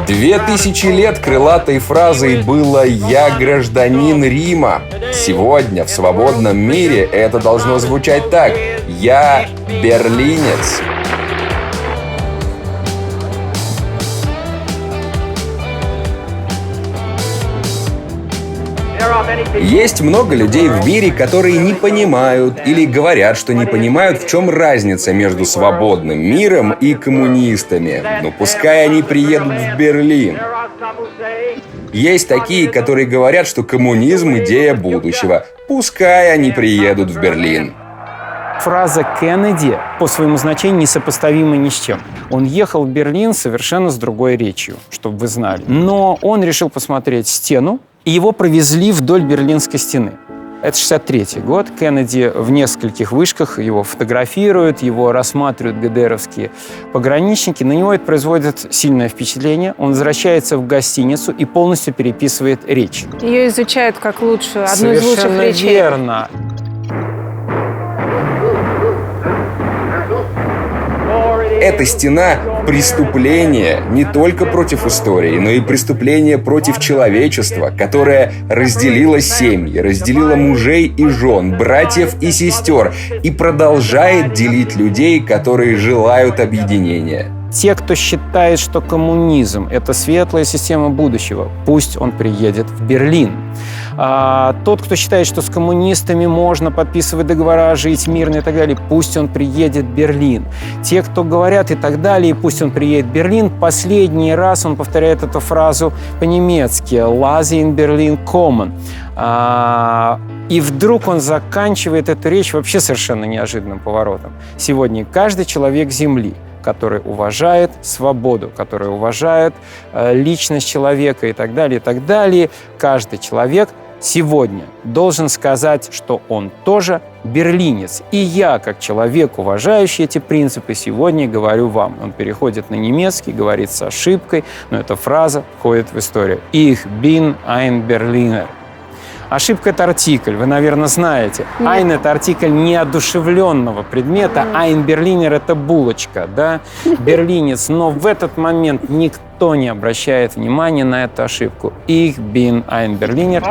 Две тысячи лет крылатой фразой было «Я гражданин Рима». Сегодня в свободном мире это должно звучать так: «Я берлинец». Есть много людей в мире, которые не понимают или говорят, что не понимают, в чем разница между свободным миром и коммунистами. Но пускай они приедут в Берлин. Есть такие, которые говорят, что коммунизм – идея будущего. Пускай они приедут в Берлин. Фраза Кеннеди по своему значению несопоставима ни с чем. Он ехал в Берлин совершенно с другой речью, чтобы вы знали. Но он решил посмотреть стену, и его провезли вдоль Берлинской стены. Это 1963 год. Кеннеди в нескольких вышках, его фотографируют, его рассматривают ГДРовские пограничники. На него это производит сильное впечатление. Он возвращается в гостиницу и полностью переписывает речь. Ее изучают как лучшую, одну из лучших речей. Совершенно верно. Эта стена – преступление не только против истории, но и преступление против человечества, которое разделило семьи, разделило мужей и жен, братьев и сестер и продолжает делить людей, которые желают объединения. Те, кто считает, что коммунизм – это светлая система будущего, пусть он приедет в Берлин. Тот, кто считает, что с коммунистами можно подписывать договора, жить мирно и так далее, пусть он приедет в Берлин. Те, кто говорят и так далее, пусть он приедет в Берлин. Последний раз он повторяет эту фразу по-немецки «Lass in Berlin kommen». И вдруг он заканчивает эту речь вообще совершенно неожиданным поворотом. Сегодня каждый человек Земли, который уважает свободу, который уважает личность человека и так далее, каждый человек сегодня должен сказать, что он тоже берлинец. И я, как человек, уважающий эти принципы, сегодня говорю вам. Он переходит на немецкий, говорит с ошибкой, но эта фраза входит в историю. Ich bin ein Berliner. Ошибка – это артикль, вы, наверное, знаете. «Ein» – это артикль неодушевленного предмета, «ein Berliner» – это булочка, да, берлинец. Но в этот момент никто не обращает внимания на эту ошибку. Ich bin ein Berliner.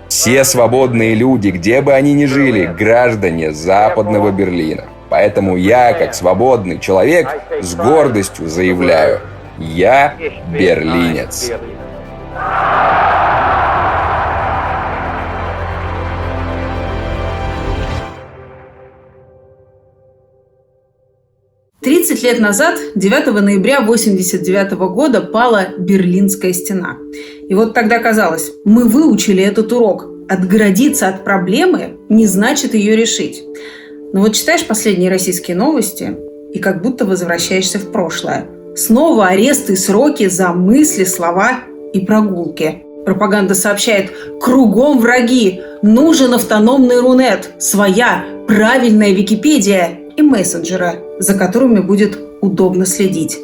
Все свободные люди, где бы они ни жили, граждане Западного Берлина. Поэтому я, как свободный человек, с гордостью заявляю: я берлинец. 30 лет назад, 9 ноября 1989 года, пала Берлинская стена. И вот тогда казалось, мы выучили этот урок. Отгородиться от проблемы не значит ее решить. Но вот читаешь последние российские новости и как будто возвращаешься в прошлое. Снова аресты и сроки за мысли, слова и прогулки. Пропаганда сообщает: кругом враги, нужен автономный Рунет, своя правильная Википедия и мессенджеры, за которыми будет удобно следить.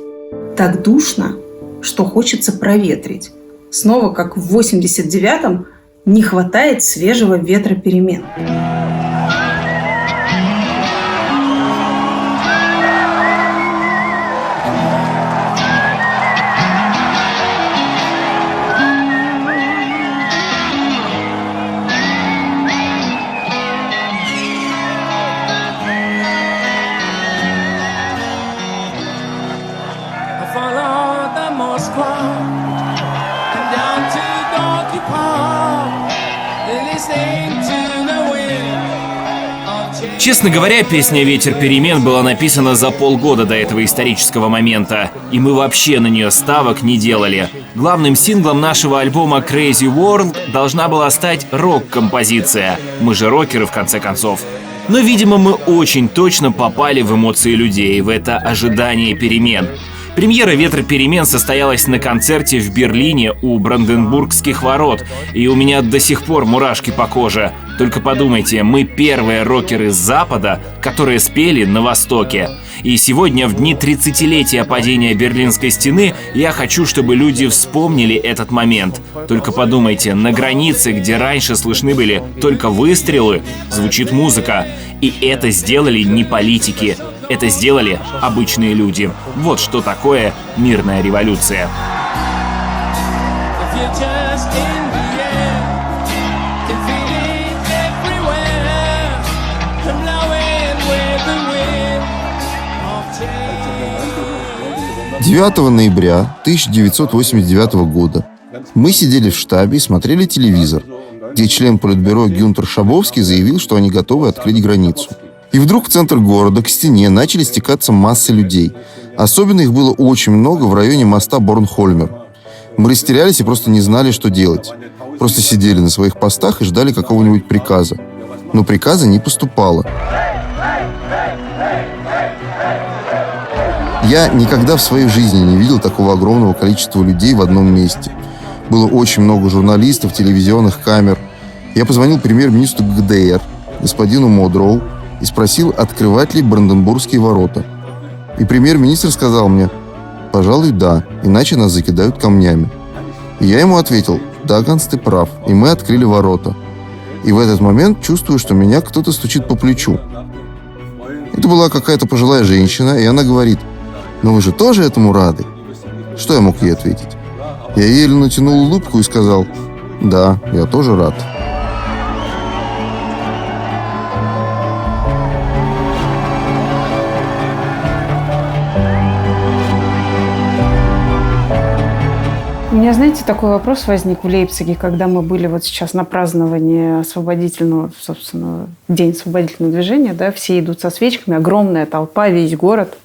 Так душно, что хочется проветрить. Снова, как в 89-м, не хватает свежего ветра перемен. Честно говоря, песня «Ветер перемен» была написана за полгода до этого исторического момента, и мы вообще на нее ставок не делали. Главным синглом нашего альбома «Crazy World» должна была стать рок-композиция. Мы же рокеры, в конце концов. Но, видимо, мы очень точно попали в эмоции людей, в это ожидание перемен. Премьера «Ветра перемен» состоялась на концерте в Берлине у Бранденбургских ворот, и у меня до сих пор мурашки по коже. Только подумайте, мы первые рокеры с Запада, которые спели на Востоке. И сегодня, в дни 30-летия падения Берлинской стены, я хочу, чтобы люди вспомнили этот момент. Только подумайте, на границе, где раньше слышны были только выстрелы, звучит музыка. И это сделали не политики. Это сделали обычные люди. Вот что такое мирная революция. «9 ноября 1989 года мы сидели в штабе и смотрели телевизор, где член Политбюро Гюнтер Шабовский заявил, что они готовы открыть границу. И вдруг в центр города к стене начали стекаться массы людей. Особенно их было очень много в районе моста Борнхольмер. Мы растерялись и просто не знали, что делать. Просто сидели на своих постах и ждали какого-нибудь приказа. Но приказа не поступало. Я никогда в своей жизни не видел такого огромного количества людей в одном месте. Было очень много журналистов, телевизионных камер. Я позвонил премьер-министру ГДР, господину Модроу, и спросил, открывать ли Бранденбургские ворота. И премьер-министр сказал мне: «Пожалуй, да, иначе нас закидают камнями». И я ему ответил: «Да, Ганс, ты прав». И мы открыли ворота. И в этот момент чувствую, что меня кто-то стучит по плечу. Это была какая-то пожилая женщина, и она говорит: «Но вы же тоже этому рады?» Что я мог ей ответить? Я еле натянул улыбку и сказал: «Да, я тоже рад». У меня, знаете, такой вопрос возник в Лейпциге, когда мы были вот сейчас на праздновании освободительного, собственно, День освободительного движения, да, все идут со свечками, огромная толпа, весь город.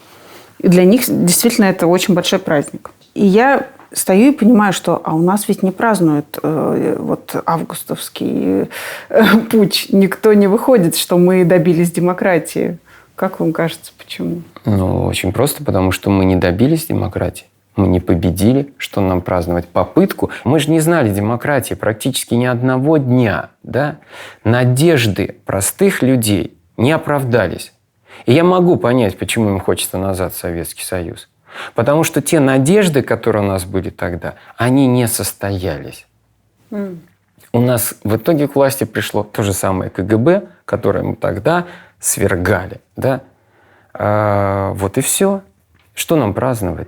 И для них действительно это очень большой праздник. И я стою и понимаю, что у нас ведь не празднуют вот августовский путч. Никто не выходит, что мы добились демократии. Как вам кажется, почему? Ну, очень просто, потому что мы не добились демократии. Мы не победили, что нам праздновать попытку. Мы же не знали демократии практически ни одного дня. Да? Надежды простых людей не оправдались. И я могу понять, почему им хочется назад в Советский Союз. Потому что те надежды, которые у нас были тогда, они не состоялись. У нас в итоге к власти пришло то же самое КГБ, которое мы тогда свергали. Да? Вот и все. Что нам праздновать?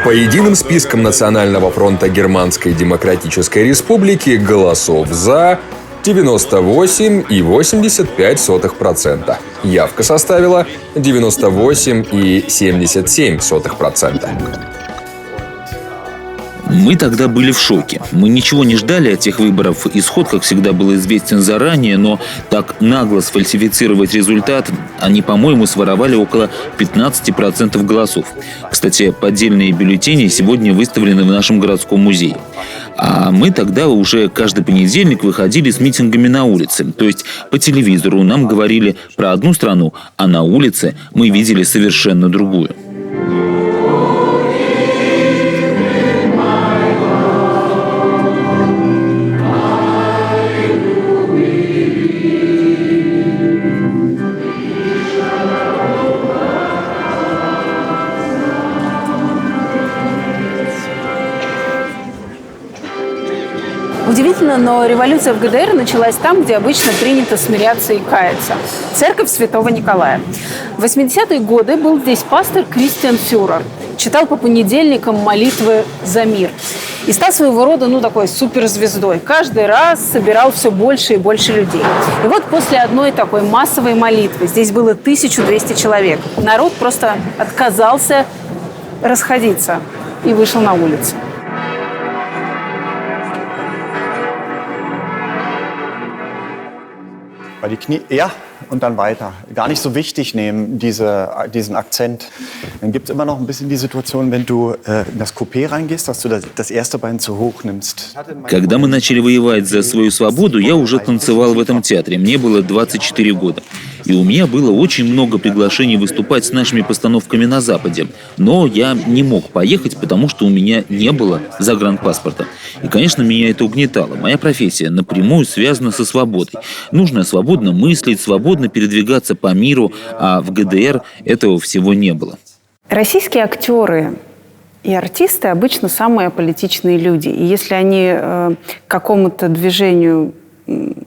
По единым спискам Национального фронта Германской Демократической Республики голосов «за» 98,85%. Явка составила 98,77%. Мы тогда были в шоке. Мы ничего не ждали от тех выборов. Исход, как всегда, был известен заранее, но так нагло сфальсифицировать результат они, по-моему, своровали около 15% голосов. Кстати, поддельные бюллетени сегодня выставлены в нашем городском музее. А мы тогда уже каждый понедельник выходили с митингами на улице. То есть по телевизору нам говорили про одну страну, а на улице мы видели совершенно другую. Удивительно, но революция в ГДР началась там, где обычно принято смиряться и каяться. Церковь Святого Николая. В 80-е годы был здесь пастор Кристиан Фюрер. Читал по понедельникам молитвы за мир. И стал своего рода, такой суперзвездой. Каждый раз собирал все больше и больше людей. И вот после одной такой массовой молитвы, здесь было 1200 человек, народ просто отказался расходиться и вышел на улицу. Bei die Knie, ja, und dann weiter. Gar nicht so wichtig nehmen, diesen Akzent. Dann gibt es immer noch ein bisschen die Situation, wenn du in das Coupé reingehst, dass du das erste Bein zu hoch nimmst. Когда мы начали воевать за свою свободу, я уже танцевал в этом театре. Мне было 24 года. И у меня было очень много приглашений выступать с нашими постановками на Западе. Но я не мог поехать, потому что у меня не было загранпаспорта. И, конечно, меня это угнетало. Моя профессия напрямую связана со свободой. Нужно свободно мыслить, свободно передвигаться по миру, а в ГДР этого всего не было. Российские актеры и артисты обычно самые аполитичные люди. И если они к какому-то движению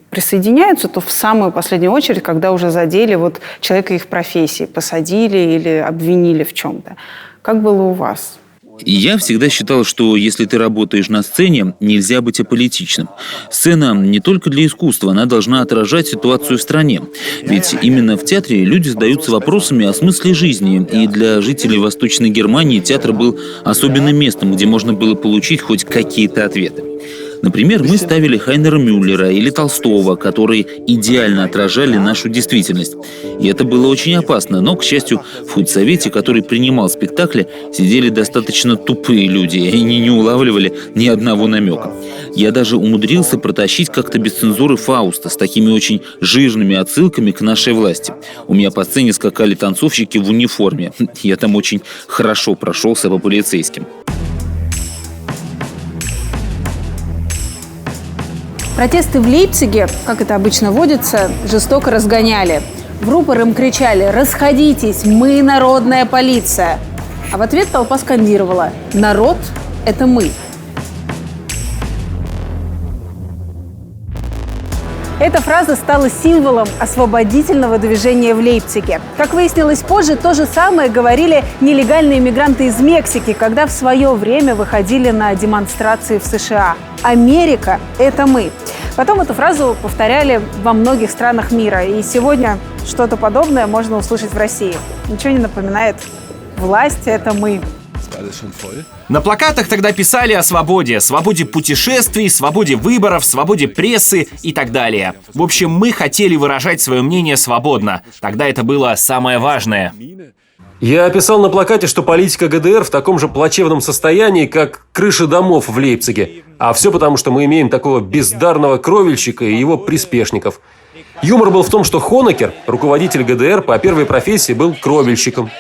присоединяются, то в самую последнюю очередь, когда уже задели человека их профессии, посадили или обвинили в чем-то. Как было у вас? Я всегда считал, что если ты работаешь на сцене, нельзя быть аполитичным. Сцена не только для искусства, она должна отражать ситуацию в стране. Ведь именно в театре люди задаются вопросами о смысле жизни. И для жителей Восточной Германии театр был особенным местом, где можно было получить хоть какие-то ответы. Например, мы ставили Хайнера Мюллера или Толстого, которые идеально отражали нашу действительность. И это было очень опасно, но, к счастью, в худсовете, который принимал спектакли, сидели достаточно тупые люди, и они не улавливали ни одного намека. Я даже умудрился протащить как-то без цензуры Фауста с такими очень жирными отсылками к нашей власти. У меня по сцене скакали танцовщики в униформе. Я там очень хорошо прошелся по полицейским. Протесты в Лейпциге, как это обычно водится, жестоко разгоняли. В рупор им кричали: «Расходитесь, мы народная полиция!» А в ответ толпа скандировала: «Народ – это мы!» Эта фраза стала символом освободительного движения в Лейпциге. Как выяснилось позже, то же самое говорили нелегальные мигранты из Мексики, когда в свое время выходили на демонстрации в США. «Америка – это мы». Потом эту фразу повторяли во многих странах мира. И сегодня что-то подобное можно услышать в России. Ничего не напоминает? Власть – это мы. На плакатах тогда писали о свободе. Свободе путешествий, свободе выборов, свободе прессы и так далее. В общем, мы хотели выражать свое мнение свободно. Тогда это было самое важное. Я описал на плакате, что политика ГДР в таком же плачевном состоянии, как крыши домов в Лейпциге. А все потому, что мы имеем такого бездарного кровельщика и его приспешников. Юмор был в том, что Хонекер, руководитель ГДР, по первой профессии был кровельщиком.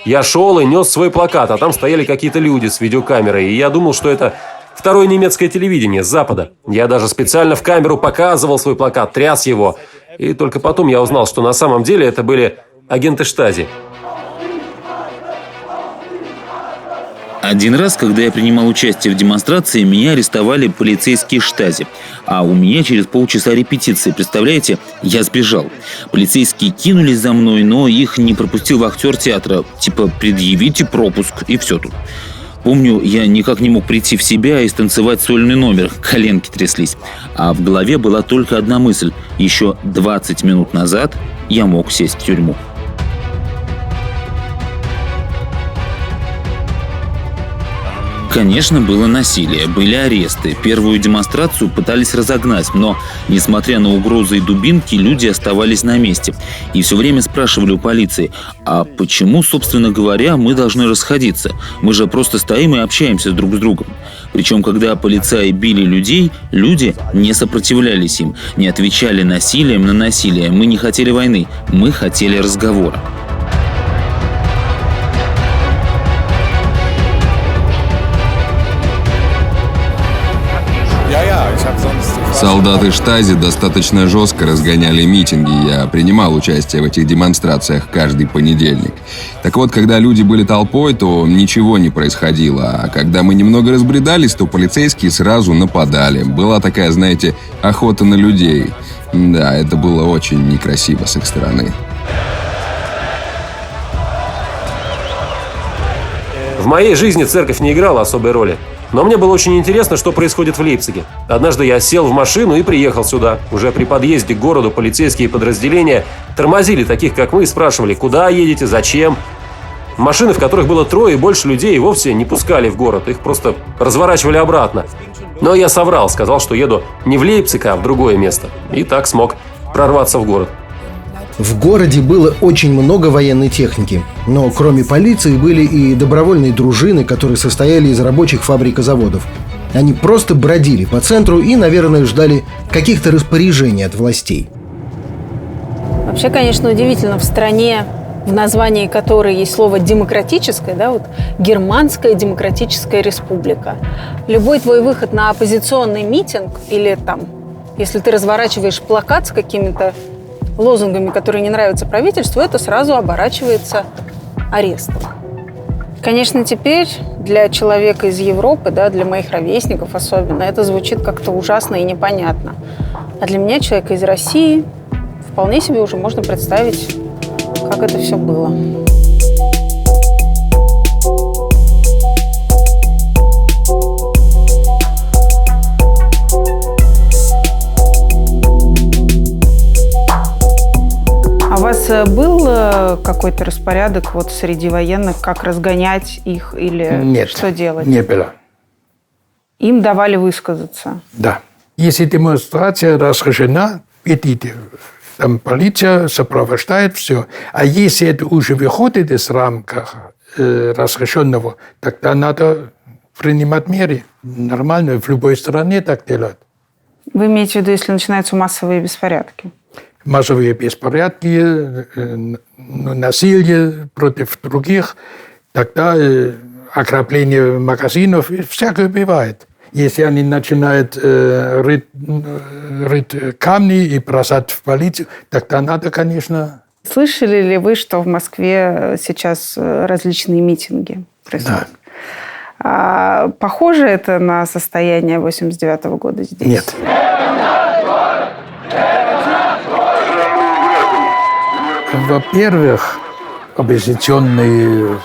Я шел и нес свой плакат, а там стояли какие-то люди с видеокамерой, и я думал, что это второе немецкое телевидение с Запада. Я даже специально в камеру показывал свой плакат, тряс его. И только потом я узнал, что на самом деле это были агенты Штази. Один раз, когда я принимал участие в демонстрации, меня арестовали полицейские Штази. А у меня через полчаса репетиции, представляете, я сбежал. Полицейские кинулись за мной, но их не пропустил вахтер театра. Типа, предъявите пропуск, и все тут. Помню, я никак не мог прийти в себя и станцевать сольный номер. Коленки тряслись. А в голове была только одна мысль. Еще 20 минут назад я мог сесть в тюрьму. Конечно, было насилие, были аресты. Первую демонстрацию пытались разогнать, но, несмотря на угрозы и дубинки, люди оставались на месте. И все время спрашивали у полиции: а почему, собственно говоря, мы должны расходиться? Мы же просто стоим и общаемся друг с другом. Причем, когда полицаи били людей, люди не сопротивлялись им, не отвечали насилием на насилие. Мы не хотели войны, мы хотели разговора. Солдаты Штази достаточно жестко разгоняли митинги. Я принимал участие в этих демонстрациях каждый понедельник. Так вот, когда люди были толпой, то ничего не происходило. А когда мы немного разбредались, то полицейские сразу нападали. Была такая, знаете, охота на людей. Да, это было очень некрасиво с их стороны. В моей жизни церковь не играла особой роли. Но мне было очень интересно, что происходит в Лейпциге. Однажды я сел в машину и приехал сюда. Уже при подъезде к городу полицейские подразделения тормозили таких, как мы, и спрашивали: куда едете, зачем. Машины, в которых было трое и больше людей, вовсе не пускали в город. Их просто разворачивали обратно. Но я соврал, сказал, что еду не в Лейпциг, а в другое место. И так смог прорваться в город. В городе было очень много военной техники. Но кроме полиции были и добровольные дружины, которые состояли из рабочих фабрик и заводов. Они просто бродили по центру и, наверное, ждали каких-то распоряжений от властей. Вообще, конечно, удивительно, в стране, в названии которой есть слово «демократическая», да, вот Германская демократическая республика. Любой твой выход на оппозиционный митинг или там, если ты разворачиваешь плакат с какими-то лозунгами, которые не нравятся правительству, это сразу оборачивается арестом. Конечно, теперь для человека из Европы, да, для моих ровесников особенно, это звучит как-то ужасно и непонятно. А для меня, человека из России, вполне себе уже можно представить, как это все было. А у вас был какой-то распорядок вот среди военных, как разгонять их или Нет, что делать? не было. Им давали высказаться? Да. Если демонстрация разрешена, идите. Там полиция сопровождает все. А если это уже выходит из рамков разрешенного, тогда надо принимать меры. Нормально, в любой стране так делают. Вы имеете в виду, если начинаются массовые беспорядки? Массовые беспорядки, насилие против других, тогда ограбление магазинов, всякое бывает. Если они начинают рыть камни и бросать в полицию, тогда надо, конечно... Слышали ли вы, что в Москве сейчас различные митинги происходят? Да. Похоже это на состояние 89-го года здесь? Нет. Во-первых, оппозиционный...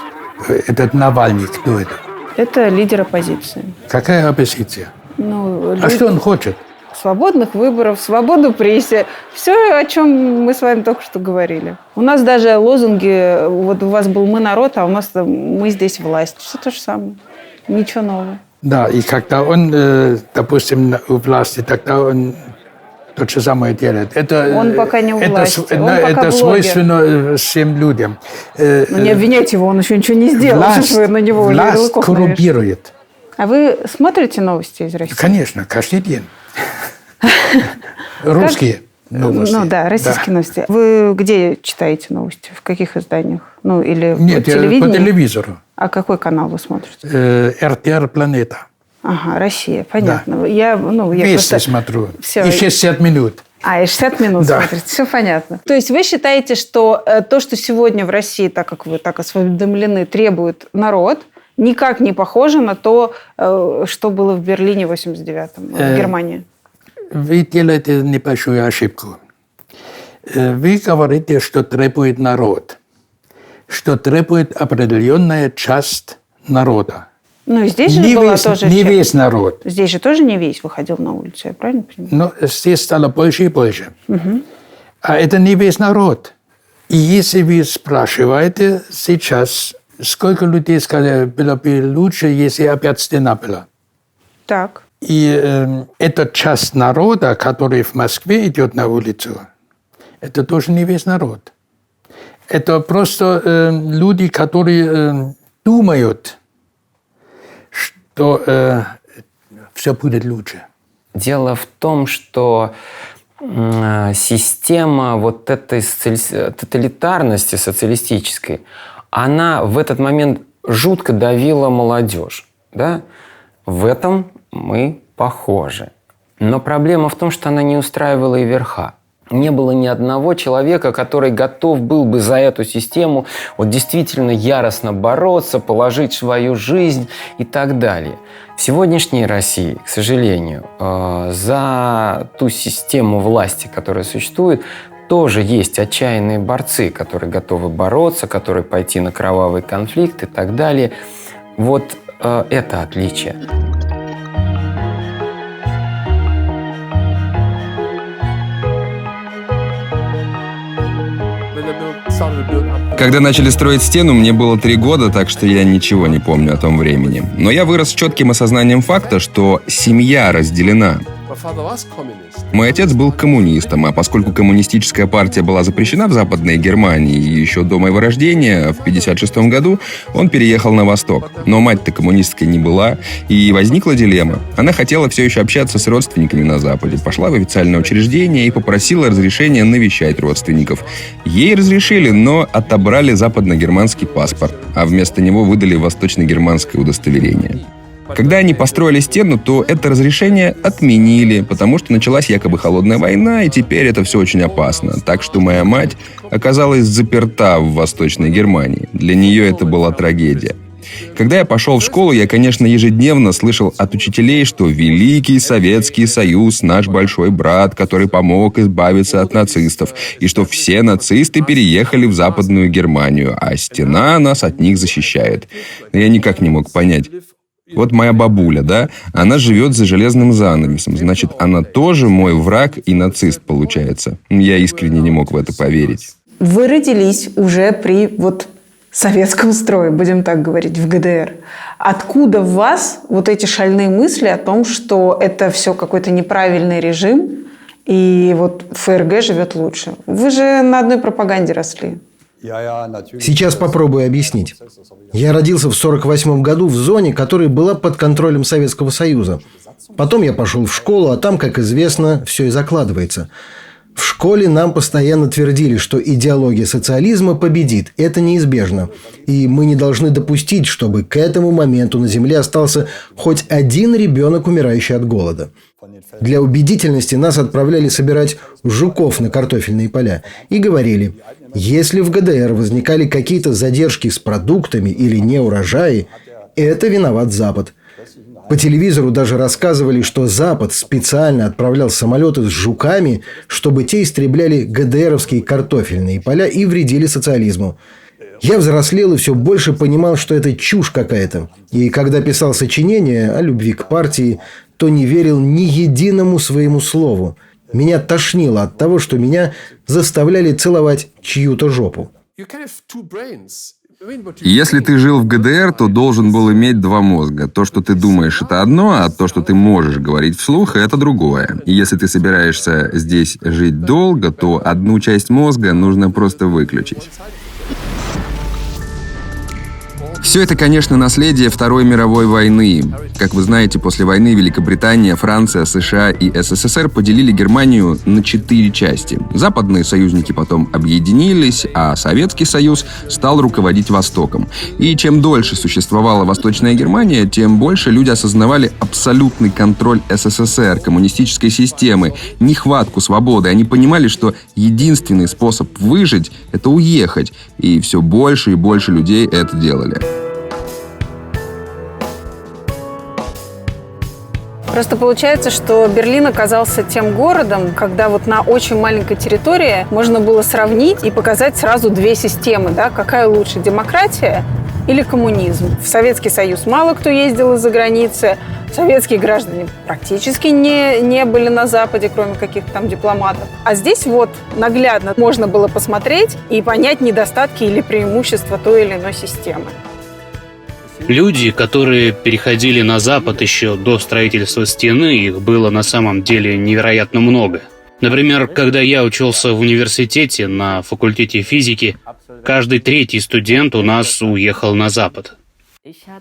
Этот Навальный, кто это? Это лидер оппозиции. Какая оппозиция? А что он хочет? Свободных выборов, свободу прессе. Все, о чем мы с вами только что говорили. У нас даже лозунги, вот у вас был «Мы народ», а у нас «Мы здесь власть». Все то же самое. Ничего нового. Да, и когда он, допустим, у власти, тогда он то же самое делает. Он пока не у власти, он пока это блогер. Свойственно всем людям. Не обвиняйте его, он еще ничего не сделал. Власть коррумпирует. А вы смотрите новости из России? Конечно, каждый день. Русские новости. Ну да, российские новости. Вы где читаете новости? В каких изданиях? Ну или Нет, по телевидению? по телевизору. А какой канал вы смотрите? РТР «Планета». Ага, Россия, понятно. Да. Я вместе просто... смотрю. Все. И 60 минут. И 60 минут да. смотрите. Все понятно. То есть вы считаете, что то, что сегодня в России, так как вы так осведомлены, требует народ, никак не похоже на то, что было в Берлине в 89-м, в Германии? Вы делаете небольшую ошибку. Вы говорите, что требует народ, что требует определенная часть народа. Ну, и здесь же была тоже... Не весь народ. Здесь же тоже не весь выходил на улицу, я правильно понимаю? Но здесь стало больше и больше. Угу. А это не весь народ. И если вы спрашиваете сейчас, сколько людей сказали, было бы лучше, если опять стена была. Так. И эта часть народа, который в Москве идет на улицу, это тоже не весь народ. Это просто люди, которые думают, что все будет лучше. Дело в том, что система вот этой тоталитарности социалистической, она в этот момент жутко давила молодежь. Да? В этом мы похожи. Но проблема в том, что она не устраивала и верха. Не было ни одного человека, который готов был бы за эту систему вот действительно яростно бороться, положить свою жизнь и так далее. В сегодняшней России, к сожалению, за ту систему власти, которая существует, тоже есть отчаянные борцы, которые готовы бороться, которые пойти на кровавый конфликт и так далее. Вот это отличие. Когда начали строить стену, мне было 3 года, так что я ничего не помню о том времени. Но я вырос с четким осознанием факта, что семья разделена. Мой отец был коммунистом, а поскольку коммунистическая партия была запрещена в Западной Германии еще до моего рождения, в 1956 году, он переехал на Восток. Но мать-то коммунисткой не была, и возникла дилемма. Она хотела все еще общаться с родственниками на Западе, пошла в официальное учреждение и попросила разрешения навещать родственников. Ей разрешили, но отобрали западногерманский паспорт, а вместо него выдали восточногерманское удостоверение. Когда они построили стену, то это разрешение отменили, потому что началась якобы холодная война, и теперь это все очень опасно. Так что моя мать оказалась заперта в Восточной Германии. Для нее это была трагедия. Когда я пошел в школу, я, конечно, ежедневно слышал от учителей, что Великий Советский Союз – наш большой брат, который помог избавиться от нацистов, и что все нацисты переехали в Западную Германию, а стена нас от них защищает. Но я никак не мог понять. Вот моя бабуля, да, она живет за железным занавесом, значит, она тоже мой враг и нацист, получается. Я искренне не мог в это поверить. Вы родились уже при советском строе, будем так говорить, в ГДР. Откуда в вас эти шальные мысли о том, что это все какой-то неправильный режим, и ФРГ живет лучше? Вы же на одной пропаганде росли. Сейчас попробую объяснить. Я родился в 1948 году в зоне, которая была под контролем Советского Союза. Потом я пошел в школу, а там, как известно, все и закладывается. В школе нам постоянно твердили, что идеология социализма победит. Это неизбежно. И мы не должны допустить, чтобы к этому моменту на Земле остался хоть один ребенок, умирающий от голода. Для убедительности нас отправляли собирать жуков на картофельные поля и говорили: если в ГДР возникали какие-то задержки с продуктами или неурожаи, это виноват Запад. По телевизору даже рассказывали, что Запад специально отправлял самолеты с жуками, чтобы те истребляли ГДРовские картофельные поля и вредили социализму. Я взрослел и все больше понимал, что это чушь какая-то. И когда писал сочинение о любви к партии, то не верил ни единому своему слову. Меня тошнило от того, что меня заставляли целовать чью-то жопу. Если ты жил в ГДР, то должен был иметь два мозга. То, что ты думаешь, это одно, а то, что ты можешь говорить вслух, это другое. И если ты собираешься здесь жить долго, то одну часть мозга нужно просто выключить. Все это, конечно, наследие Второй мировой войны. Как вы знаете, после войны Великобритания, Франция, США и СССР поделили Германию на 4 части. Западные союзники потом объединились, а Советский Союз стал руководить Востоком. И чем дольше существовала Восточная Германия, тем больше люди осознавали абсолютный контроль СССР, коммунистической системы, нехватку свободы. Они понимали, что единственный способ выжить – это уехать. И все больше и больше людей это делали. Просто получается, что Берлин оказался тем городом, когда на очень маленькой территории можно было сравнить и показать сразу две системы, да? Какая лучше, демократия или коммунизм? В Советский Союз мало кто ездил из-за границы, советские граждане практически не были на Западе, кроме каких-то там дипломатов. А здесь наглядно можно было посмотреть и понять недостатки или преимущества той или иной системы. Люди, которые переходили на Запад еще до строительства стены, их было на самом деле невероятно много. Например, когда я учился в университете на факультете физики, каждый третий студент у нас уехал на Запад.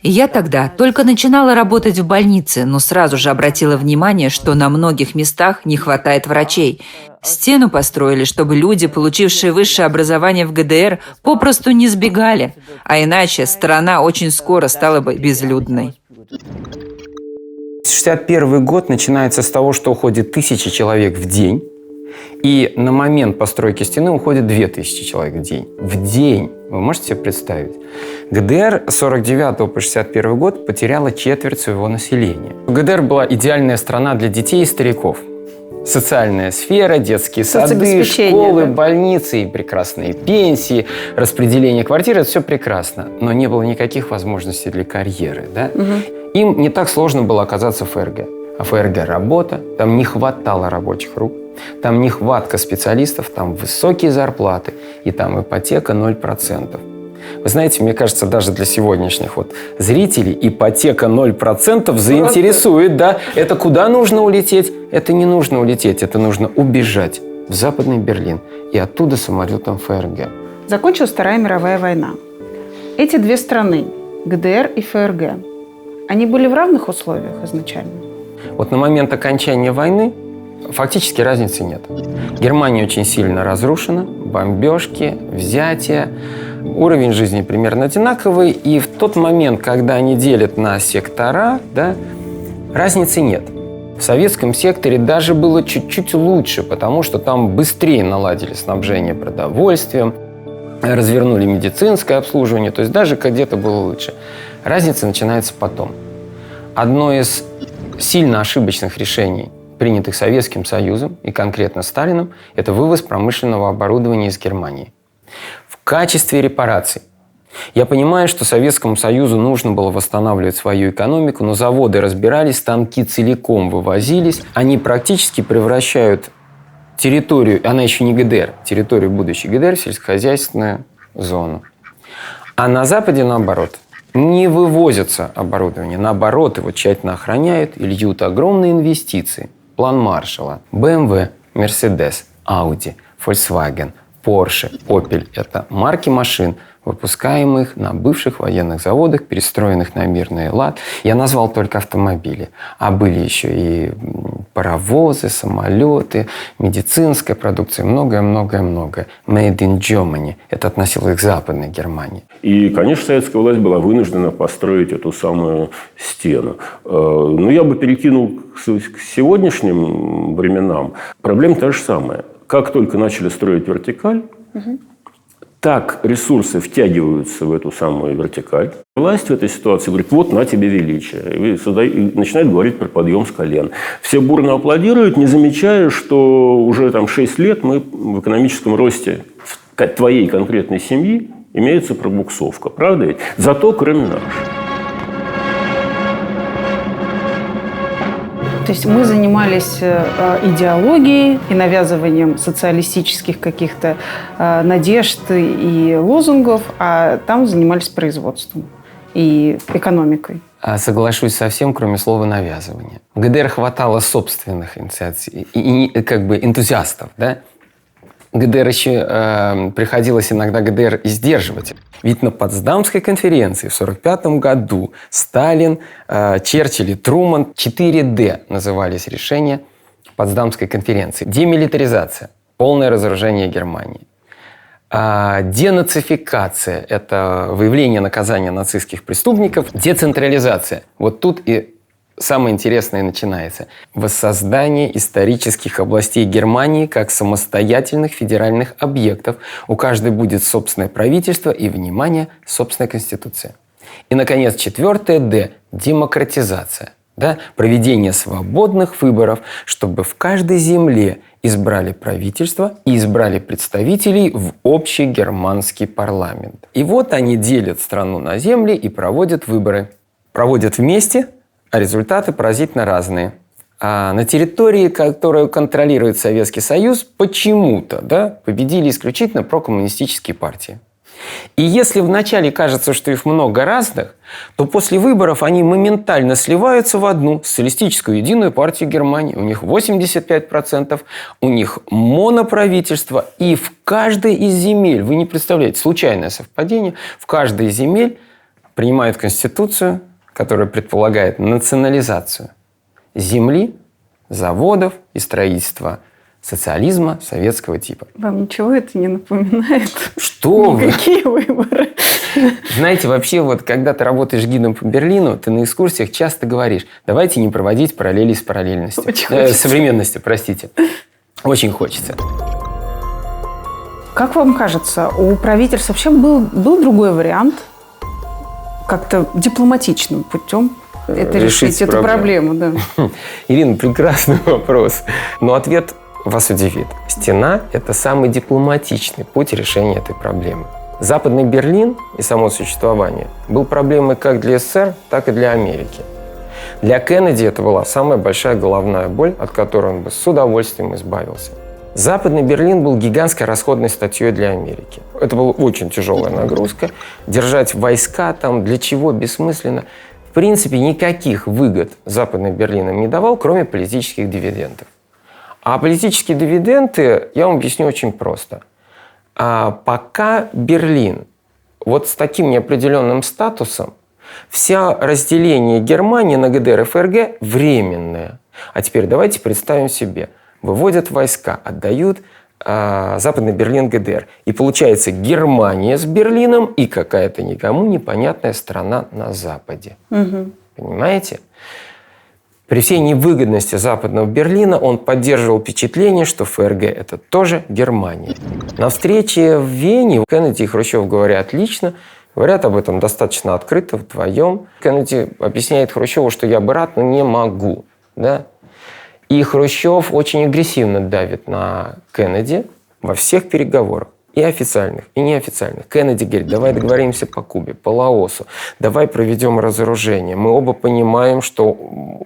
Я тогда только начинала работать в больнице, но сразу же обратила внимание, что на многих местах не хватает врачей. Стену построили, чтобы люди, получившие высшее образование в ГДР, попросту не сбегали, а иначе страна очень скоро стала бы безлюдной. 1961 год начинается с того, что уходит 1000 человек в день, и на момент постройки стены уходит 2000 человек в день. В день! Вы можете себе представить? ГДР с 1949 по 1961 год потеряла четверть своего населения. ГДР была идеальная страна для детей и стариков. Социальная сфера, детские сады, школы, да? Больницы, и прекрасные пенсии, распределение квартир – это все прекрасно. Но не было никаких возможностей для карьеры. Да? Угу. Им не так сложно было оказаться в ФРГ. А ФРГ – работа, там не хватало рабочих рук, там нехватка специалистов, там высокие зарплаты, и там ипотека 0%. Вы знаете, мне кажется, даже для сегодняшних зрителей ипотека 0% заинтересует, да? Это куда нужно улететь? Это не нужно улететь, это нужно убежать в Западный Берлин и оттуда самолетом ФРГ. Закончилась Вторая мировая война. Эти две страны, ГДР и ФРГ, они были в равных условиях изначально? На момент окончания войны фактически разницы нет. Германия очень сильно разрушена, бомбежки, взятия, уровень жизни примерно одинаковый, и в тот момент, когда они делят на сектора, да, разницы нет. В советском секторе даже было чуть-чуть лучше, потому что там быстрее наладили снабжение продовольствием, развернули медицинское обслуживание, то есть даже где-то было лучше. Разница начинается потом. Одно из сильно ошибочных решений, принятых Советским Союзом и конкретно Сталиным, это вывоз промышленного оборудования из Германии. В качестве репараций. Я понимаю, что Советскому Союзу нужно было восстанавливать свою экономику, но заводы разбирались, станки целиком вывозились. Они практически превращают территорию, она еще не ГДР, территорию будущей ГДР в сельскохозяйственную зону. А на Западе, наоборот, не вывозится оборудование. Наоборот, его тщательно охраняют и льют огромные инвестиции. План Маршалла. BMW, Mercedes, Audi, Volkswagen, Porsche, Opel – это марки машин, выпускаемых на бывших военных заводах, перестроенных на мирный лад. Я назвал только автомобили. А были еще и паровозы, самолеты, медицинская продукция, многое-многое-многое. Made in Germany. Это относилось к Западной Германии. И, конечно, советская власть была вынуждена построить эту самую стену. Но я бы перекинул к сегодняшним временам. Проблема та же самая. Как только начали строить вертикаль, так ресурсы втягиваются в эту самую вертикаль. Власть в этой ситуации говорит: вот на тебе величие. И начинает говорить про подъем с колен. Все бурно аплодируют, не замечая, что уже 6 лет мы в экономическом росте твоей конкретной семьи имеется пробуксовка. Правда ведь? Зато кроме нашей. То есть мы занимались идеологией и навязыванием социалистических каких-то надежд и лозунгов, а там занимались производством и экономикой. Соглашусь со всем, кроме слова «навязывание». В ГДР хватало собственных инициатив, энтузиастов, да? ГДР еще приходилось иногда ГДР и сдерживать. Ведь на Потсдамской конференции в 1945 году Сталин, Черчилль и Труман 4D назывались решения Потсдамской конференции. Демилитаризация, полное разоружение Германии. Денацификация – это выявление наказания нацистских преступников. Децентрализация. Вот тут и самое интересное начинается. Воссоздание исторических областей Германии как самостоятельных федеральных объектов. У каждой будет собственное правительство и, внимание, собственная конституция. И, наконец, 4D – демократизация. Да? Проведение свободных выборов, чтобы в каждой земле избрали правительство и избрали представителей в общий германский парламент. И вот они делят страну на земли и проводят выборы. Проводят вместе, а результаты поразительно разные. А на территории, которую контролирует Советский Союз, почему-то победили исключительно прокоммунистические партии. И если вначале кажется, что их много разных, то после выборов они моментально сливаются в одну социалистическую единую партию Германии. У них 85%, у них моноправительство. И в каждой из земель, вы не представляете, случайное совпадение, в каждой из земель принимают конституцию, которая предполагает национализацию земли, заводов и строительства социализма советского типа. Вам ничего это не напоминает? Что вы? Никакие выборы. Знаете, вообще, когда ты работаешь гидом по Берлину, ты на экскурсиях часто говоришь: давайте не проводить параллели с параллельностью. Современностью, простите. Очень хочется. Как вам кажется, у правительства вообще был другой вариант? Как-то дипломатичным путем это решить эту проблему. Да. Ирина, прекрасный вопрос. Но ответ вас удивит. Стена – это самый дипломатичный путь решения этой проблемы. Западный Берлин и само существование был проблемой как для СССР, так и для Америки. Для Кеннеди это была самая большая головная боль, от которой он бы с удовольствием избавился. Западный Берлин был гигантской расходной статьей для Америки. Это была очень тяжелая нагрузка. Держать войска там для чего бессмысленно. В принципе, никаких выгод Западный Берлин им не давал, кроме политических дивидендов. А политические дивиденды, я вам объясню очень просто. Пока Берлин вот с таким неопределенным статусом, вся разделение Германии на ГДР и ФРГ временное. А теперь давайте представим себе. Выводят войска, отдают Западный Берлин ГДР. И получается Германия с Берлином и какая-то никому непонятная страна на Западе. Угу. Понимаете? При всей невыгодности Западного Берлина он поддерживал впечатление, что ФРГ – это тоже Германия. На встрече в Вене Кеннеди и Хрущев говорят лично, говорят об этом достаточно открыто, вдвоем. Кеннеди объясняет Хрущеву, что я бы рад, но не могу. Да? И Хрущев очень агрессивно давит на Кеннеди во всех переговорах. И официальных, и неофициальных. Кеннеди говорит, давай договоримся по Кубе, по Лаосу, давай проведем разоружение. Мы оба понимаем, что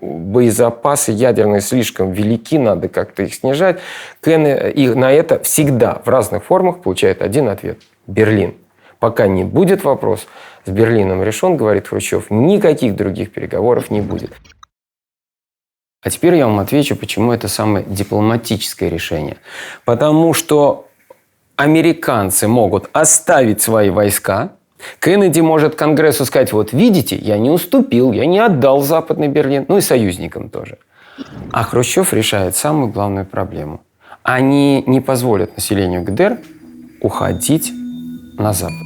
боезапасы ядерные слишком велики, надо как-то их снижать. И на это всегда в разных формах получает один ответ – Берлин. Пока не будет вопрос с Берлином решен, говорит Хрущев, никаких других переговоров не будет. А теперь я вам отвечу, почему это самое дипломатическое решение. Потому что американцы могут оставить свои войска. Кеннеди может Конгрессу сказать, вот видите, я не уступил, я не отдал Западный Берлин, ну и союзникам тоже. А Хрущев решает самую главную проблему. Они не позволят населению ГДР уходить на Запад.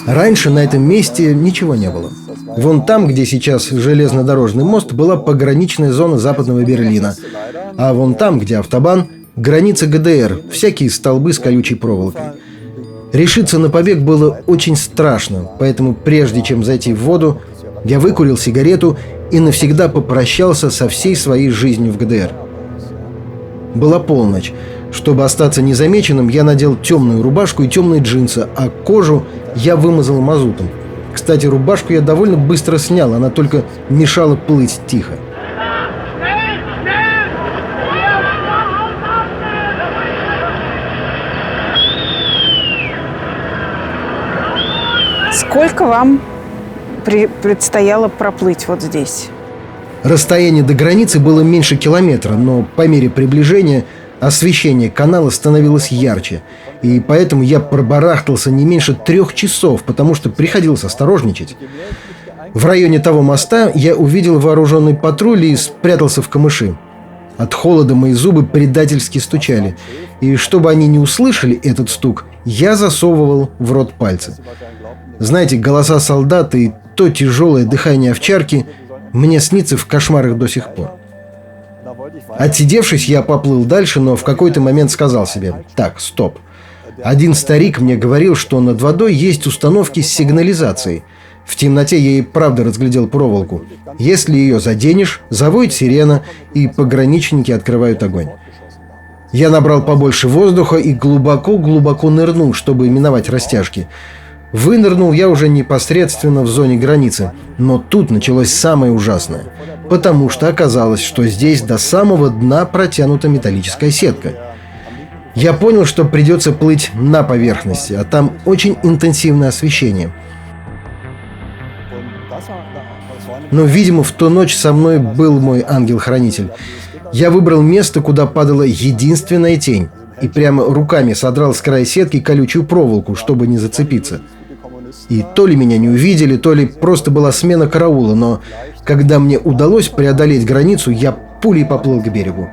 Раньше на этом месте ничего не было. Вон там, где сейчас железнодорожный мост, была пограничная зона Западного Берлина. А вон там, где автобан, граница ГДР, всякие столбы с колючей проволокой. Решиться на побег было очень страшно, поэтому прежде чем зайти в воду, я выкурил сигарету и навсегда попрощался со всей своей жизнью в ГДР. Была полночь. Чтобы остаться незамеченным, я надел темную рубашку и темные джинсы, а кожу я вымазал мазутом. Кстати, рубашку я довольно быстро снял, она только мешала плыть тихо. Сколько вам предстояло проплыть вот здесь? Расстояние до границы было меньше километра, но по мере приближения освещение канала становилось ярче, и поэтому я пробарахтался не меньше 3 часов, потому что приходилось осторожничать. В районе того моста я увидел вооруженный патруль и спрятался в камыши. От холода мои зубы предательски стучали, и чтобы они не услышали этот стук, я засовывал в рот пальцы. Знаете, голоса солдат и то тяжелое дыхание овчарки мне снится в кошмарах до сих пор. Отсидевшись, я поплыл дальше, но в какой-то момент сказал себе: так, стоп. Один старик мне говорил, что над водой есть установки с сигнализацией. В темноте я и правда разглядел проволоку. Если ее заденешь, завоет сирена, и пограничники открывают огонь. Я набрал побольше воздуха и глубоко-глубоко нырнул, чтобы миновать растяжки. Вынырнул я уже непосредственно в зоне границы, но тут началось самое ужасное, потому что оказалось, что здесь до самого дна протянута металлическая сетка. Я понял, что придется плыть на поверхности, а там очень интенсивное освещение. Но, видимо, в ту ночь со мной был мой ангел-хранитель. Я выбрал место, куда падала единственная тень, и прямо руками содрал с края сетки колючую проволоку, чтобы не зацепиться. И то ли меня не увидели, то ли просто была смена караула, но когда мне удалось преодолеть границу, я пулей поплыл к берегу.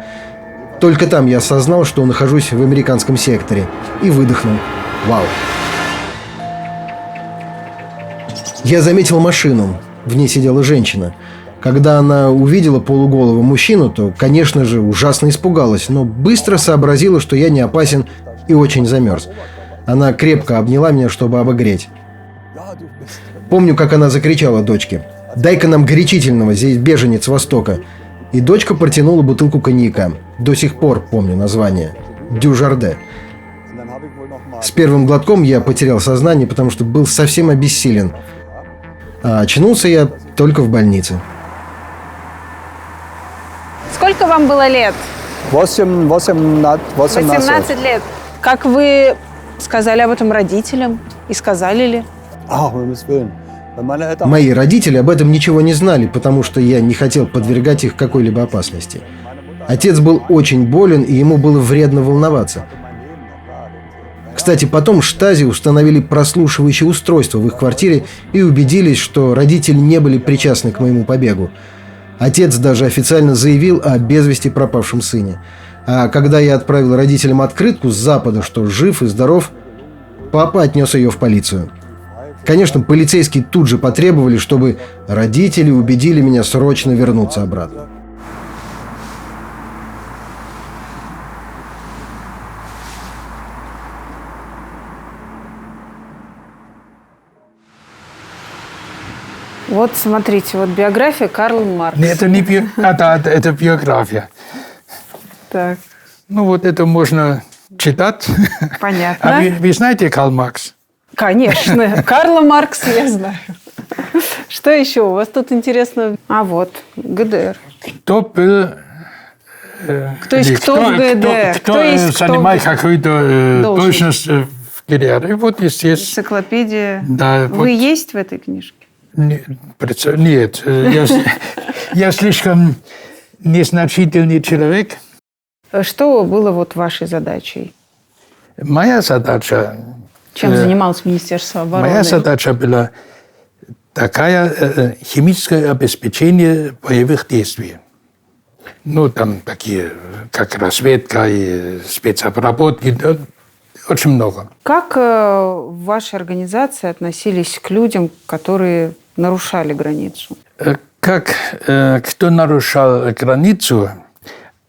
Только там я осознал, что нахожусь в американском секторе, и выдохнул. Вау! Я заметил машину. В ней сидела женщина. Когда она увидела полуголого мужчину, то, конечно же, ужасно испугалась, но быстро сообразила, что я не опасен, и очень замерз. Она крепко обняла меня, чтобы обогреть. Помню, как она закричала дочке: «Дай-ка нам горячительного, здесь беженец с Востока». И дочка протянула бутылку коньяка. До сих пор помню название. Дюжарде. С первым глотком я потерял сознание, потому что был совсем обессилен. А очнулся я только в больнице. Сколько вам было лет? 18 лет. Как вы сказали об этом родителям? И сказали ли? Мои родители об этом ничего не знали, потому что я не хотел подвергать их какой-либо опасности. Отец был очень болен, и ему было вредно волноваться. Кстати, потом Штази установили прослушивающее устройство в их квартире и убедились, что родители не были причастны к моему побегу. Отец даже официально заявил о без вести пропавшем сыне. А когда я отправил родителям открытку с Запада, что жив и здоров, папа отнес ее в полицию. Конечно, полицейские тут же потребовали, чтобы родители убедили меня срочно вернуться обратно. Вот смотрите, вот биография Карла Маркса. Нет, это не это биография. Так. Ну вот это можно читать. Понятно. А вы знаете Карл Маркс? Конечно. Карла Маркса я знаю. Что еще у вас тут интересно? А вот, ГДР. Кто был... Кто есть кто в ГДР? Кто занимает какую-то должность в ГДР? И вот, естественно... Энциклопедия. Да, Вы есть в этой книжке? Нет, я слишком незначительный человек. Что было вот вашей задачей? Моя задача... Чем занималось Министерство обороны? Моя задача была такая: химическое обеспечение боевых действий. Ну, там такие, как разведка и спецобработки, очень много. Как в вашей организации относились к людям, которые нарушали границу? Как кто нарушал границу,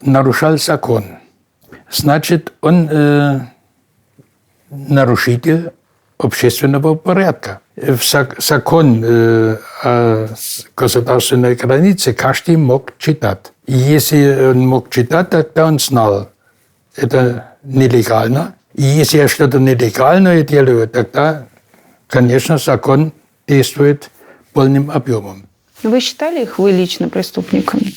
нарушал закон. Значит, он нарушитель общественного порядка. В закон о государственной границе каждый мог читать. И если он мог читать, тогда он знал, это нелегально. И если я что-то нелегальное делаю, тогда, конечно, закон действует полным объемом. Вы считали их, вы лично, преступниками?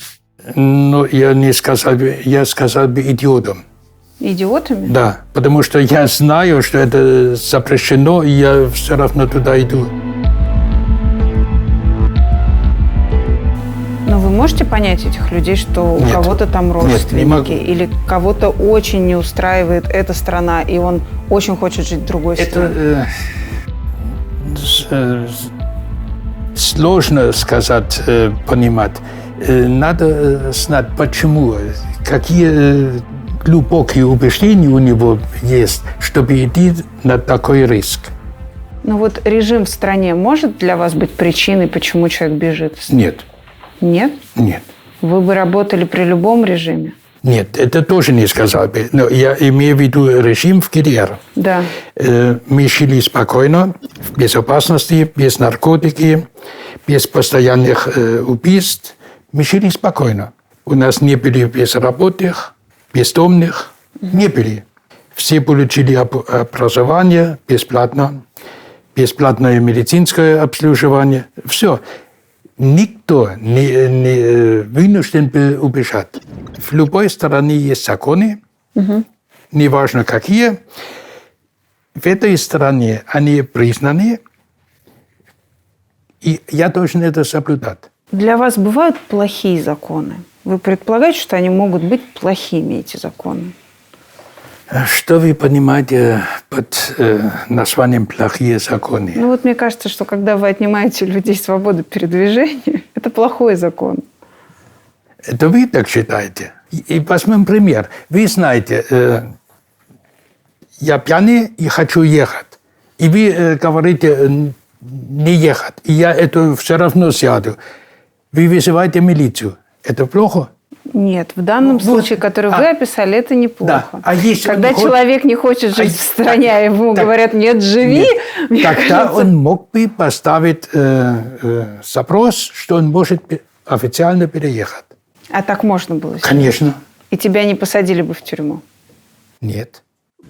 Ну, я не сказал бы, я сказал бы идиотом. Идиотами? Да, потому что я знаю, что это запрещено, и я все равно туда иду. Но вы можете понять этих людей, что у кого-то там родственники, или кого-то очень не устраивает эта страна, и он очень хочет жить в другой стране? Это сложно сказать, понимать. Надо знать, почему, какие глубокие убеждения у него есть, чтобы идти на такой риск. Ну вот режим в стране может для вас быть причиной, почему человек бежит? Нет. Нет? Нет. Вы бы работали при любом режиме? Нет, это тоже не сказал бы. Но я имею в виду режим в ГДР. Да. Мы жили спокойно, в безопасности, без наркотики, без постоянных убийств. Мы жили спокойно. У нас не были безработных, бездомных. Не были. Все получили образование бесплатно, бесплатное медицинское обслуживание. Все. Никто не вынужден был убежать. В любой стране есть законы, неважно какие. В этой стране они признаны, и я должен это соблюдать. Для вас бывают плохие законы? Вы предполагаете, что они могут быть плохими, эти законы? Что вы понимаете под названием «плохие законы»? Ну вот мне кажется, что когда вы отнимаете у людей свободу передвижения, это плохой закон. Это вы так считаете? И возьмем пример. Вы знаете, я пьяный и хочу ехать. И вы говорите не ехать. И я это все равно сяду. Вы вызываете милицию. Это плохо? Нет, в данном случае, который вы описали, это неплохо. Да. А если когда человек не хочет жить в стране, а ему говорят «нет, живи», тогда кажется... он мог бы поставить запрос, что он может официально переехать. А так можно было? Конечно. И тебя не посадили бы в тюрьму? Нет.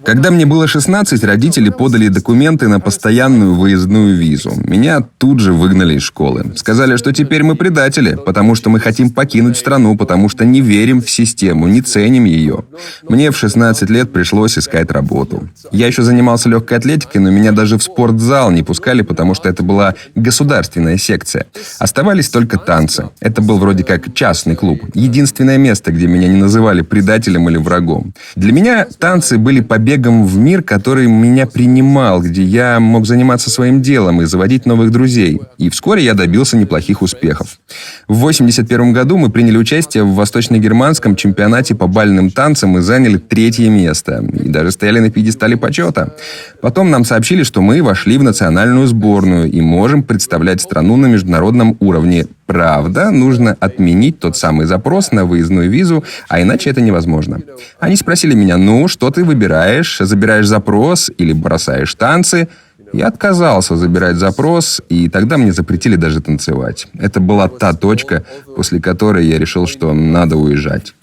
Когда мне было 16, родители подали документы на постоянную выездную визу. Меня тут же выгнали из школы. Сказали, что теперь мы предатели, потому что мы хотим покинуть страну, потому что не верим в систему, не ценим ее. Мне в 16 лет пришлось искать работу. Я еще занимался легкой атлетикой, но меня даже в спортзал не пускали, потому что это была государственная секция. Оставались только танцы. Это был вроде как частный клуб. Единственное место, где меня не называли предателем или врагом. Для меня танцы были побегом в мир, который меня принимал, где я мог заниматься своим делом и заводить новых друзей. И вскоре я добился неплохих успехов. В 1981 году мы приняли участие в восточно-германском чемпионате по бальным танцам и заняли 3-е место. И даже стояли на пьедестале почета. Потом нам сообщили, что мы вошли в национальную сборную и можем представлять страну на международном уровне. Правда, нужно отменить тот самый запрос на выездную визу, а иначе это невозможно. Они спросили меня, ну, что ты выбираешь? Забираешь запрос или бросаешь танцы? Я отказался забирать запрос, и тогда мне запретили даже танцевать. Это была та точка, после которой я решил, что надо уезжать.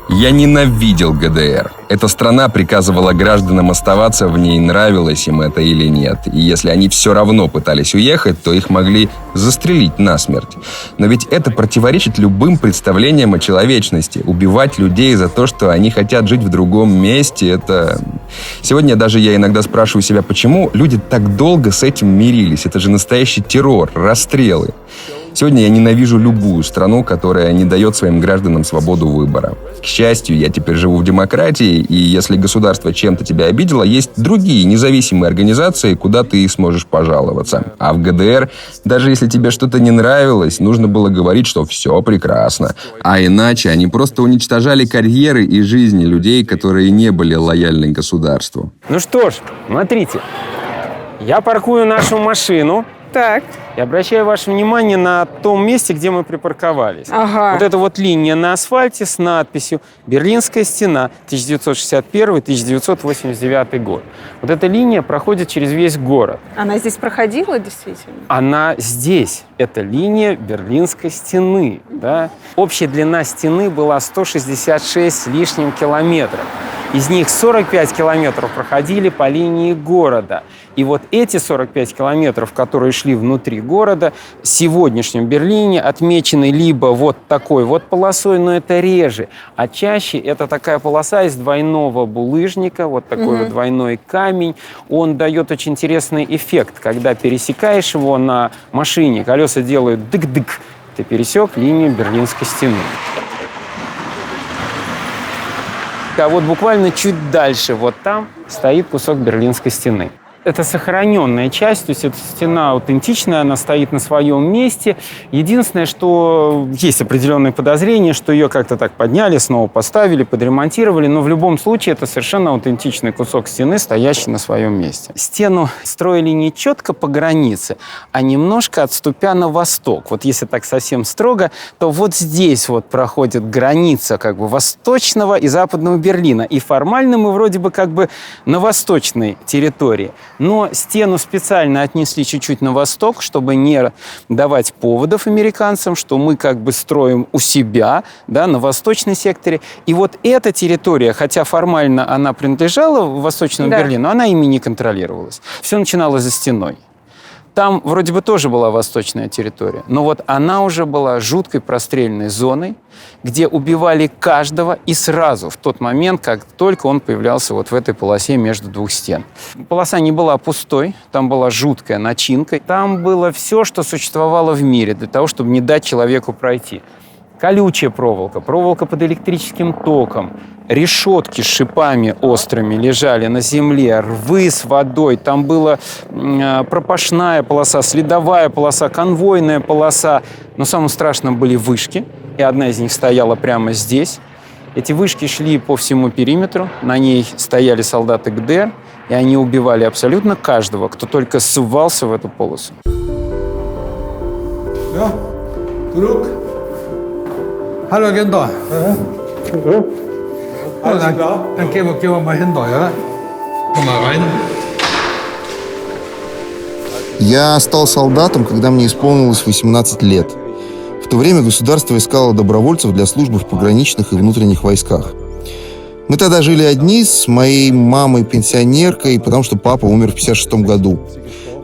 Я ненавидел ГДР. Эта страна приказывала гражданам оставаться в ней, нравилось им это или нет. И если они все равно пытались уехать, то их могли застрелить насмерть. Но ведь это противоречит любым представлениям о человечности. Убивать людей за то, что они хотят жить в другом месте, это... Сегодня даже я иногда спрашиваю себя, почему люди так долго с этим мирились? Это же настоящий террор, расстрелы. Сегодня я ненавижу любую страну, которая не дает своим гражданам свободу выбора. К счастью, я теперь живу в демократии, и если государство чем-то тебя обидело, есть другие независимые организации, куда ты сможешь пожаловаться. А в ГДР, даже если тебе что-то не нравилось, нужно было говорить, что все прекрасно. А иначе они просто уничтожали карьеры и жизни людей, которые не были лояльны государству. Ну что ж, смотрите. Я паркую нашу машину. Так. И обращаю ваше внимание на том месте, где мы припарковались. Ага. Вот эта вот линия на асфальте с надписью «Берлинская стена, 1961-1989 год». Вот эта линия проходит через весь город. Она здесь проходила, действительно? Она здесь. Это линия Берлинской стены. Да? Общая длина стены была 166 с лишним километров. Из них 45 километров проходили по линии города. И вот эти 45 километров, которые шли внутри города, в сегодняшнем Берлине отмечены либо вот такой вот полосой, но это реже, а чаще это такая полоса из двойного булыжника, вот такой вот двойной камень. Он дает очень интересный эффект. Когда пересекаешь его на машине, колеса делают дык-дык, ты пересек линию Берлинской стены. А вот буквально чуть дальше, вот там, стоит кусок Берлинской стены. Это сохраненная часть, то есть эта стена аутентичная, она стоит на своем месте. Единственное, что есть определенные подозрения, что ее как-то так подняли, снова поставили, подремонтировали, но в любом случае это совершенно аутентичный кусок стены, стоящий на своем месте. Стену строили не четко по границе, а немножко отступя на восток. Вот если так совсем строго, то вот здесь вот проходит граница как бы восточного и западного Берлина. И формально мы вроде бы как бы на восточной территории. Но стену специально отнесли чуть-чуть на восток, чтобы не давать поводов американцам, что мы как бы строим у себя, да, на восточном секторе. И вот эта территория, хотя формально она принадлежала Восточному Берлину, она ими не контролировалась. Все начиналось за стеной. Там вроде бы тоже была восточная территория, но вот она уже была жуткой прострельной зоной, где убивали каждого и сразу, в тот момент, как только он появлялся вот в этой полосе между двух стен. Полоса не была пустой, там была жуткая начинка, там было все, что существовало в мире для того, чтобы не дать человеку пройти. Колючая проволока, проволока под электрическим током, решетки с шипами острыми лежали на земле, рвы с водой, там была пропашная полоса, следовая полоса, конвойная полоса. Но самым страшным были вышки, и одна из них стояла прямо здесь. Эти вышки шли по всему периметру, на ней стояли солдаты ГДР, и они убивали абсолютно каждого, кто только ссывался в эту полосу. Hallo Agenda. Dann gehen wir mal hin da, ja? Komm mal rein. Я стал солдатом, когда мне исполнилось 18 лет. В то время государство искало добровольцев для службы в пограничных и внутренних войсках. Мы тогда жили одни с моей мамой-пенсионеркой, потому что папа умер в 1956 году.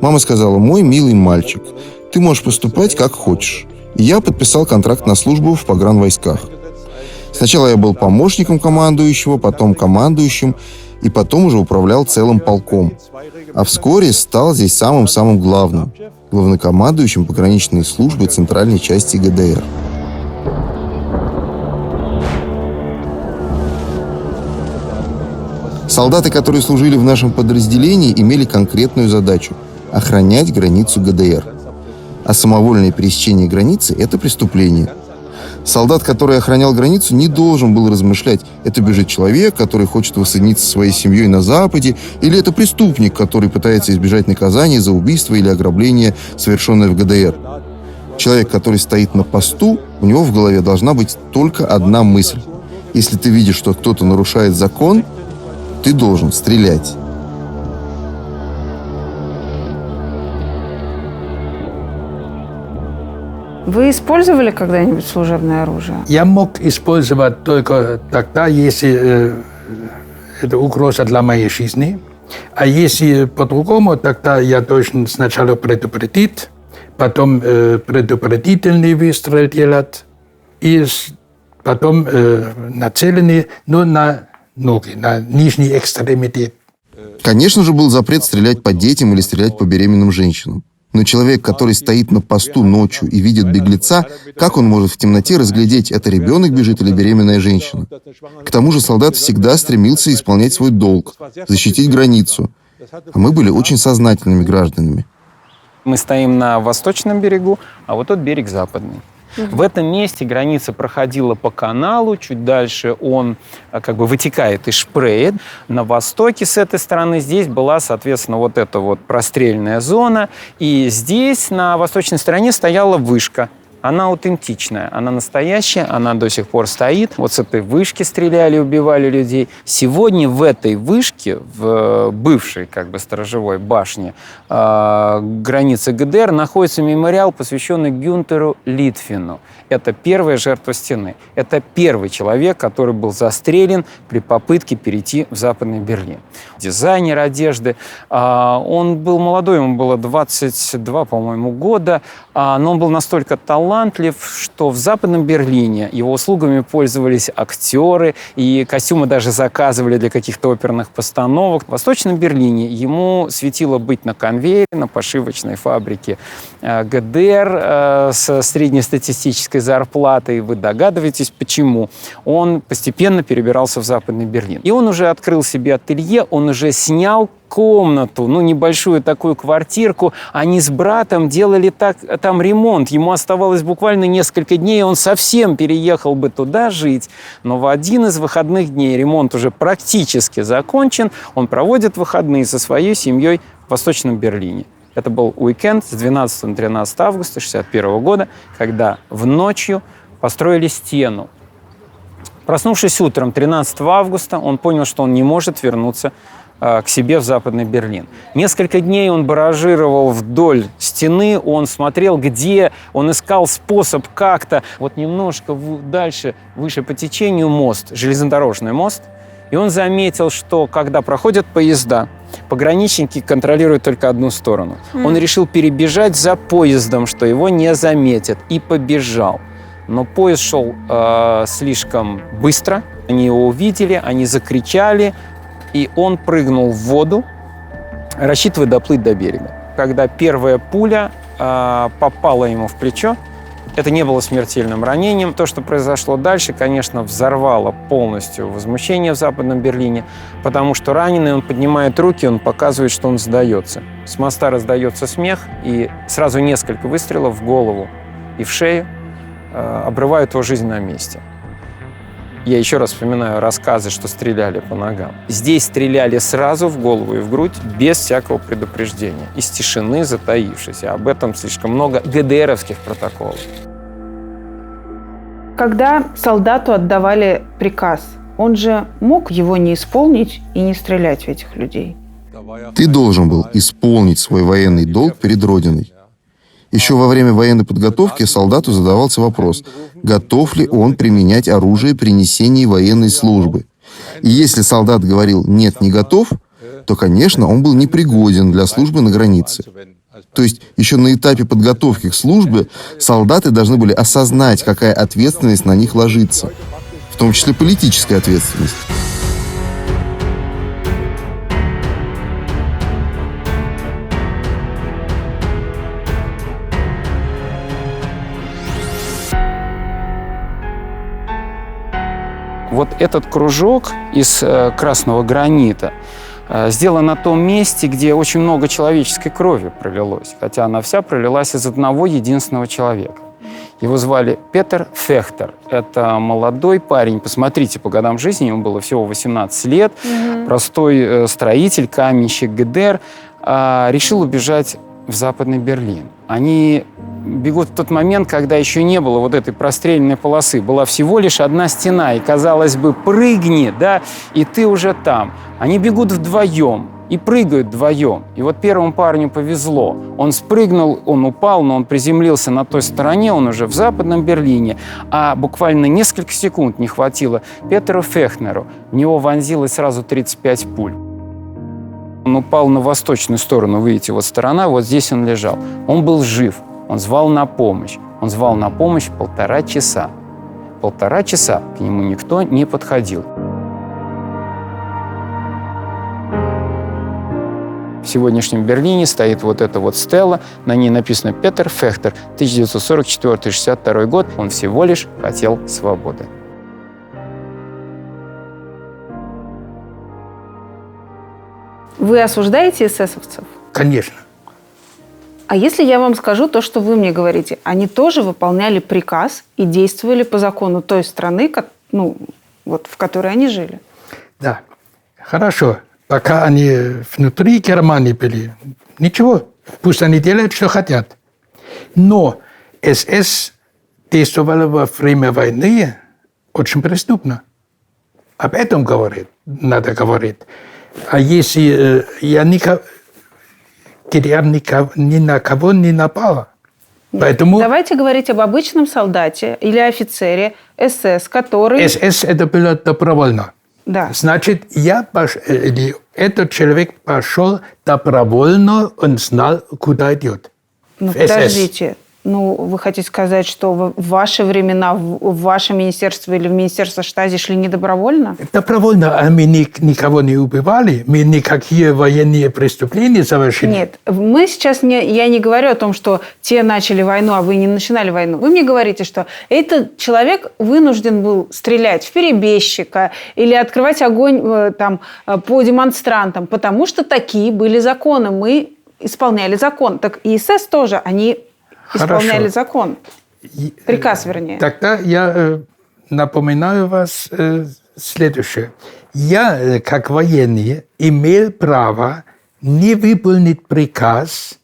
Мама сказала: «Мой милый мальчик, ты можешь поступать как хочешь». И я подписал контракт на службу в погранвойсках. Сначала я был помощником командующего, потом командующим, и потом уже управлял целым полком. А вскоре стал здесь самым-самым главным – главнокомандующим пограничной службы центральной части ГДР. Солдаты, которые служили в нашем подразделении, имели конкретную задачу – охранять границу ГДР. А самовольное пересечение границы – это преступление. Солдат, который охранял границу, не должен был размышлять, это бежит человек, который хочет воссоединиться со своей семьей на Западе, или это преступник, который пытается избежать наказания за убийство или ограбление, совершенное в ГДР. Человек, который стоит на посту, у него в голове должна быть только одна мысль. Если ты видишь, что кто-то нарушает закон, ты должен стрелять. Вы использовали когда-нибудь служебное оружие? Я мог использовать только тогда, если это угроза для моей жизни. А если по-другому, тогда я должен сначала предупредить, потом предупредительный выстрел делать, и потом нацеленный, но на ноги, на нижний экстремитет. Конечно же, был запрет стрелять по детям или стрелять по беременным женщинам. Но человек, который стоит на посту ночью и видит беглеца, как он может в темноте разглядеть, это ребенок бежит или беременная женщина? К тому же солдат всегда стремился исполнять свой долг, защитить границу. А мы были очень сознательными гражданами. Мы стоим на восточном берегу, а вот тот берег западный. В этом месте граница проходила по каналу, чуть дальше он как бы вытекает из Шпрее. На востоке с этой стороны здесь была, соответственно, вот эта вот прострельная зона. И здесь на восточной стороне стояла вышка. Она аутентичная, она настоящая, она до сих пор стоит. Вот с этой вышки стреляли, убивали людей. Сегодня в этой вышке, в бывшей как бы сторожевой башне границы ГДР, находится мемориал, посвященный Гюнтеру Литвину. Это первая жертва стены. Это первый человек, который был застрелен при попытке перейти в Западный Берлин. Дизайнер одежды. Он был молодой, ему было 22, по-моему, года, но он был настолько талантлив, что в Западном Берлине его услугами пользовались актеры, и костюмы даже заказывали для каких-то оперных постановок. В Восточном Берлине ему светило быть на конвейере, на пошивочной фабрике ГДР со среднестатистической зарплатой. Вы догадываетесь, почему. Он постепенно перебирался в Западный Берлин. И он уже открыл себе ателье, он уже снял комнату, небольшую такую квартирку. Они с братом делали там ремонт. Ему оставалось буквально несколько дней, и он совсем переехал бы туда жить. Но в один из выходных дней, ремонт уже практически закончен, он проводит выходные со своей семьей в Восточном Берлине. Это был уикенд с 12 на 13 августа 1961 года, когда в ночью построили стену. Проснувшись утром 13 августа, он понял, что он не может вернуться к себе в Западный Берлин. Несколько дней он баражировал вдоль стены, он смотрел, где, он искал способ как-то. Вот немножко дальше, выше по течению мост, железнодорожный мост, и он заметил, что когда проходят поезда, пограничники контролируют только одну сторону. Он решил перебежать за поездом, что его не заметят, и побежал. Но поезд шел слишком быстро, они его увидели, они закричали, и он прыгнул в воду, рассчитывая доплыть до берега. Когда первая пуля попала ему в плечо, это не было смертельным ранением. То, что произошло дальше, конечно, взорвало полностью возмущение в Западном Берлине, потому что раненый, он поднимает руки, он показывает, что он сдается. С моста раздается смех, и сразу несколько выстрелов в голову и в шею обрывают его жизнь на месте. Я еще раз вспоминаю рассказы, что стреляли по ногам. Здесь стреляли сразу в голову и в грудь, без всякого предупреждения, из тишины затаившись. Об этом слишком много ГДРовских протоколов. Когда солдату отдавали приказ, он же мог его не исполнить и не стрелять в этих людей. Ты должен был исполнить свой военный долг перед Родиной. Еще во время военной подготовки солдату задавался вопрос, готов ли он применять оружие при несении военной службы. И если солдат говорил «нет, не готов», то, конечно, он был непригоден для службы на границе. То есть еще на этапе подготовки к службе солдаты должны были осознать, какая ответственность на них ложится, в том числе политическая ответственность. Вот этот кружок из красного гранита сделан на том месте, где очень много человеческой крови пролилось, хотя она вся пролилась из одного единственного человека. Его звали Петер Фехтер. Это молодой парень, посмотрите, по годам жизни ему было всего 18 лет, простой строитель, каменщик ГДР, решил убежать в Западный Берлин. Они бегут в тот момент, когда еще не было вот этой простреленной полосы. Была всего лишь одна стена, и, казалось бы, прыгни, да, и ты уже там. Они бегут вдвоем и прыгают вдвоем. И вот первому парню повезло. Он спрыгнул, он упал, но он приземлился на той стороне, он уже в Западном Берлине. А буквально несколько секунд не хватило Петеру Фехнеру. В него вонзилось сразу 35 пуль. Он упал на восточную сторону, видите, вот сторона, вот здесь он лежал. Он был жив, он звал на помощь. Он звал на помощь 1,5 часа. 1,5 часа к нему никто не подходил. В сегодняшнем Берлине стоит вот эта вот стела, на ней написано «Петер Фехтер, 1944-62 год». Он всего лишь хотел свободы. Вы осуждаете эсэсовцев? Конечно. А если я вам скажу то, что вы мне говорите, они тоже выполняли приказ и действовали по закону той страны, в которой они жили? Да, хорошо. Пока они внутри Германии были, ничего, пусть они делают, что хотят. Но СС действовала во время войны очень преступно. Об этом надо говорить. А если я ни на кого не напала. Поэтому... Давайте говорить об обычном солдате или офицере СС, который... СС это было добровольно. Да. Значит, этот человек пошел добровольно, он знал, куда идет. Подождите. Вы хотите сказать, что в ваши времена в ваше министерство или в министерство Штази шли не добровольно? Добровольно, а мы никого не убивали, мы никакие военные преступления совершили. Нет, мы сейчас я не говорю о том, что те начали войну, а вы не начинали войну. Вы мне говорите, что этот человек вынужден был стрелять в перебежчика или открывать огонь по демонстрантам, потому что такие были законы. Мы исполняли закон. Так и СС тоже, они... Исполняли закон. Приказ, вернее. Тогда я напоминаю вас следующее. Я, как военный, имел право не выполнить приказ,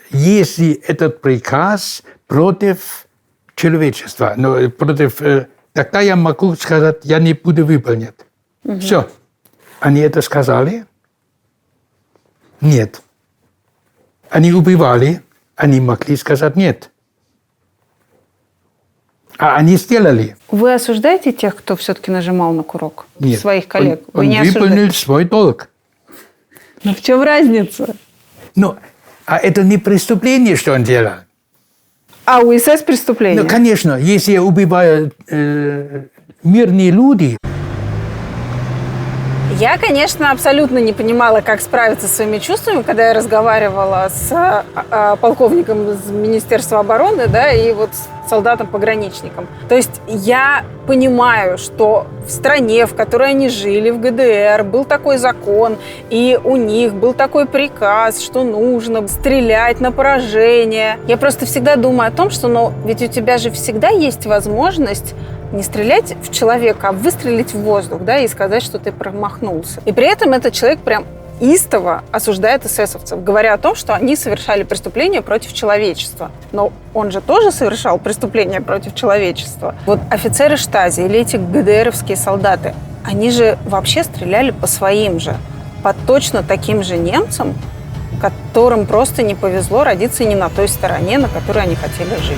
если этот приказ против человечества. Тогда я могу сказать, я не буду выполнять. Все. Они это сказали? Нет. Они убивали, они могли сказать «нет». А они сделали. Вы осуждаете тех, кто все-таки нажимал на курок? Нет. Своих коллег? Он выполнил свой долг. Но в чем разница? А это не преступление, что он делал. А у СС преступление? Конечно. Если убивают мирные люди... Я, конечно, абсолютно не понимала, как справиться со своими чувствами, когда я разговаривала с полковником из Министерства обороны, и вот с солдатом-пограничником. То есть я понимаю, что в стране, в которой они жили, в ГДР, был такой закон, и у них был такой приказ, что нужно стрелять на поражение. Я просто всегда думаю о том, что ведь у тебя же всегда есть возможность не стрелять в человека, а выстрелить в воздух, и сказать, что ты промахнулся. И при этом этот человек прям истово осуждает эсэсовцев, говоря о том, что они совершали преступления против человечества. Но он же тоже совершал преступления против человечества. Вот офицеры Штази или эти ГДРовские солдаты, они же вообще стреляли по своим же, по точно таким же немцам, которым просто не повезло родиться не на той стороне, на которой они хотели жить.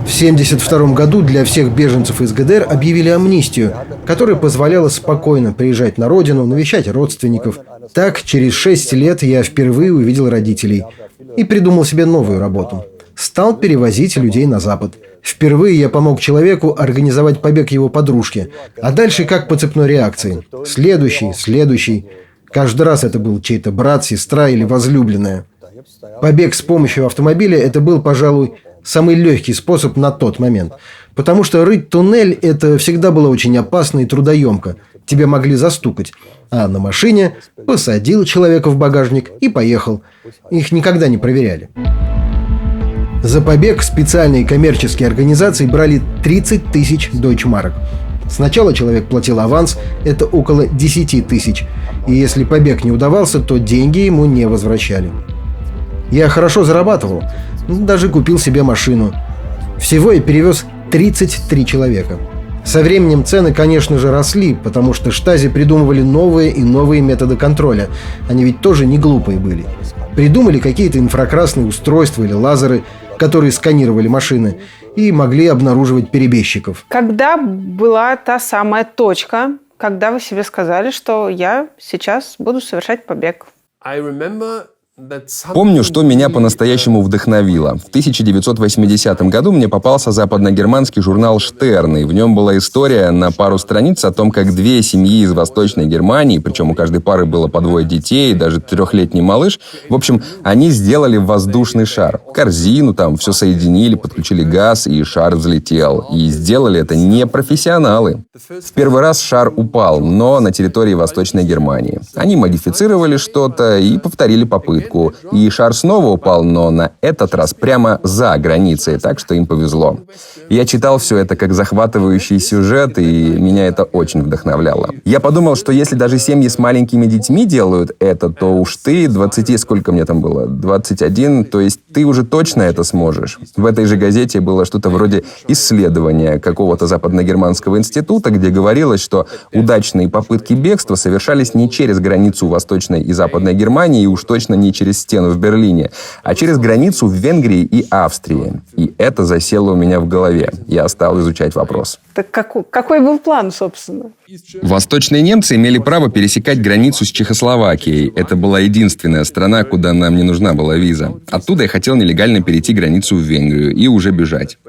В 1972 году для всех беженцев из ГДР объявили амнистию, которая позволяла спокойно приезжать на родину, навещать родственников. Так, через 6 лет я впервые увидел родителей и придумал себе новую работу. Стал перевозить людей на Запад. Впервые я помог человеку организовать побег его подружки. А дальше как по цепной реакции. Следующий. Каждый раз это был чей-то брат, сестра или возлюбленная. Побег с помощью автомобиля – это был, пожалуй, самый легкий способ на тот момент. Потому что рыть туннель – это всегда было очень опасно и трудоемко. Тебя могли застукать. А на машине посадил человека в багажник и поехал. Их никогда не проверяли. За побег специальные коммерческие организации брали 30 тысяч дойчмарок. Сначала человек платил аванс, это около 10 тысяч. И если побег не удавался, то деньги ему не возвращали. Я хорошо зарабатывал. Даже купил себе машину. Всего я перевез 33 человека. Со временем цены, конечно же, росли, потому что штази придумывали новые и новые методы контроля. Они ведь тоже не глупые были. Придумали какие-то инфракрасные устройства или лазеры, которые сканировали машины и могли обнаруживать перебежчиков. Когда была та самая точка, когда вы себе сказали, что я сейчас буду совершать побег? Помню, что меня по-настоящему вдохновило. В 1980 году мне попался западногерманский журнал «Штерн», и в нем была история на пару страниц о том, как две семьи из Восточной Германии, причем у каждой пары было по 2 детей, даже 3-летний малыш, в общем, они сделали воздушный шар. Корзину там, все соединили, подключили газ, и шар взлетел. И сделали это не профессионалы. В первый раз шар упал, но на территории Восточной Германии. Они модифицировали что-то и повторили попытку. И шар снова упал, но на этот раз прямо за границей, так что им повезло. Я читал все это как захватывающий сюжет, и меня это очень вдохновляло. Я подумал, что если даже семьи с маленькими детьми делают это, то уж ты, 20, сколько мне там было, 21, то есть ты уже точно это сможешь. В этой же газете было что-то вроде исследования какого-то западногерманского института, где говорилось, что удачные попытки бегства совершались не через границу Восточной и Западной Германии, и уж точно не через стену в Берлине, а через границу в Венгрии и Австрии. И это засело у меня в голове. Я стал изучать вопрос. Так какой был план, собственно? Восточные немцы имели право пересекать границу с Чехословакией. Это была единственная страна, куда нам не нужна была виза. Оттуда я хотел нелегально перейти границу в Венгрию и уже бежать.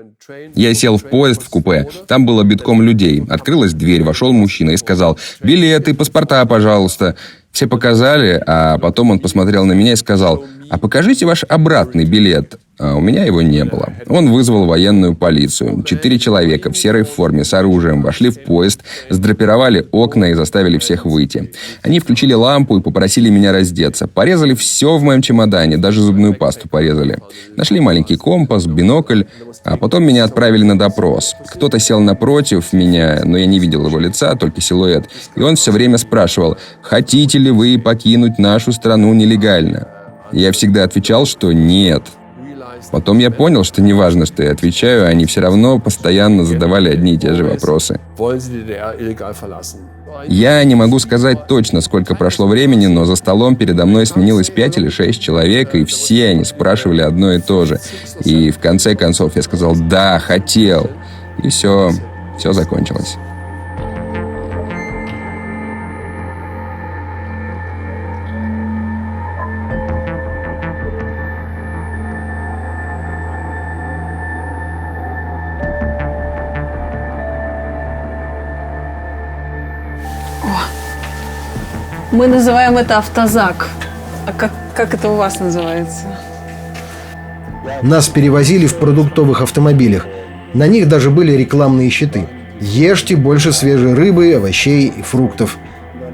Я сел в поезд в купе. Там было битком людей. Открылась дверь, вошел мужчина и сказал: «Билеты, паспорта, пожалуйста». Все показали, а потом он посмотрел на меня и сказал: «А покажите ваш обратный билет». А у меня его не было. Он вызвал военную полицию. 4 человека в серой форме с оружием вошли в поезд, сдрапировали окна и заставили всех выйти. Они включили лампу и попросили меня раздеться. Порезали все в моем чемодане, даже зубную пасту порезали. Нашли маленький компас, бинокль, а потом меня отправили на допрос. Кто-то сел напротив меня, но я не видел его лица, только силуэт. И он все время спрашивал: «Хотите ли вы покинуть нашу страну нелегально?» Я всегда отвечал, что нет. Потом я понял, что неважно, что я отвечаю, они все равно постоянно задавали одни и те же вопросы. Я не могу сказать точно, сколько прошло времени, но за столом передо мной сменилось 5 или 6 человек, и все они спрашивали одно и то же. И в конце концов я сказал: «Да, хотел». И все закончилось. Мы называем это автозак. А как это у вас называется? Нас перевозили в продуктовых автомобилях. На них даже были рекламные щиты. Ешьте больше свежей рыбы, овощей и фруктов.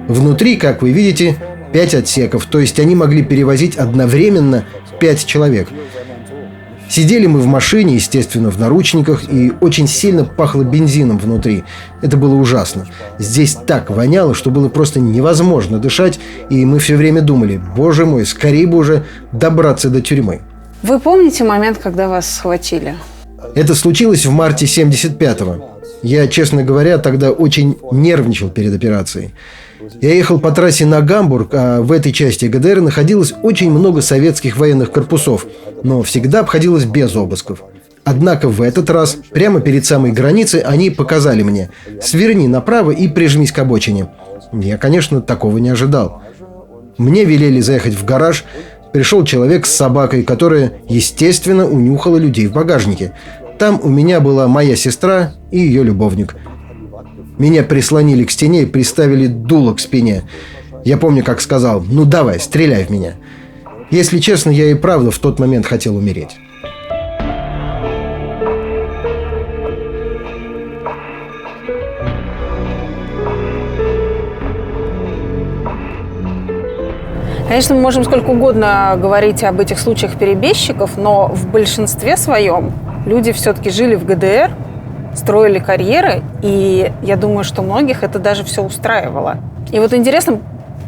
Внутри, как вы видите, 5 отсеков. То есть они могли перевозить одновременно 5 человек. Сидели мы в машине, естественно, в наручниках, и очень сильно пахло бензином внутри. Это было ужасно. Здесь так воняло, что было просто невозможно дышать, и мы все время думали: боже мой, скорее бы уже добраться до тюрьмы. Вы помните момент, когда вас схватили? Это случилось в марте 75-го. Я, честно говоря, тогда очень нервничал перед операцией. Я ехал по трассе на Гамбург, а в этой части ГДР находилось очень много советских военных корпусов, но всегда обходилось без обысков. Однако в этот раз, прямо перед самой границей, они показали мне: сверни направо и прижмись к обочине. Я, конечно, такого не ожидал. Мне велели заехать в гараж. Пришел человек с собакой, которая, естественно, унюхала людей в багажнике. Там у меня была моя сестра и ее любовник. Меня прислонили к стене и приставили дуло к спине. Я помню, как сказал: ну давай, стреляй в меня. Если честно, я и правда в тот момент хотел умереть. Конечно, мы можем сколько угодно говорить об этих случаях перебежчиков, но в большинстве своем люди все-таки жили в ГДР, строили карьеры, и я думаю, что многих это даже все устраивало. И вот интересно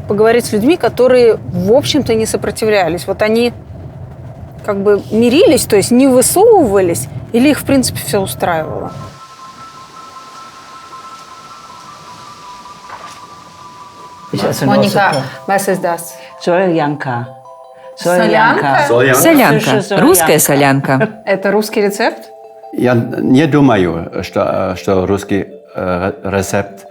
поговорить с людьми, которые, в общем-то, не сопротивлялись. Вот они как бы мирились, то есть не высовывались, или их, в принципе, все устраивало? Моника, was ist das? Солянка. Солянка? Солянка. Русская солянка. Это русский рецепт? Я не думаю, что русский рецепт.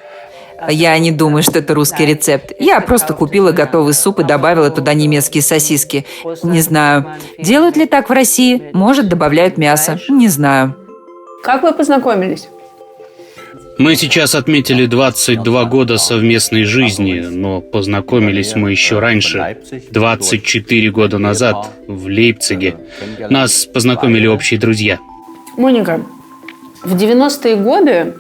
Я не думаю, что это русский рецепт. Я просто купила готовый суп и добавила туда немецкие сосиски. Не знаю, делают ли так в России? Может, добавляют мясо. Не знаю. Как вы познакомились? Мы сейчас отметили 22 года совместной жизни, но познакомились мы еще раньше, 24 года назад, в Лейпциге. Нас познакомили общие друзья. Моника, в 90-е годы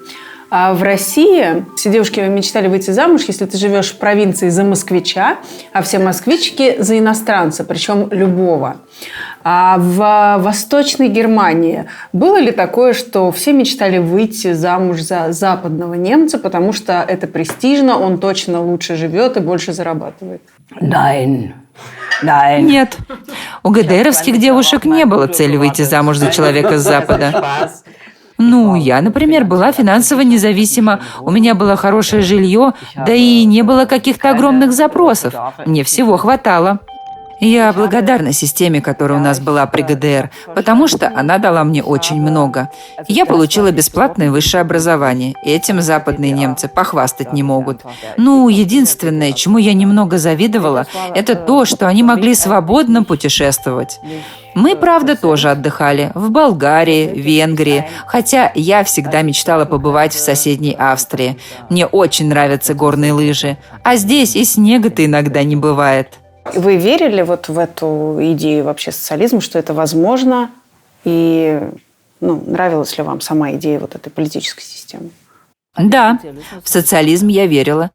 в России все девушки мечтали выйти замуж, если ты живешь в провинции, за москвича, а все москвички за иностранца, причем любого. А в Восточной Германии было ли такое, что все мечтали выйти замуж за западного немца, потому что это престижно, он точно лучше живет и больше зарабатывает? Нет. У ГДРовских девушек не было цели выйти замуж за человека с Запада. Ну, я, например, была финансово независима, у меня было хорошее жилье, да и не было каких-то огромных запросов. Мне всего хватало. Я благодарна системе, которая у нас была при ГДР, потому что она дала мне очень много. Я получила бесплатное высшее образование. Этим западные немцы похвастать не могут. Ну, единственное, чему я немного завидовала, это то, что они могли свободно путешествовать. Мы, правда, тоже отдыхали в Болгарии, Венгрии, хотя я всегда мечтала побывать в соседней Австрии. Мне очень нравятся горные лыжи, а здесь и снега-то иногда не бывает. Вы верили вот в эту идею вообще социализма, что это возможно? И нравилась ли вам сама идея вот этой политической системы? Да, в социализм я верила.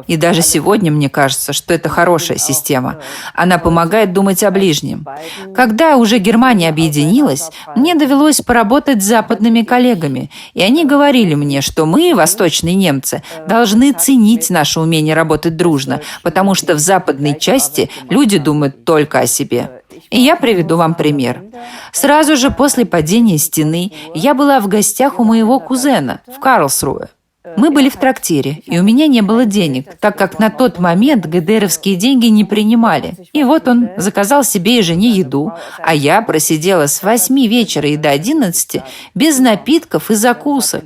И даже сегодня мне кажется, что это хорошая система. Она помогает думать о ближнем. Когда уже Германия объединилась, мне довелось поработать с западными коллегами. И они говорили мне, что мы, восточные немцы, должны ценить наше умение работать дружно, потому что в западной части люди думают только о себе. И я приведу вам пример. Сразу же после падения стены я была в гостях у моего кузена в Карлсруэ. Мы были в трактире, и у меня не было денег, так как на тот момент ГДРовские деньги не принимали. И вот он заказал себе и жене еду, а я просидела с 8 вечера и до 11 без напитков и закусок.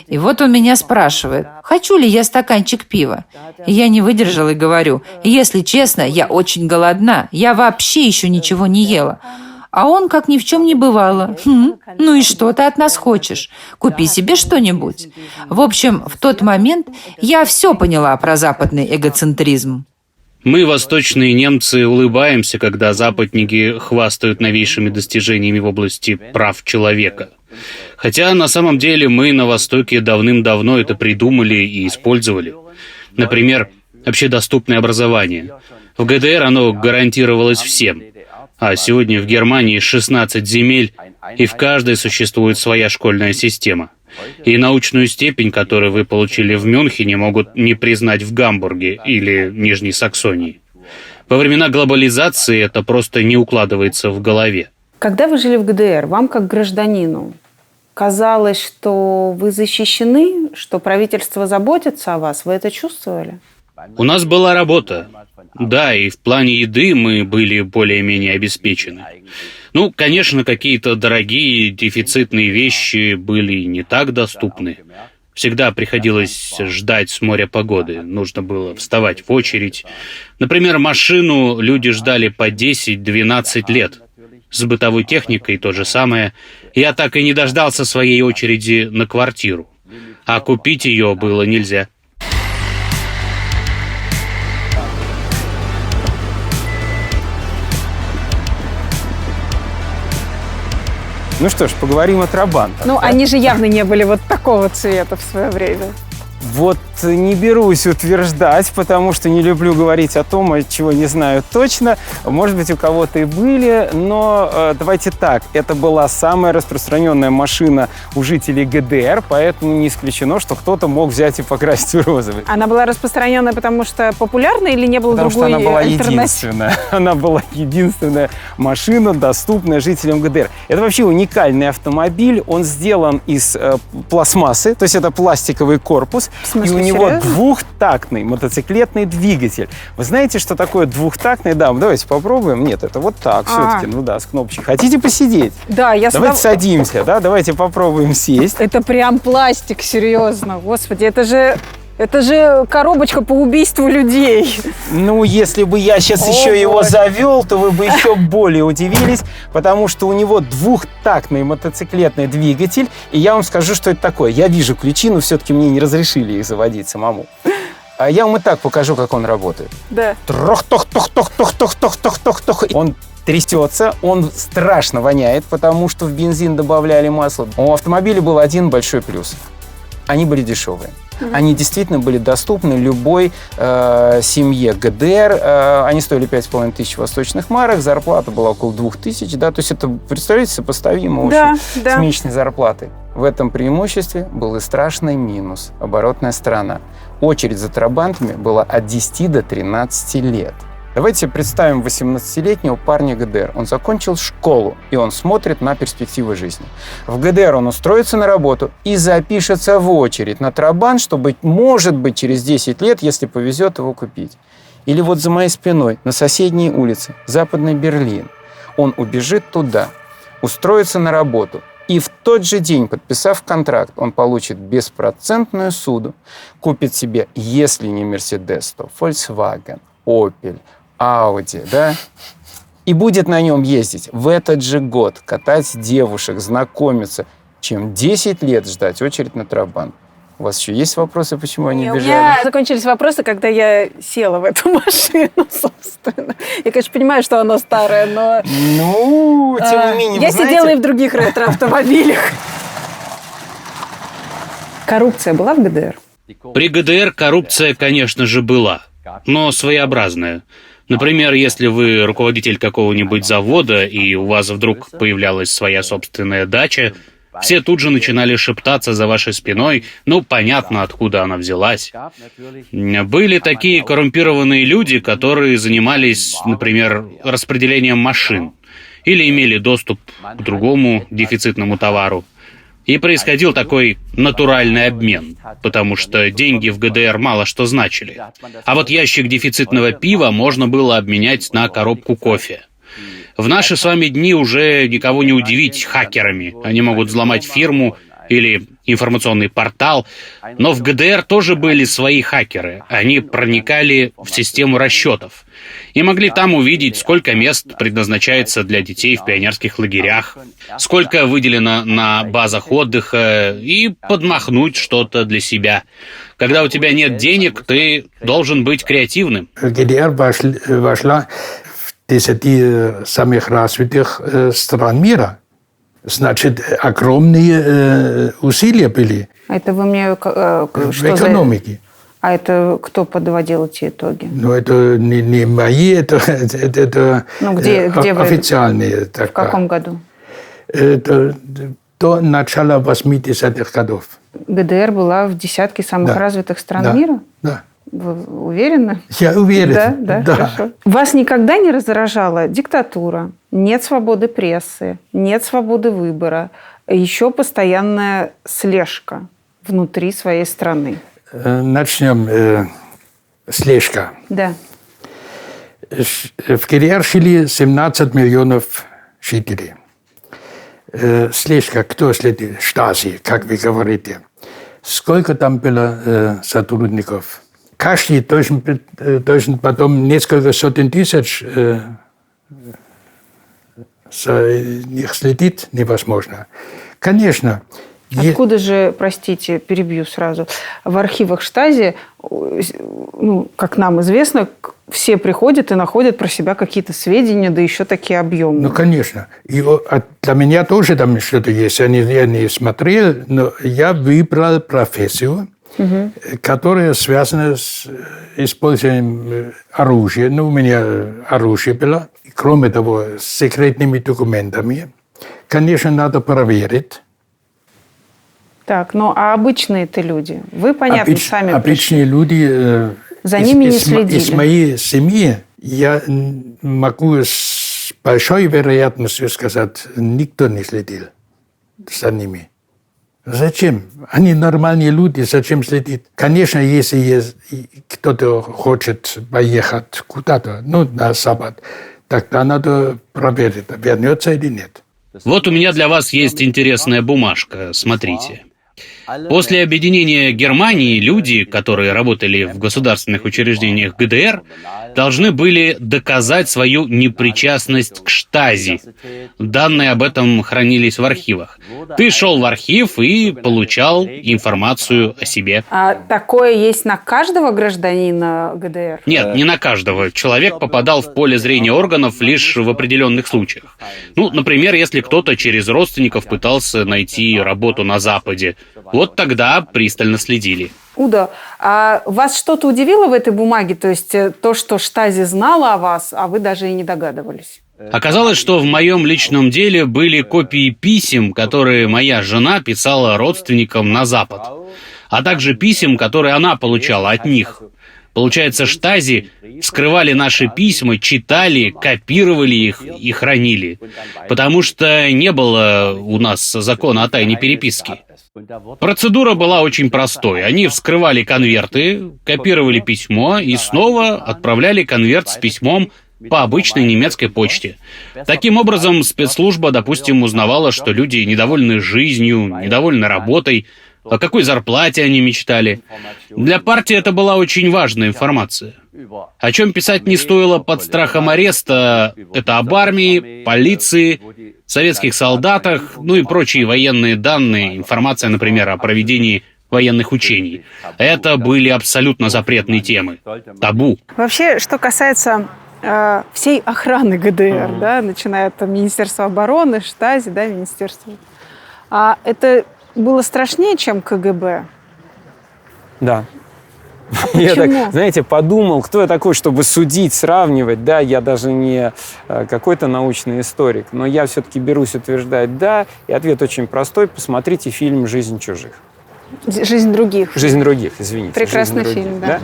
И вот он меня спрашивает, хочу ли я стаканчик пива. И я не выдержала и говорю, если честно, я очень голодна, я вообще еще ничего не ела. А он, как ни в чем не бывало. Ну и что ты от нас хочешь? Купи себе что-нибудь. В общем, в тот момент я все поняла про западный эгоцентризм. Мы, восточные немцы, улыбаемся, когда западники хвастают новейшими достижениями в области прав человека. Хотя на самом деле мы на Востоке давным-давно это придумали и использовали. Например, общедоступное образование. В ГДР оно гарантировалось всем. А сегодня в Германии 16 земель, и в каждой существует своя школьная система. И научную степень, которую вы получили в Мюнхене, могут не признать в Гамбурге или Нижней Саксонии. Во времена глобализации это просто не укладывается в голове. Когда вы жили в ГДР, вам как гражданину казалось, что вы защищены, что правительство заботится о вас? Вы это чувствовали? У нас была работа. Да, и в плане еды мы были более-менее обеспечены. Ну, конечно, какие-то дорогие дефицитные вещи были не так доступны. Всегда приходилось ждать с моря погоды. Нужно было вставать в очередь. Например, машину люди ждали по 10-12 лет. С бытовой техникой то же самое. Я так и не дождался своей очереди на квартиру. А купить ее было нельзя. Ну что ж, поговорим о трабантах. Ну, они же явно не были вот такого цвета в свое время. Вот не берусь утверждать, потому что не люблю говорить о том, чего не знаю точно. Может быть, у кого-то и были, но давайте так. Это была самая распространенная машина у жителей ГДР, поэтому не исключено, что кто-то мог взять и покрасить в розовый. Она была распространенная, потому что популярна или не было потому другой альтернативы? Потому что она была альтернативы? единственная. Она была единственная машина, доступная жителям ГДР. Это вообще уникальный автомобиль. Он сделан из пластмассы, то есть это пластиковый корпус. В смысле, и у него серьезно? двухтактный мотоциклетный двигатель. Вы знаете, что такое двухтактный? Да, давайте попробуем. Нет, это вот так все-таки. Ну да, с кнопочкой. Хотите посидеть? Да, я Давайте садимся, да? Давайте попробуем сесть. Это прям пластик, серьезно. Господи, это же коробочка по убийству людей. Ну, если бы я сейчас еще его завел, то вы бы еще более удивились, потому что у него двухтактный мотоциклетный двигатель, и я вам скажу, что это такое. Я вижу ключи, но все-таки мне не разрешили их заводить самому. А я вам и так покажу, как он работает. Да. Трох-тох-тох-тох-тох-тох-тох-тох. Он трясется, он страшно воняет, потому что в бензин добавляли масло. У автомобиля был один большой плюс. Они были дешевые. Они действительно были доступны любой семье ГДР. Они стоили 5500 восточных марок, зарплата была около 2000, да, то есть это, представляете, сопоставимо очень с месячной зарплатой. В этом преимуществе был и страшный минус – оборотная сторона. Очередь за трабантами была от 10 до 13 лет. Давайте себе представим 18-летнего парня ГДР. Он закончил школу, и он смотрит на перспективы жизни. В ГДР он устроится на работу и запишется в очередь на трабант, чтобы, может быть, через 10 лет, если повезет, его купить. Или вот за моей спиной, на соседней улице, Западный Берлин. Он убежит туда, устроится на работу. И в тот же день, подписав контракт, он получит беспроцентную суду, купит себе, если не Mercedes, то Volkswagen, Opel, Audi, да? И будет на нем ездить в этот же год, катать девушек, знакомиться, чем 10 лет ждать очередь на трабант. У вас еще есть вопросы, почему они бежали? У меня закончились вопросы, когда я села в эту машину, собственно. Я, конечно, понимаю, что она старая, но... Ну, тем не менее, я сидела и в других ретро-автомобилях. Коррупция была в ГДР? При ГДР коррупция, конечно же, была, но своеобразная. Например, если вы руководитель какого-нибудь завода, и у вас вдруг появлялась своя собственная дача, все тут же начинали шептаться за вашей спиной, ну, понятно, откуда она взялась. Были такие коррумпированные люди, которые занимались, например, распределением машин или имели доступ к другому дефицитному товару. И происходил такой натуральный обмен, потому что деньги в ГДР мало что значили. А вот ящик дефицитного пива можно было обменять на коробку кофе. В наши с вами дни уже никого не удивить хакерами. Они могут взломать фирму или информационный портал. Но в ГДР тоже были свои хакеры. Они проникали в систему расчетов и могли там увидеть, сколько мест предназначается для детей в пионерских лагерях, сколько выделено на базах отдыха, и подмахнуть что-то для себя. Когда у тебя нет денег, ты должен быть креативным. ГДР вошла в 10 самых развитых стран мира. Значит, огромные усилия были Это вы мне... в экономике. А это кто подводил эти итоги? Ну, это не мои, это Ну, где вы? официальные. В каком году? Это до начала 80-х годов. ГДР была в десятке самых развитых стран мира? Да. Вы уверены? Я уверен. Да, хорошо. Вас никогда не раздражала диктатура, нет свободы прессы, нет свободы выбора, еще постоянная слежка внутри своей страны? Начнем слежка. Да. В ГДР жили 17 миллионов жителей. Слежка, кто следил? Штази, как вы говорите. Сколько там было сотрудников? Каждый должен потом несколько сотен тысяч за них следить невозможно. Конечно. Откуда же, простите, перебью сразу, в архивах Штази, ну, как нам известно, все приходят и находят про себя какие-то сведения, да еще такие объемные. Ну, конечно. И для меня тоже там что-то есть. Я не смотрел, но я выбрал профессию, которая связана с использованием оружия. Ну, у меня оружие было. И, кроме того, с секретными документами. Конечно, надо проверить. Так, ну а обычные-то люди? Вы, понятно, сами обычные люди... За ними не следили. Из моей семьи я могу с большой вероятностью сказать, никто не следил за ними. Зачем? Они нормальные люди, зачем следить? Конечно, если кто-то хочет поехать куда-то, ну, на Запад, тогда надо проверить, вернется или нет. Вот у меня для вас есть интересная бумажка, смотрите. После объединения Германии люди, которые работали в государственных учреждениях ГДР, должны были доказать свою непричастность к Штази. Данные об этом хранились в архивах. Ты шел в архив и получал информацию о себе. А такое есть на каждого гражданина ГДР? Нет, не на каждого. Человек попадал в поле зрения органов лишь в определенных случаях. Ну, например, если кто-то через родственников пытался найти работу на Западе. Вот тогда пристально следили. Уда, а вас что-то удивило в этой бумаге? То есть то, что Штази знала о вас, а вы даже и не догадывались? Оказалось, что в моем личном деле были копии писем, которые моя жена писала родственникам на Запад, а также писем, которые она получала от них. Получается, Штази скрывали наши письма, читали, копировали их и хранили, потому что не было у нас закона о тайне переписки. Процедура была очень простой. Они вскрывали конверты, копировали письмо и снова отправляли конверт с письмом по обычной немецкой почте. Таким образом, спецслужба, допустим, узнавала, что люди недовольны жизнью, недовольны работой, о какой зарплате они мечтали. Для партии это была очень важная информация. О чем писать не стоило под страхом ареста, это об армии, полиции, советских солдатах, ну и прочие военные данные, информация, например, о проведении военных учений. Это были абсолютно запретные темы. Табу. Вообще, что касается всей охраны ГДР, да, начиная от Министерства обороны, Штази, да, Министерства, это было страшнее, чем КГБ? Да. А я так, знаете, подумал, кто я такой, чтобы судить, сравнивать. Да, я даже не какой-то научный историк, но я все-таки берусь утверждать «да». И ответ очень простой. Посмотрите фильм «Жизнь чужих». «Жизнь других». «Жизнь других», извините. Прекрасный фильм, да.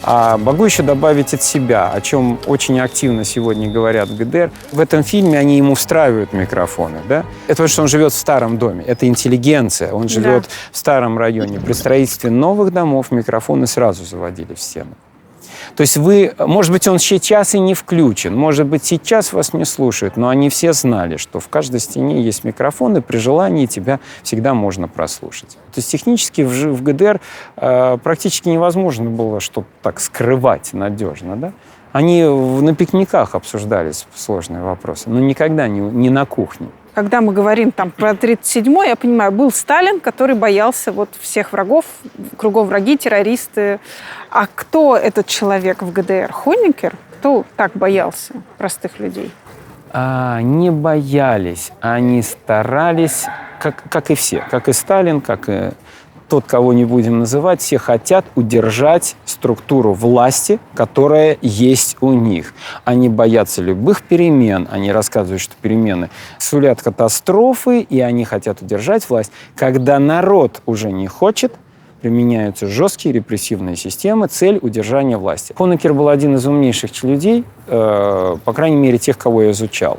А могу еще добавить от себя, о чем очень активно сегодня говорят в ГДР. В этом фильме они ему встраивают микрофоны, да? Это потому, что он живет в старом доме, это интеллигенция, он живет в старом районе. При строительстве новых домов микрофоны сразу заводили в стену. То есть вы, может быть, он сейчас и не включен, может быть, сейчас вас не слушают, но они все знали, что в каждой стене есть микрофон, и при желании тебя всегда можно прослушать. То есть технически в ГДР практически невозможно было что-то так скрывать надежно, да? Они на пикниках обсуждали сложные вопросы, но никогда не на кухне. Когда мы говорим там про 37-й, я понимаю, был Сталин, который боялся вот всех врагов, кругом враги, террористы. А кто этот человек в ГДР? Хонекер? Кто так боялся простых людей? Не боялись, они старались как и все, как и Сталин, как и тот, кого не будем называть, все хотят удержать структуру власти, которая есть у них. Они боятся любых перемен, они рассказывают, что перемены сулят катастрофы, и они хотят удержать власть. Когда народ уже не хочет, применяются жесткие репрессивные системы, цель удержания власти. Хонекер был один из умнейших людей, по крайней мере, тех, кого я изучал.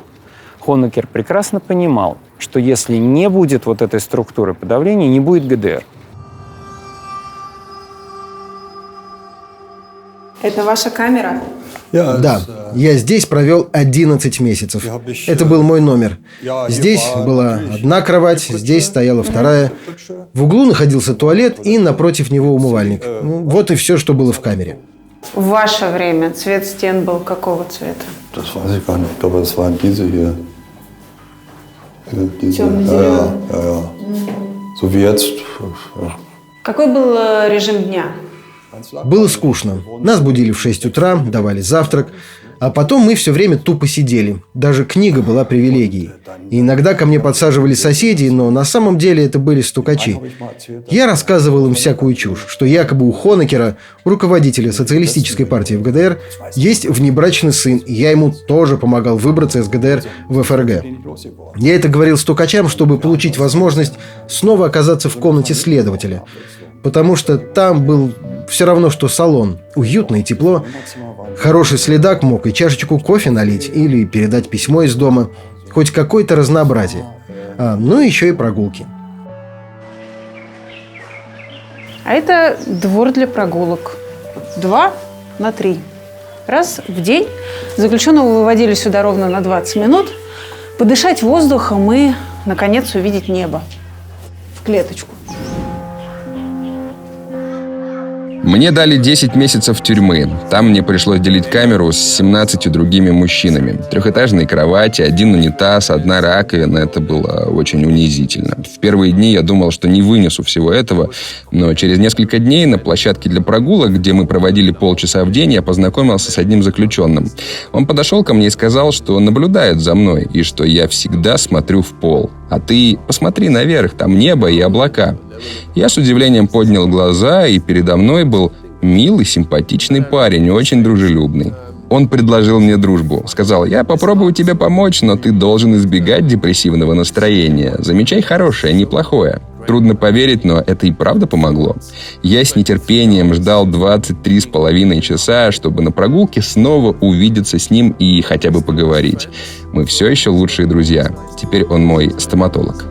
Хонекер прекрасно понимал, что если не будет вот этой структуры подавления, не будет ГДР. Это ваша камера? Да, я здесь провел 11 месяцев. Это был мой номер. Здесь была одна кровать, здесь стояла вторая. В углу находился туалет и напротив него умывальник. Вот и все, что было в камере. В ваше время цвет стен был какого цвета? Темно-зеленый. Какой был режим дня? Было скучно. Нас будили в 6 утра, давали завтрак, а потом мы все время тупо сидели. Даже книга была привилегией. И иногда ко мне подсаживали соседи, но на самом деле это были стукачи. Я рассказывал им всякую чушь, что якобы у Хонекера, руководителя социалистической партии в ГДР, есть внебрачный сын, и я ему тоже помогал выбраться из ГДР в ФРГ. Я это говорил стукачам, чтобы получить возможность снова оказаться в комнате следователя. Потому что там был все равно, что салон. Уютно и тепло. Хороший следак мог и чашечку кофе налить или передать письмо из дома. Хоть какое-то разнообразие. Ну и еще и прогулки. А это двор для прогулок. 2 на 3. Раз в день заключенного выводили сюда ровно на 20 минут. Подышать воздухом и, наконец, увидеть небо. В клеточку. Мне дали 10 месяцев тюрьмы. Там мне пришлось делить камеру с 17 другими мужчинами. 3-этажные кровати, 1 унитаз, 1 раковина. Это было очень унизительно. В первые дни я думал, что не вынесу всего этого, но через несколько дней на площадке для прогулок, где мы проводили полчаса в день, я познакомился с одним заключенным. Он подошел ко мне и сказал, что наблюдает за мной и что я всегда смотрю в пол. А ты посмотри наверх, там небо и облака. Я с удивлением поднял глаза, и передо мной был милый, симпатичный парень, очень дружелюбный. Он предложил мне дружбу. Сказал: я попробую тебе помочь, но ты должен избегать депрессивного настроения. Замечай хорошее, не плохое. Трудно поверить, но это и правда помогло. Я с нетерпением ждал 23,5 часа, чтобы на прогулке снова увидеться с ним и хотя бы поговорить. Мы все еще лучшие друзья. Теперь он мой стоматолог.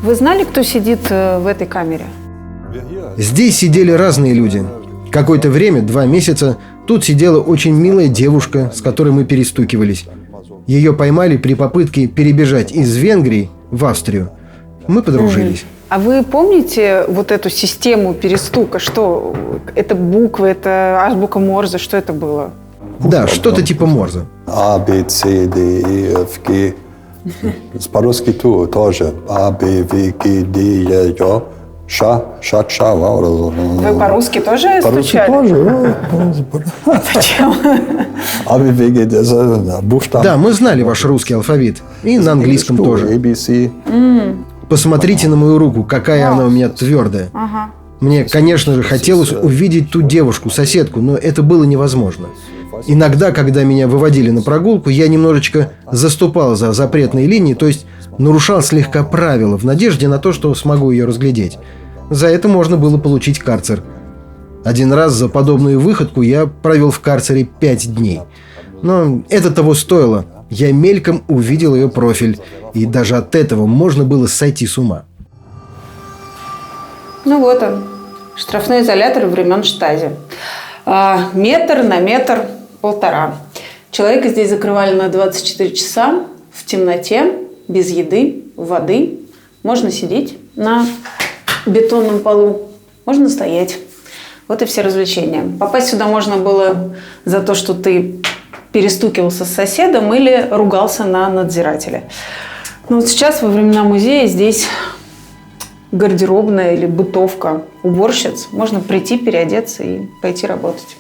Вы знали, кто сидит в этой камере? Здесь сидели разные люди. Какое-то время, 2 месяца, тут сидела очень милая девушка, с которой мы перестукивались. Ее поймали при попытке перебежать из Венгрии в Австрию. Мы подружились. А вы помните вот эту систему перестука? Что это буквы, это азбука Морзе, что это было? Да, что-то типа Морзе. А, Б, С, Д, Е, Ф, Г. По-русски тоже. А, Б, В, Г, Д, Е, Ё. Ша, ша, ша, вау. Вы по-русски тоже по-русски стучали? тоже. Зачем? А, Б, В, Г, Д, З, буштам. Да, мы знали ваш русский алфавит. И на английском тоже. ABC. Посмотрите на мою руку, какая она у меня твердая. Ага. Мне, конечно же, хотелось увидеть ту девушку, соседку, но это было невозможно. Иногда, когда меня выводили на прогулку, я немножечко заступал за запретные линии, то есть нарушал слегка правила в надежде на то, что смогу ее разглядеть. За это можно было получить карцер. Один раз за подобную выходку я провел в карцере 5 дней. Но это того стоило. Я мельком увидел ее профиль, и даже от этого можно было сойти с ума. Ну вот он, штрафной изолятор времен Штази. Метр на метр 1,5. Человека здесь закрывали на 24 часа в темноте, без еды, воды. Можно сидеть на бетонном полу, можно стоять. Вот и все развлечения. Попасть сюда можно было за то, что ты перестукивался с соседом или ругался на надзирателя. Но вот сейчас, во времена музея, здесь гардеробная или бытовка уборщиц. Можно прийти, переодеться и пойти работать.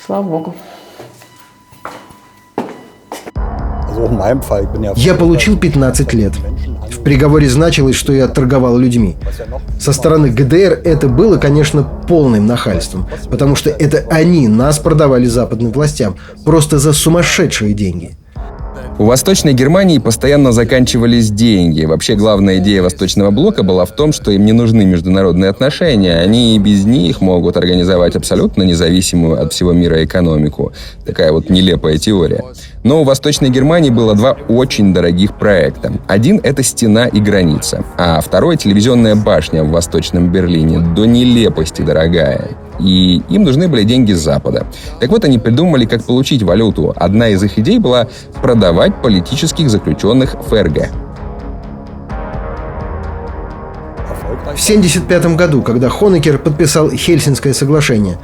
Слава богу. Я получил 15 лет. В приговоре значилось, что я торговал людьми. Со стороны ГДР это было, конечно, полным нахальством, потому что это они нас продавали западным властям просто за сумасшедшие деньги. У Восточной Германии постоянно заканчивались деньги. Вообще, главная идея Восточного блока была в том, что им не нужны международные отношения. Они и без них могут организовать абсолютно независимую от всего мира экономику. Такая вот нелепая теория. Но у Восточной Германии было два очень дорогих проекта. Один — это стена и граница, а второй — телевизионная башня в Восточном Берлине. До нелепости дорогая. И им нужны были деньги с Запада. Так вот, они придумали, как получить валюту. Одна из их идей была продавать политических заключенных ФРГ. В 1975 году, когда Хонекер подписал Хельсинское соглашение,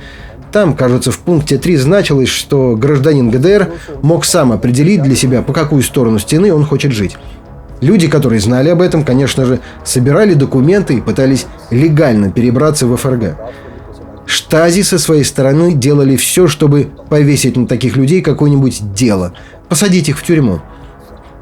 там, кажется, в пункте 3 значилось, что гражданин ГДР мог сам определить для себя, по какую сторону стены он хочет жить. Люди, которые знали об этом, конечно же, собирали документы и пытались легально перебраться в ФРГ. Штази со своей стороны делали все, чтобы повесить на таких людей какое-нибудь дело, посадить их в тюрьму.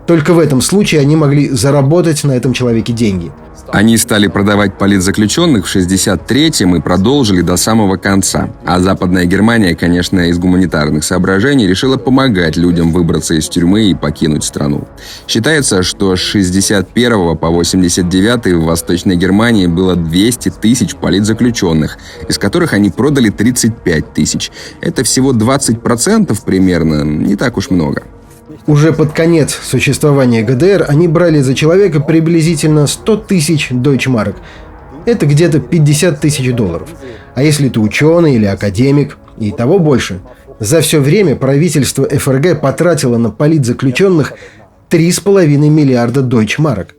Только в этом случае они могли заработать на этом человеке деньги. Они стали продавать политзаключенных в 1963-м и продолжили до самого конца. А Западная Германия, конечно, из гуманитарных соображений решила помогать людям выбраться из тюрьмы и покинуть страну. Считается, что с 1961 по 1989 в Восточной Германии было 200 тысяч политзаключенных, из которых они продали 35 тысяч. Это всего 20% примерно, не так уж много. Уже под конец существования ГДР они брали за человека приблизительно 100 тысяч дойчмарок. Это где-то 50 тысяч долларов. А если ты ученый или академик, и того больше. За все время правительство ФРГ потратило на политзаключенных 3,5 миллиарда дойчмарок.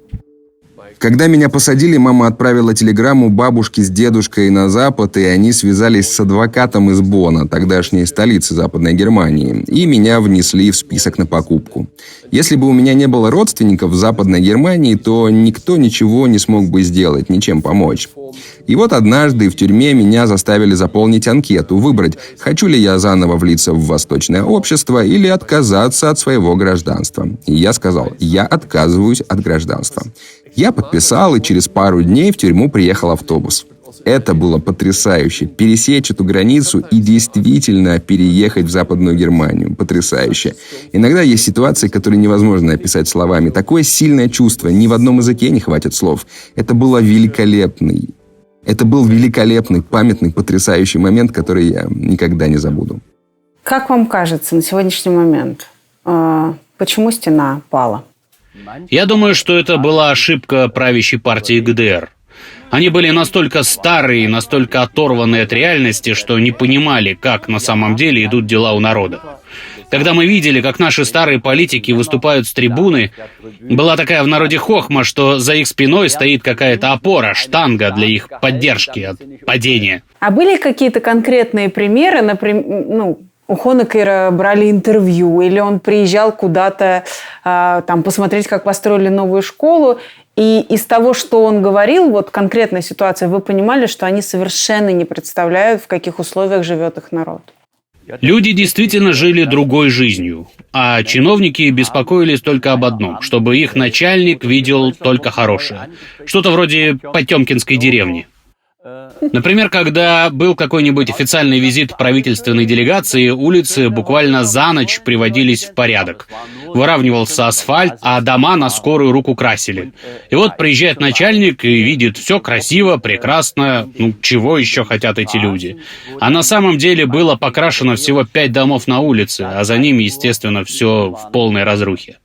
Когда меня посадили, мама отправила телеграмму бабушке с дедушкой на Запад, и они связались с адвокатом из Бонна, тогдашней столицы Западной Германии, и меня внесли в список на покупку. Если бы у меня не было родственников в Западной Германии, то никто ничего не смог бы сделать, ничем помочь. И вот однажды в тюрьме меня заставили заполнить анкету, выбрать, хочу ли я заново влиться в восточное общество или отказаться от своего гражданства. И я сказал, я отказываюсь от гражданства. Я подписал, и через пару дней в тюрьму приехал автобус. Это было потрясающе. Пересечь эту границу и действительно переехать в Западную Германию. Потрясающе. Иногда есть ситуации, которые невозможно описать словами. Такое сильное чувство, ни в одном языке не хватит слов. Это был великолепный, памятный, потрясающий момент, который я никогда не забуду. Как вам кажется на сегодняшний момент, почему стена пала? Я думаю, что это была ошибка правящей партии ГДР. Они были настолько старые, настолько оторваны от реальности, что не понимали, как на самом деле идут дела у народа. Когда мы видели, как наши старые политики выступают с трибуны, была такая в народе хохма, что за их спиной стоит какая-то опора, штанга для их поддержки от падения. А были какие-то конкретные примеры, например, у Хонекера брали интервью, или он приезжал куда-то посмотреть, как построили новую школу, и из того, что он говорил, вот конкретная ситуация, вы понимали, что они совершенно не представляют, в каких условиях живет их народ? Люди действительно жили другой жизнью, а чиновники беспокоились только об одном, чтобы их начальник видел только хорошее. Что-то вроде потемкинской деревни. Например, когда был какой-нибудь официальный визит правительственной делегации, улицы буквально за ночь приводились в порядок. Выравнивался асфальт, а дома на скорую руку красили. И вот приезжает начальник и видит все красиво, прекрасно, чего еще хотят эти люди. А на самом деле было покрашено всего 5 домов на улице, а за ними, естественно, все в полной разрухе.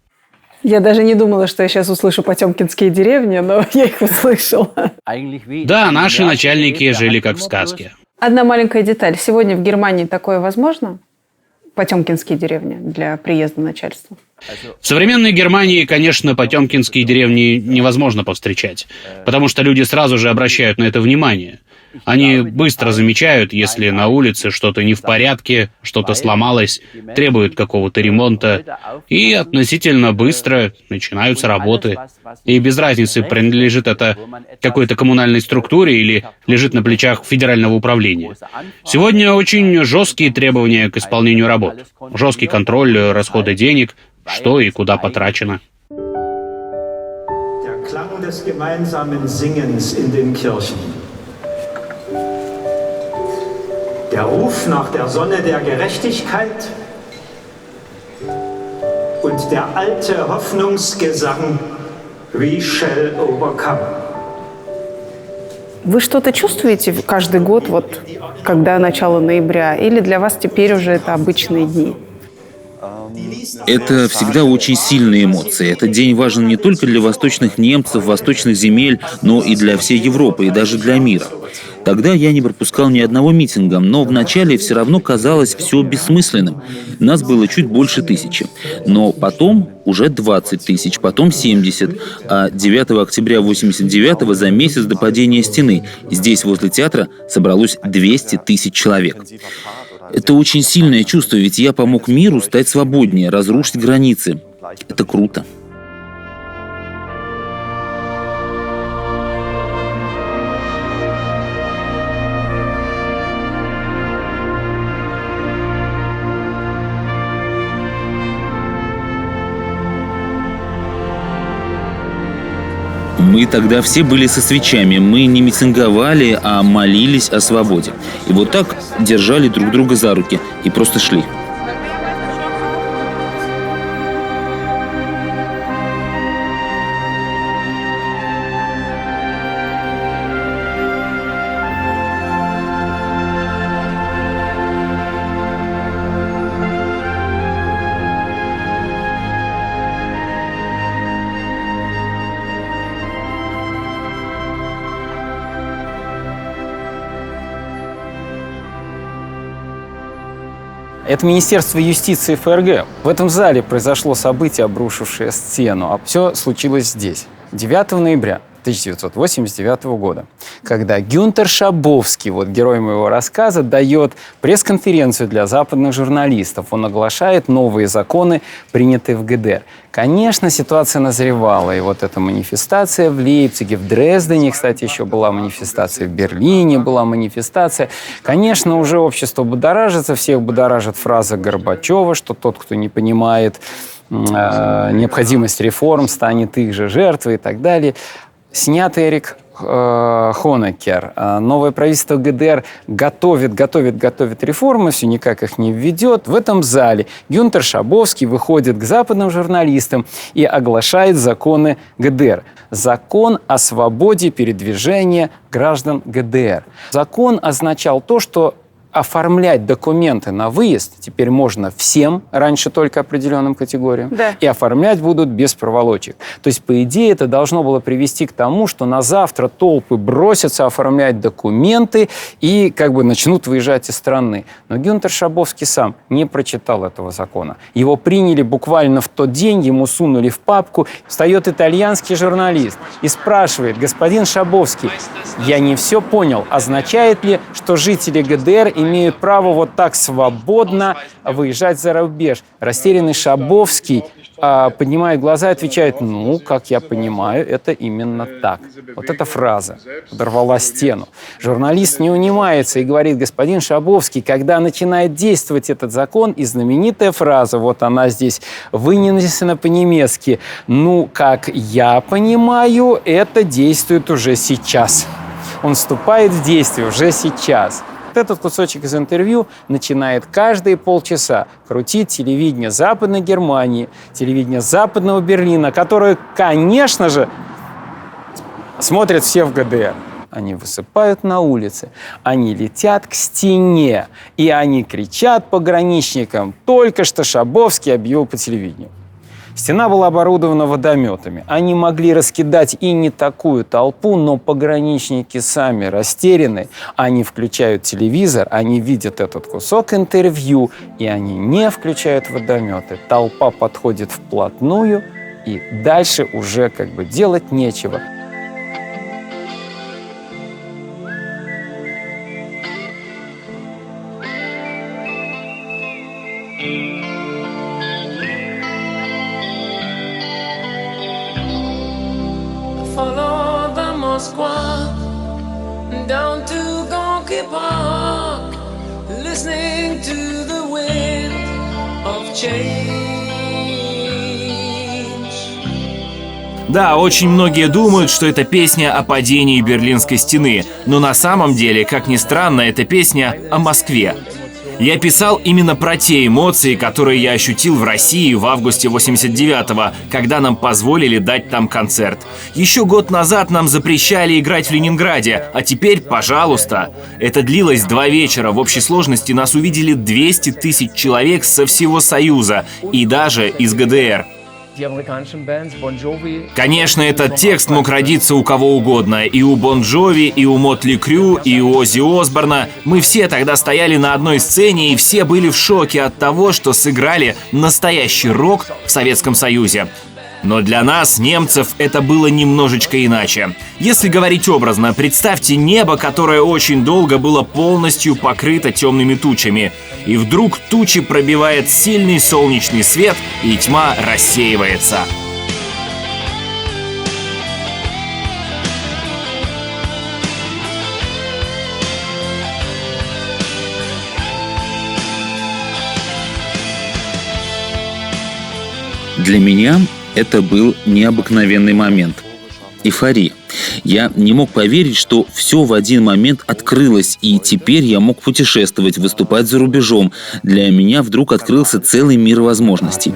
Я даже не думала, что я сейчас услышу потемкинские деревни, но я их услышала. Да, наши начальники жили как в сказке. Одна маленькая деталь. Сегодня в Германии такое возможно? Потемкинские деревни для приезда начальства? В современной Германии, конечно, потемкинские деревни невозможно повстречать, потому что люди сразу же обращают на это внимание. Они быстро замечают, если на улице что-то не в порядке, что-то сломалось, требует какого-то ремонта, и относительно быстро начинаются работы. И без разницы, принадлежит это какой-то коммунальной структуре или лежит на плечах федерального управления. Сегодня очень жесткие требования к исполнению работ. Жесткий контроль расхода денег, что и куда потрачено. Der Klang des gemeinsamen Singens in den Kirchen. Der Ruf nach der Sonne der Gerechtigkeit und der alte Hoffnungsgesang We shall overcome. Вы что-то чувствуете каждый год, вот, когда начало ноября? Или для вас теперь уже это обычные дни? Это всегда очень сильные эмоции. Этот день важен не только для восточных немцев, восточных земель, но и для всей Европы, и даже для мира. Тогда я не пропускал ни одного митинга, но вначале все равно казалось все бессмысленным. Нас было чуть больше 1000. Но потом уже 20 тысяч, потом 70. А 9 октября 89-го, за месяц до падения стены, здесь, возле театра, собралось 200 тысяч человек. Это очень сильное чувство, ведь я помог миру стать свободнее, разрушить границы. Это круто. Мы тогда все были со свечами. Мы не митинговали, а молились о свободе. И вот так держали друг друга за руки и просто шли. Это Министерство юстиции ФРГ. В этом зале произошло событие, обрушившее стену, а все случилось здесь. 9 ноября 1989 года, когда Гюнтер Шабовский, вот герой моего рассказа, дает пресс-конференцию для западных журналистов. Он оглашает новые законы, принятые в ГДР. Конечно, ситуация назревала, и вот эта манифестация в Лейпциге, в Дрездене, кстати, еще была манифестация, в Берлине была манифестация. Конечно, уже общество будоражится, всех будоражит фраза Горбачева, что тот, кто не понимает необходимость реформ, станет их же жертвой и так далее. Снят Эрик Хонекер. Новое правительство ГДР готовит реформы, все никак их не введет. В этом зале Гюнтер Шабовский выходит к западным журналистам и оглашает законы ГДР. Закон о свободе передвижения граждан ГДР. Закон означал то, что оформлять документы на выезд теперь можно всем, раньше только определенным категориям, да. И оформлять будут без проволочек. То есть, по идее, это должно было привести к тому, что на завтра толпы бросятся оформлять документы и как бы начнут выезжать из страны. Но Гюнтер Шабовский сам не прочитал этого закона. Его приняли буквально в тот день, ему сунули в папку. Встает итальянский журналист и спрашивает: господин Шабовский, я не все понял, означает ли, что жители ГДР имеют право вот так свободно выезжать за рубеж? Растерянный Шабовский поднимает глаза и отвечает: ну, как я понимаю, это именно так. Вот эта фраза подорвала стену. Журналист не унимается и говорит: господин Шабовский, когда начинает действовать этот закон, и знаменитая фраза, вот она здесь вынесена по-немецки: ну, как я понимаю, это действует уже сейчас. Он вступает в действие уже сейчас. Этот кусочек из интервью начинает каждые полчаса крутить телевидение Западной Германии, телевидение Западного Берлина, которое, конечно же, смотрят все в ГДР. Они высыпают на улице, они летят к стене, и они кричат пограничникам: только что Шабовский объявил по телевидению. Стена была оборудована водометами. Они могли раскидать и не такую толпу, но пограничники сами растеряны. Они включают телевизор, они видят этот кусок интервью, и они не включают водометы. Толпа подходит вплотную, и дальше уже как бы делать нечего. Follow the Moskva down to Gonky Park, listening to the wind of change. Да, очень многие думают, что это песня о падении Берлинской стены, но на самом деле, как ни странно, это песня о Москве. Я писал именно про те эмоции, которые я ощутил в России в августе 89-го, когда нам позволили дать там концерт. Еще год назад нам запрещали играть в Ленинграде, а теперь, пожалуйста. Это длилось 2 вечера. В общей сложности нас увидели 200 тысяч человек со всего Союза и даже из ГДР. Конечно, этот текст мог родиться у кого угодно. И у Бон Джови, и у Мотли Крю, и у Оззи Осборна. Мы все тогда стояли на одной сцене, и все были в шоке от того, что сыграли настоящий рок в Советском Союзе. Но для нас, немцев, это было немножечко иначе. Если говорить образно, представьте небо, которое очень долго было полностью покрыто темными тучами. И вдруг тучи пробивает сильный солнечный свет, и тьма рассеивается. Для меня это был необыкновенный момент. Эйфория. Я не мог поверить, что все в один момент открылось, и теперь я мог путешествовать, выступать за рубежом. Для меня вдруг открылся целый мир возможностей.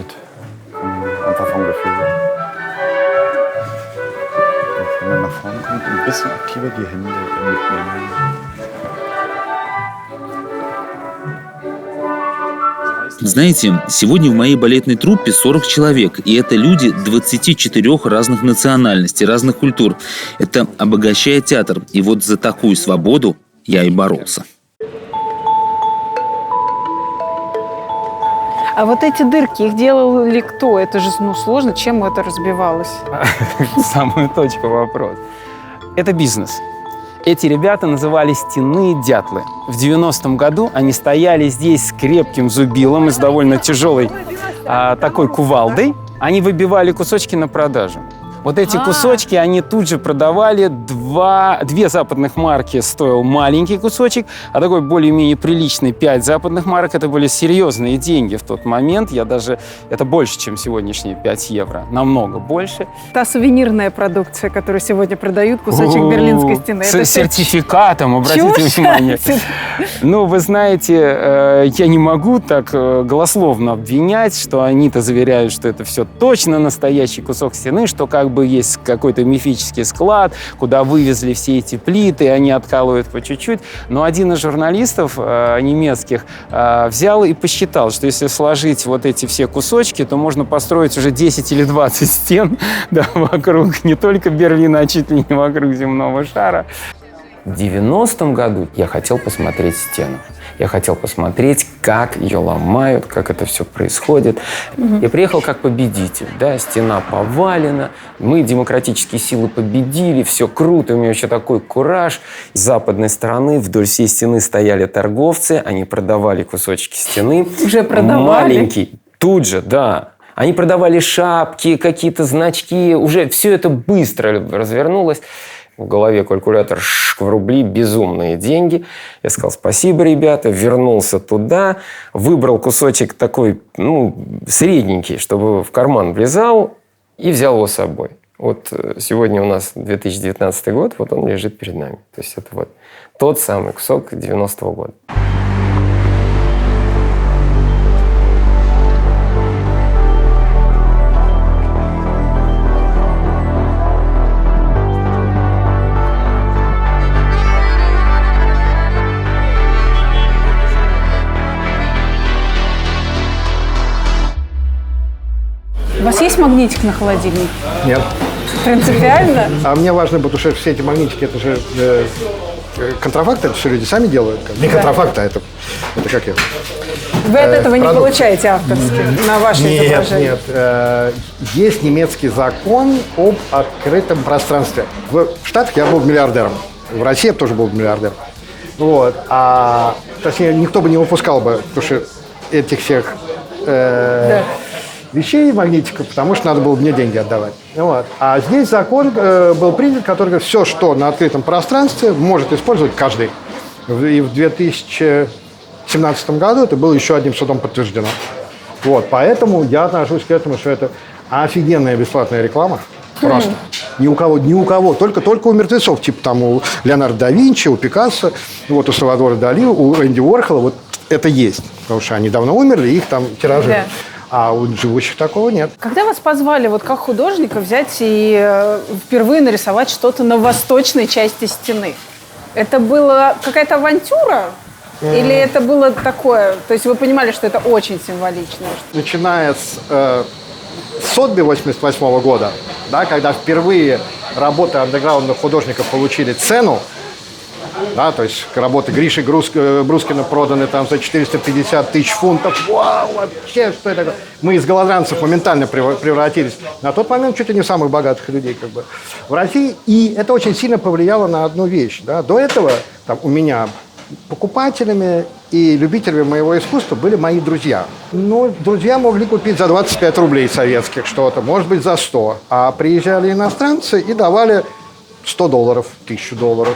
Знаете, сегодня в моей балетной труппе 40 человек, и это люди 24 разных национальностей, разных культур. Это обогащает театр, и вот за такую свободу я и боролся. А вот эти дырки, их делал ли кто? Это же сложно, чем это разбивалось? Самую точку вопрос. Это бизнес. Эти ребята назывались «Стенные дятлы». В 90-м году они стояли здесь с крепким зубилом и с довольно тяжелой такой кувалдой. Они выбивали кусочки на продажу. Вот эти кусочки они тут же продавали. 2 западных марки стоил маленький кусочек, а такой более-менее приличный 5 западных марок. Это были серьезные деньги в тот момент. Это больше, чем сегодняшние 5 евро. Намного больше. Та сувенирная продукция, которую сегодня продают, кусочек Берлинской стены. С сертификатом, обратите внимание. Ну, вы знаете, я не могу так голословно обвинять, что они-то заверяют, что это все точно настоящий кусок стены, что как бы есть какой-то мифический склад, куда вывезли все эти плиты, и они откалывают по чуть-чуть. Но один из журналистов немецких взял и посчитал, что если сложить вот эти все кусочки, то можно построить уже 10 или 20 стен вокруг не только Берлина, а чуть ли не вокруг земного шара. В 90-м году я хотел посмотреть стену. Я хотел посмотреть, как ее ломают, как это все происходит. Я приехал как победитель. Да, стена повалена, мы, демократические силы, победили, все круто, у меня еще такой кураж. С западной стороны вдоль всей стены стояли торговцы, они продавали кусочки стены. Уже продавали? Маленький. Тут же, да. Они продавали шапки, какие-то значки. Уже все это быстро развернулось. В голове калькулятор в рубли, безумные деньги. Я сказал: спасибо, ребята, вернулся туда, выбрал кусочек такой, средненький, чтобы в карман влезал, и взял его с собой. Вот сегодня у нас 2019 год, вот он лежит перед нами. То есть это вот тот самый кусок 90-го года. У вас есть магнитик на холодильник? Нет. Принципиально? А мне важно, потому что все эти магнитики, это же контрафакт, это все люди сами делают. Не контрафакт, а это как я... Вы от этого не получаете авторски на ваше изображение? Нет. Есть немецкий закон об открытом пространстве. В Штатах я был миллиардером. В России я тоже был миллиардером. Вот. Точнее, никто бы не выпускал бы, потому что этих всех... вещей, магнитиков, потому что надо было мне деньги отдавать. Вот. А здесь закон был принят, который говорит, все, что на открытом пространстве, может использовать каждый. И в 2017 году это было еще одним судом подтверждено. Вот. Поэтому я отношусь к этому, что это офигенная бесплатная реклама. Просто. Ни у кого. Только у мертвецов, типа там у Леонардо да Винчи, у Пикассо, вот у Сальвадора Дали, у Энди Уорхола, вот это есть. Потому что они давно умерли, их там тиражи. Да. А у живущих такого нет. Когда вас позвали вот как художника взять и впервые нарисовать что-то на восточной части стены, это была какая-то авантюра? Или это было такое? То есть вы понимали, что это очень символично? Начиная с Сотби 88 года, да, когда впервые работы андеграундных художников получили цену, да, то есть работы Гриши Брускина проданы там за 450 тысяч фунтов. Вау, вообще, что это такое? Мы из голодранцев моментально превратились на тот момент чуть ли не самых богатых людей как бы в России. И это очень сильно повлияло на одну вещь. Да. До этого там, у меня покупателями и любителями моего искусства были мои друзья. Ну, друзья могли купить за 25 рублей советских что-то, может быть, за 100. А приезжали иностранцы и давали $100, $1000.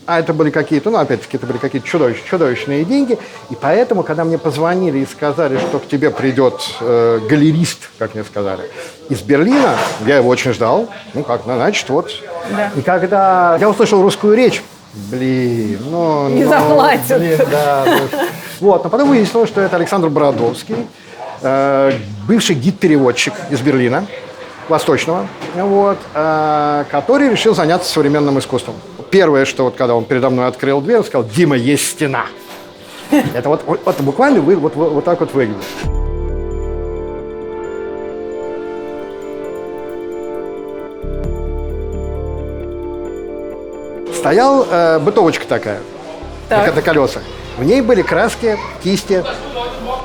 А это были какие-то, ну, опять-таки, это были какие-то чудовищные деньги. И поэтому, когда мне позвонили и сказали, что к тебе придет галерист, как мне сказали, из Берлина, я его очень ждал. Ну, как, значит, вот. Да. И когда я услышал русскую речь, блин, не заплатят. Блин, да. Вот, но потом выяснилось, что это Александр Бородовский, бывший гид-переводчик из Берлина, восточного, вот, который решил заняться современным искусством. Первое, что вот когда он передо мной открыл дверь, он сказал: «Дима, есть стена». Это вот буквально вот так вот выглядит. Стоял бытовочка такая, на колесах. В ней были краски, кисти,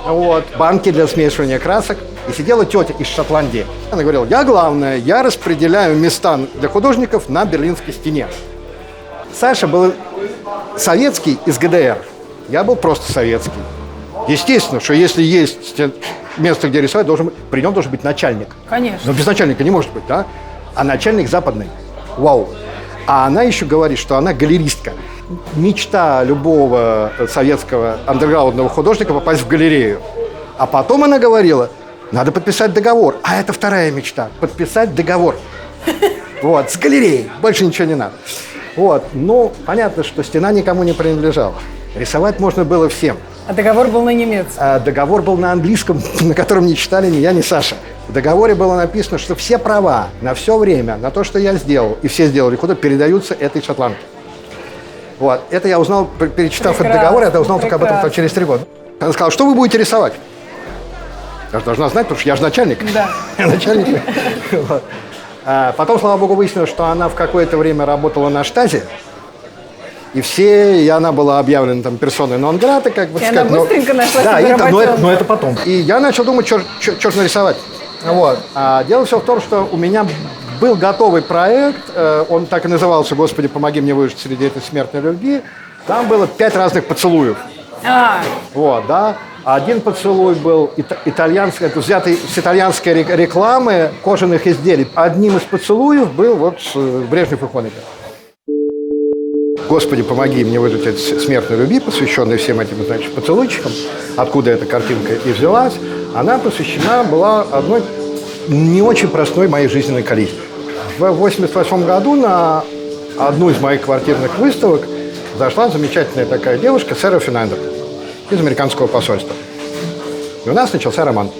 вот, банки для смешивания красок. И сидела тетя из Шотландии. Она говорила: я главное, я распределяю места для художников на Берлинской стене. Саша был советский из ГДР. Я был просто советский. Естественно, что если есть место, где рисовать, при нем должен быть начальник. Конечно. Но без начальника не может быть, да? А начальник западный. Вау. А она еще говорит, что она галеристка. Мечта любого советского андерграундного художника попасть в галерею. А потом она говорила: надо подписать договор. А это вторая мечта. Подписать договор. Вот, с галереей. Больше ничего не надо. Вот. Ну, понятно, что стена никому не принадлежала. Рисовать можно было всем. А договор был на немецком? Договор был на английском, на котором не читали ни я, ни Саша. В договоре было написано, что все права на все время, на то, что я сделал, и все сделали худо, передаются этой шотландке. Вот. Это я узнал, перечитав этот договор, я узнал только об этом через 3 года. Она сказала: что вы будете рисовать? Я же должна знать, потому что я же начальник. Да. Начальник. Потом, слава богу, выяснилось, что она в какое-то время работала на штазе. И она была объявлена там персоной нон-грата, как бы сказать. Она быстренько нашла себе работу. Но это потом. И я начал думать, что же нарисовать. Вот. А дело все в том, что у меня был готовый проект, он так и назывался: «Господи, помоги мне выжить среди этой смертной любви». Там было 5 разных поцелуев. Вот, да. Один поцелуй был итальянский, это взятый с итальянской рекламы кожаных изделий. Одним из поцелуев был вот Брежнев и Хонекер. «Господи, помоги мне выжить этой смертной любви», посвященной всем этим, значит, поцелуйчикам, откуда эта картинка и взялась, она посвящена была одной не очень простой моей жизненной коллизии. В 1988 году на одну из моих квартирных выставок зашла замечательная такая девушка, Сэра Финандер, из американского посольства. И у нас начался роман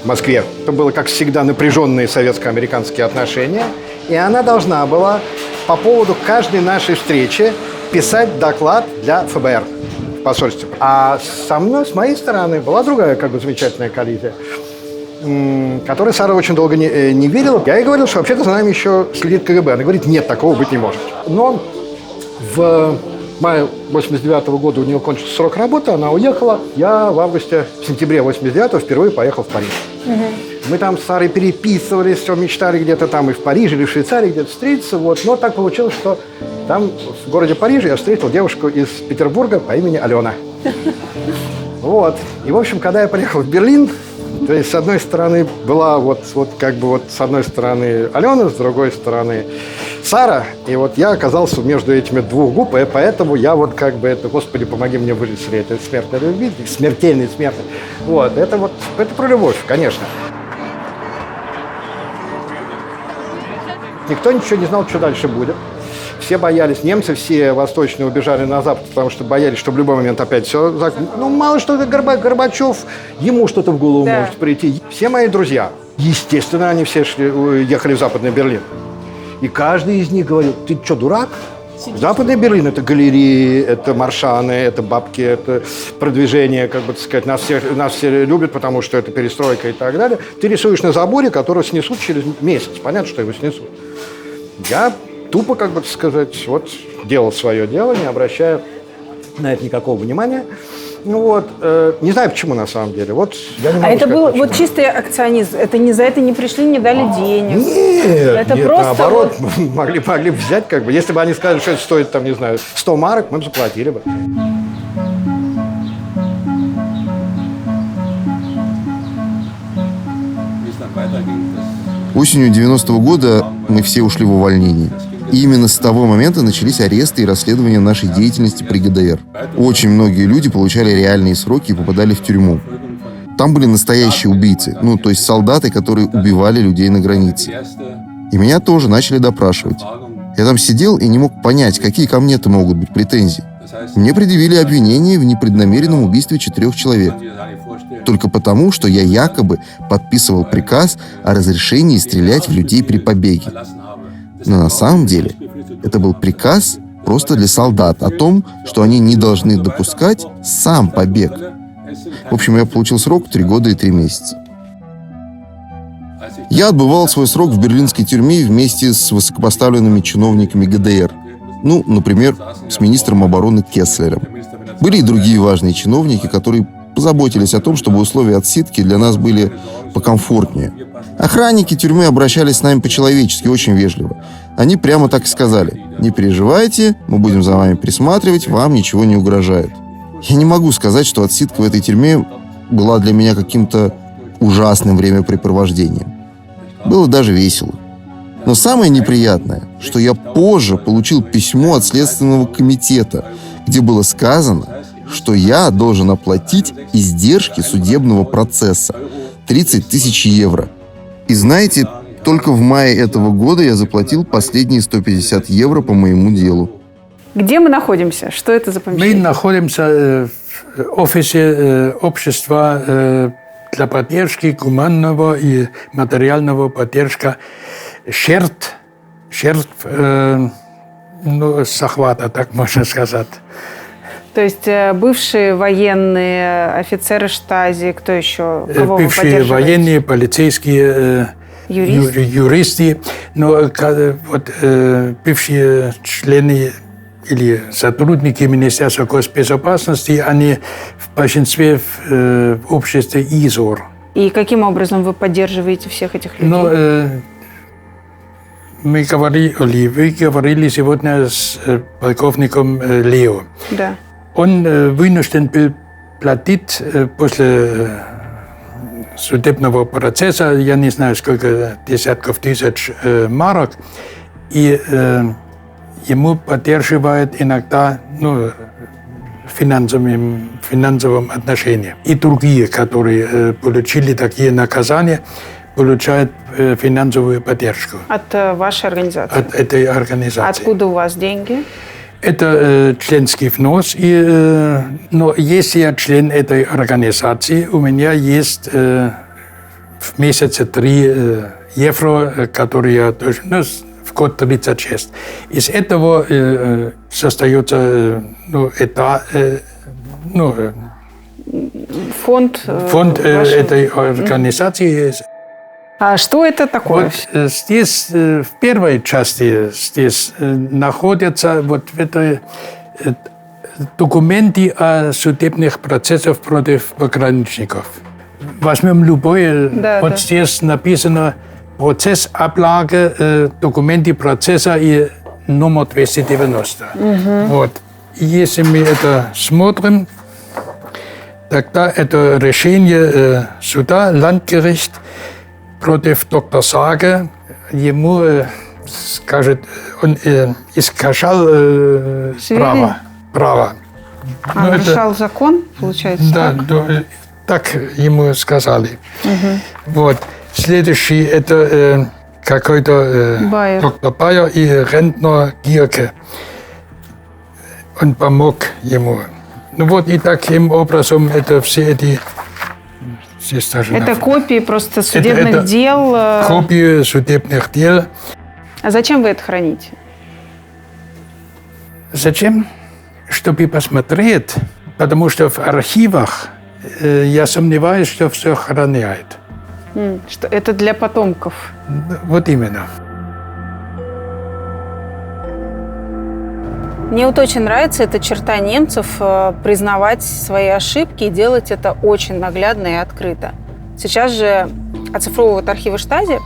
в Москве. Это было, как всегда, напряженные советско-американские отношения. И она должна была по поводу каждой нашей встречи писать доклад для ФБР в посольстве. А со мной, с моей стороны, была другая как бы замечательная коллизия, которой Сара очень долго не верила. Я ей говорил, что вообще-то за нами еще следит КГБ. Она говорит: нет, такого быть не может. Но в мае 89 года у нее кончился срок работы, она уехала. Я в сентябре 89-го впервые поехал в Париж. Мы там с Сарой переписывались, все мечтали где-то там и в Париже, или в Швейцарии где-то встретиться. Вот. Но так получилось, что там, в городе Париже, я встретил девушку из Петербурга по имени Алена. Вот. И, в общем, когда я приехал в Берлин, то есть, с одной стороны, была с одной стороны Алена, с другой стороны Сара. И вот я оказался между этими двух губ, и поэтому я «Господи, помоги мне выжить среди этой смертной любви», смертельной смерти. Вот. Это про любовь, конечно. Никто ничего не знал, что дальше будет. Все боялись, немцы все восточные убежали на запад, потому что боялись, что в любой момент опять все... Ну, мало что это Горбачев, ему что-то в голову может прийти. Все мои друзья, естественно, они все ехали в Западный Берлин. И каждый из них говорил: ты что, дурак? Западный Берлин – это галереи, это маршаны, это бабки, это продвижение, как бы так сказать, нас все любят, потому что это перестройка и так далее. Ты рисуешь на заборе, который снесут через месяц. Понятно, что его снесут. Я тупо, как бы так сказать, вот делал свое дело, не обращая на это никакого внимания. Ну вот, не знаю почему на самом деле. Вот, я не могу это сказать, был почему. вот чистый акционизм? Это не за это не пришли, не дали денег? Нет, это нет, просто наоборот, могли бы взять, как бы. Если бы они сказали, что это стоит, там, не знаю, 100 марок, мы бы заплатили бы. Осенью 90-го года мы все ушли в увольнение. И именно с того момента начались аресты и расследования нашей деятельности при ГДР. Очень многие люди получали реальные сроки и попадали в тюрьму. Там были настоящие убийцы, ну, то есть солдаты, которые убивали людей на границе. И меня тоже начали допрашивать. Я там сидел и не мог понять, какие ко мне-то могут быть претензии. Мне предъявили обвинение в непреднамеренном убийстве 4 человек. Только потому, что я якобы подписывал приказ о разрешении стрелять в людей при побеге. Но на самом деле это был приказ просто для солдат о том, что они не должны допускать сам побег. В общем, я получил срок 3 года и 3 месяца. Я отбывал свой срок в берлинской тюрьме вместе с высокопоставленными чиновниками ГДР. Ну, например, с министром обороны Кесслером. Были и другие важные чиновники, которые позаботились о том, чтобы условия отсидки для нас были покомфортнее. Охранники тюрьмы обращались с нами по-человечески, очень вежливо. Они прямо так и сказали: не переживайте, мы будем за вами присматривать, вам ничего не угрожает. Я не могу сказать, что отсидка в этой тюрьме была для меня каким-то ужасным времяпрепровождением. Было даже весело. Но самое неприятное, что я позже получил письмо от Следственного комитета, где было сказано, что я должен оплатить издержки судебного процесса – 30 тысяч евро. И знаете, только в мае этого года я заплатил последние 150 евро по моему делу. Где мы находимся? Что это за помещение? Мы находимся в офисе общества для поддержки гуманного и материального поддержка жертв захвата, так можно сказать. То есть бывшие военные, офицеры Штази, кто еще? Кого бывшие военные, полицейские, юристы, но вот, бывшие члены или сотрудники Министерства госбезопасности, они в большинстве в обществе ИЗОР. И каким образом вы поддерживаете всех этих людей? Вы говорили сегодня с полковником Лео. Да. Он вынужден был платить после судебного процесса, я не знаю, сколько десятков тысяч марок, и ему поддерживают иногда в финансовом отношении. И другие, которые получили такие наказания, получают финансовую поддержку. От вашей организации? От этой организации. Откуда у вас деньги? Это членский взнос. Но если я член этой организации, у меня есть в месяце 3 евро, которые я должен, в год 36. Из этого создается фонд этой организации. А что это такое? Вот здесь, в первой части, здесь находятся вот это документы о судебных процессах против пограничников. Возьмем любое, здесь написано процесс облаги, документы процесса и номер 290. Вот. И если мы это смотрим, тогда это решение суда, Landgericht, против доктора Сага, ему скажет, он искажал право. Нарушал закон, получается? Да, так ему сказали. Вот. Следующий, это какой-то доктор Байер и рентner Гирке. Он помог ему. Ну вот и таким образом это все эти... Это копии просто судебных дел? Копии судебных дел. А зачем вы это храните? Зачем? Чтобы посмотреть, потому что в архивах я сомневаюсь, что все хранят. Что это для потомков? Вот именно. Мне вот очень нравится эта черта немцев признавать свои ошибки и делать это очень наглядно и открыто. Сейчас же оцифровывают архивы Штази,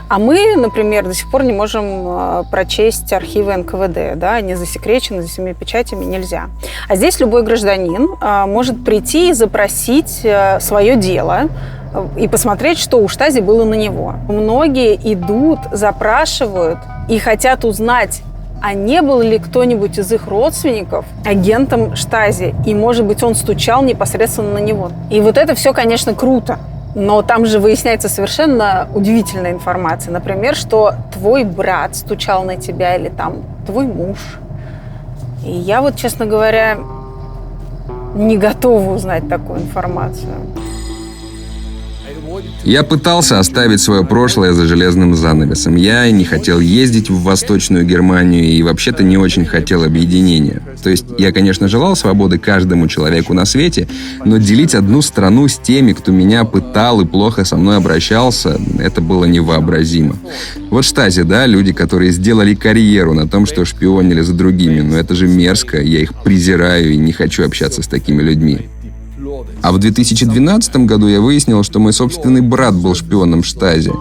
а мы, например, до сих пор не можем прочесть архивы НКВД. Да? Они засекречены, за 7 печатями нельзя. А здесь любой гражданин может прийти и запросить свое дело и посмотреть, что у Штази было на него. Многие идут, запрашивают и хотят узнать, а не был ли кто-нибудь из их родственников агентом Штази, и, может быть, он стучал непосредственно на него. И вот это все, конечно, круто. Но там же выясняется совершенно удивительная информация. Например, что твой брат стучал на тебя или там твой муж. И я вот, честно говоря, не готова узнать такую информацию. Я пытался оставить свое прошлое за железным занавесом. Я не хотел ездить в Восточную Германию и вообще-то не очень хотел объединения. То есть я, конечно, желал свободы каждому человеку на свете, но делить одну страну с теми, кто меня пытал и плохо со мной обращался, это было невообразимо. Вот Штази, да, люди, которые сделали карьеру на том, что шпионили за другими, но это же мерзко, я их презираю и не хочу общаться с такими людьми. А в 2012 году я выяснил, что мой собственный брат был шпионом Штази.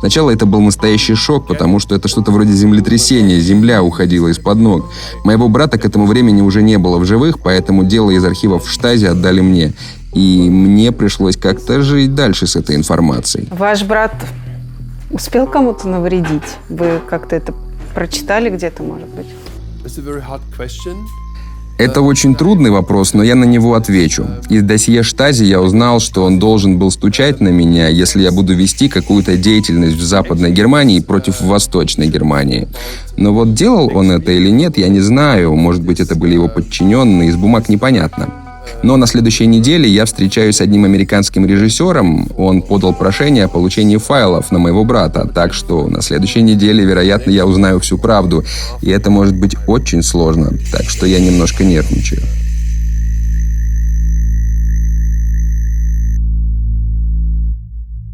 Сначала это был настоящий шок, потому что это что-то вроде землетрясения, земля уходила из-под ног. Моего брата к этому времени уже не было в живых, поэтому дело из архивов Штази отдали мне. И мне пришлось как-то жить дальше с этой информацией. Ваш брат успел кому-то навредить? Вы как-то это прочитали где-то, может быть? Это очень трудный вопрос, но я на него отвечу. Из досье Штази я узнал, что он должен был стучать на меня, если я буду вести какую-то деятельность в Западной Германии против Восточной Германии. Но вот делал он это или нет, я не знаю. Может быть, это были его подчиненные, из бумаг непонятно. Но на следующей неделе я встречаюсь с одним американским режиссером. Он подал прошение о получении файлов на моего брата. Так что на следующей неделе, вероятно, я узнаю всю правду. И это может быть очень сложно. Так что я немножко нервничаю.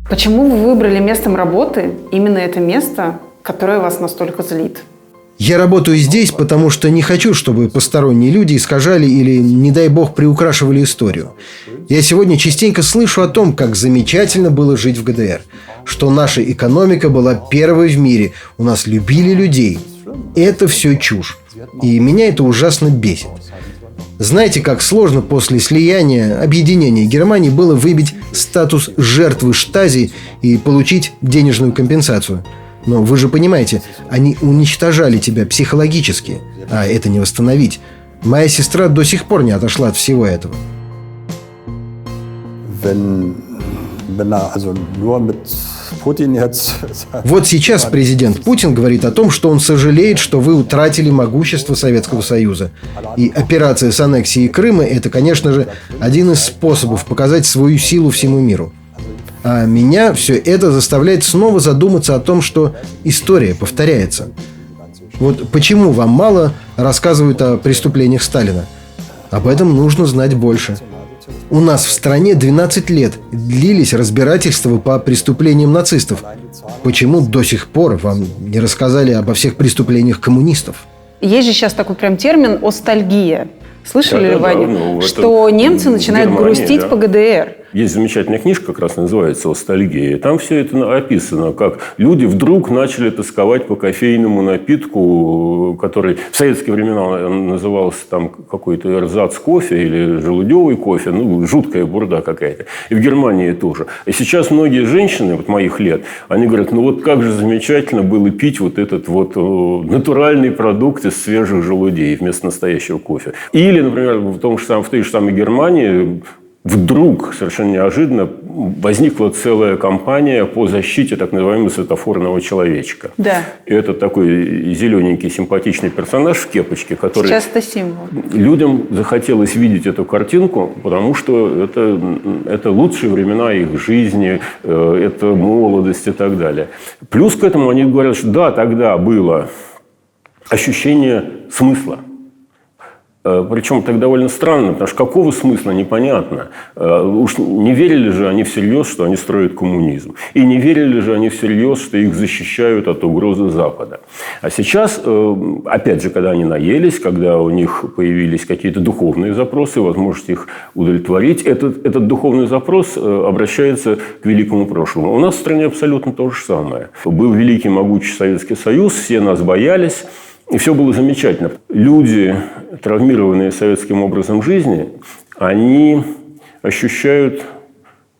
Почему вы выбрали местом работы именно это место, которое вас настолько злит? Я работаю здесь, потому что не хочу, чтобы посторонние люди искажали или, не дай бог, приукрашивали историю. Я сегодня частенько слышу о том, как замечательно было жить в ГДР, что наша экономика была первой в мире, у нас любили людей. Это все чушь. И меня это ужасно бесит. Знаете, как сложно после слияния, объединения Германии было выбить статус жертвы Штази и получить денежную компенсацию? Но вы же понимаете, они уничтожали тебя психологически, а это не восстановить. Моя сестра до сих пор не отошла от всего этого. Вот сейчас президент Путин говорит о том, что он сожалеет, что вы утратили могущество Советского Союза. И операция с аннексией Крыма – это, конечно же, один из способов показать свою силу всему миру. А меня все это заставляет снова задуматься о том, что история повторяется. Вот почему вам мало рассказывают о преступлениях Сталина? Об этом нужно знать больше. У нас в стране 12 лет длились разбирательства по преступлениям нацистов. Почему до сих пор вам не рассказали обо всех преступлениях коммунистов? Есть же сейчас такой прям термин «остальгия». Слышали ли вы о нем? Что немцы начинают грустить по ГДР. Есть замечательная книжка, как раз называется «Ностальгия». Там все это описано, как люди вдруг начали тосковать по кофейному напитку, который в советские времена назывался там какой-то эрзац кофе или желудевый кофе. Ну, жуткая бурда какая-то. И в Германии тоже. И сейчас многие женщины, вот моих лет, они говорят, ну вот как же замечательно было пить вот этот вот натуральный продукт из свежих желудей вместо настоящего кофе. Или, например, в той же самой Германии вдруг, совершенно неожиданно, возникла целая кампания по защите так называемого светофорного человечка. Да. И это такой зелененький симпатичный персонаж в кепочке, который... Сейчас это символ. Людям захотелось видеть эту картинку, потому что это лучшие времена их жизни, это молодость и так далее. Плюс к этому они говорят, что да, тогда было ощущение смысла. Причем так довольно странно, потому что какого смысла непонятно. Уж не верили же они всерьез, что они строят коммунизм. И не верили же они всерьез, что их защищают от угрозы Запада. А сейчас, опять же, когда они наелись, когда у них появились какие-то духовные запросы, возможность их удовлетворить, этот духовный запрос обращается к великому прошлому. У нас в стране абсолютно то же самое. Был великий могучий Советский Союз, все нас боялись. И все было замечательно. Люди, травмированные советским образом жизни, они ощущают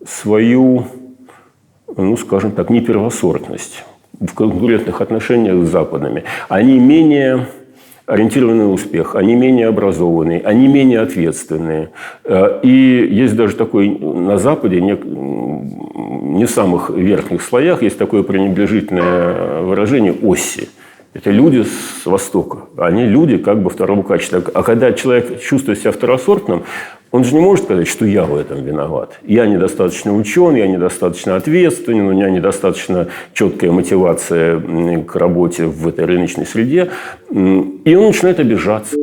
свою, скажем так, непервосортность в конкурентных отношениях с западными. Они менее ориентированы на успех, они менее образованные, они менее ответственные. И есть даже такой на Западе, не в самых верхних слоях, есть такое пренебрежительное выражение «осси». Это люди с Востока. Они люди как бы второго качества. А когда человек чувствует себя второсортным, он же не может сказать, что я в этом виноват. Я недостаточно учен, я недостаточно ответственен, у меня недостаточно четкая мотивация к работе в этой рыночной среде. И он начинает обижаться.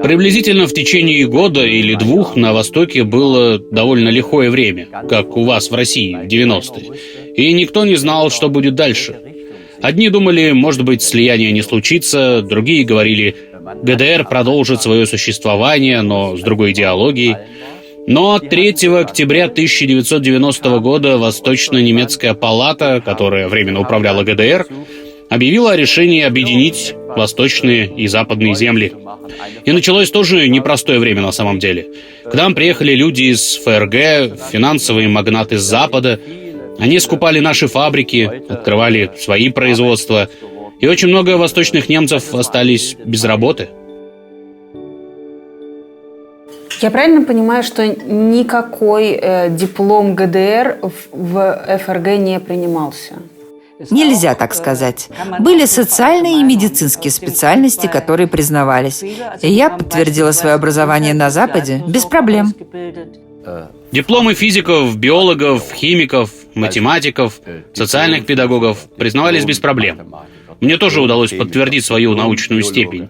Приблизительно в течение года или двух на Востоке было довольно лихое время, как у вас в России в 90-е. И никто не знал, что будет дальше. Одни думали, может быть, слияние не случится, другие говорили, ГДР продолжит свое существование, но с другой идеологией. Но 3 октября 1990 года Восточно-немецкая палата, которая временно управляла ГДР, объявила о решении объединить восточные и западные земли. И началось тоже непростое время на самом деле. К нам приехали люди из ФРГ, финансовые магнаты с Запада. Они скупали наши фабрики, открывали свои производства. И очень много восточных немцев остались без работы. Я правильно понимаю, что никакой диплом ГДР в ФРГ не принимался? Нельзя так сказать. Были социальные и медицинские специальности, которые признавались. И я подтвердила свое образование на Западе без проблем. Дипломы физиков, биологов, химиков, математиков, социальных педагогов признавались без проблем. Мне тоже удалось подтвердить свою научную степень.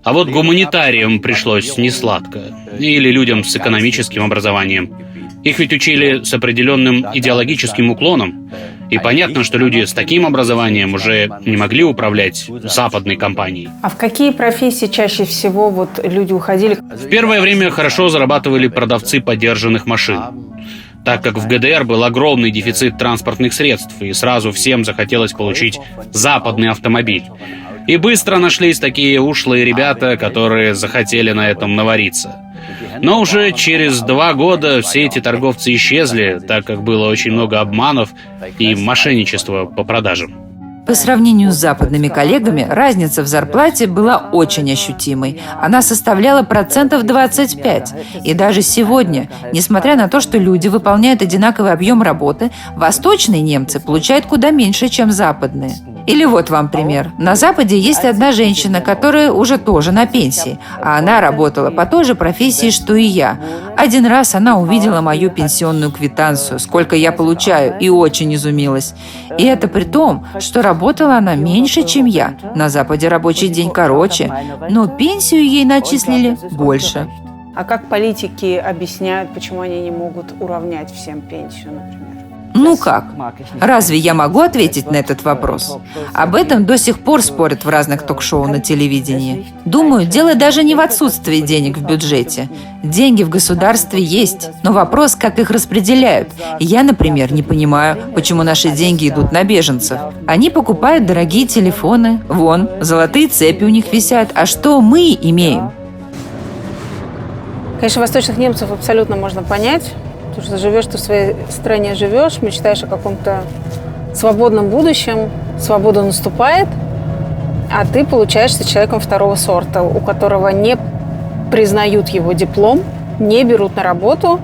А вот гуманитариям пришлось несладко. Или людям с экономическим образованием. Их ведь учили с определенным идеологическим уклоном. И понятно, что люди с таким образованием уже не могли управлять западной компанией. А в какие профессии чаще всего люди уходили? В первое время хорошо зарабатывали продавцы подержанных машин, так как в ГДР был огромный дефицит транспортных средств, и сразу всем захотелось получить западный автомобиль. И быстро нашлись такие ушлые ребята, которые захотели на этом навариться. Но уже через 2 года все эти торговцы исчезли, так как было очень много обманов и мошенничества по продажам. По сравнению с западными коллегами, разница в зарплате была очень ощутимой. Она составляла 25%. И даже сегодня, несмотря на то, что люди выполняют одинаковый объем работы, восточные немцы получают куда меньше, чем западные. Или вот вам пример. На Западе есть одна женщина, которая уже тоже на пенсии, а она работала по той же профессии, что и я. Один раз она увидела мою пенсионную квитанцию, сколько я получаю, и очень изумилась. И это при том, что работала она меньше, чем я. На Западе рабочий день короче, но пенсию ей начислили больше. А как политики объясняют, почему они не могут уравнять всем пенсию, например? Ну как? Разве я могу ответить на этот вопрос? Об этом до сих пор спорят в разных ток-шоу на телевидении. Думаю, дело даже не в отсутствии денег в бюджете. Деньги в государстве есть, но вопрос, как их распределяют. Я, например, не понимаю, почему наши деньги идут на беженцев. Они покупают дорогие телефоны, вон, золотые цепи у них висят. А что мы имеем? Конечно, восточных немцев абсолютно можно понять. Потому что живешь ты в своей стране, живешь, мечтаешь о каком-то свободном будущем, свобода наступает, а ты получаешься человеком второго сорта, у которого не признают его диплом, не берут на работу,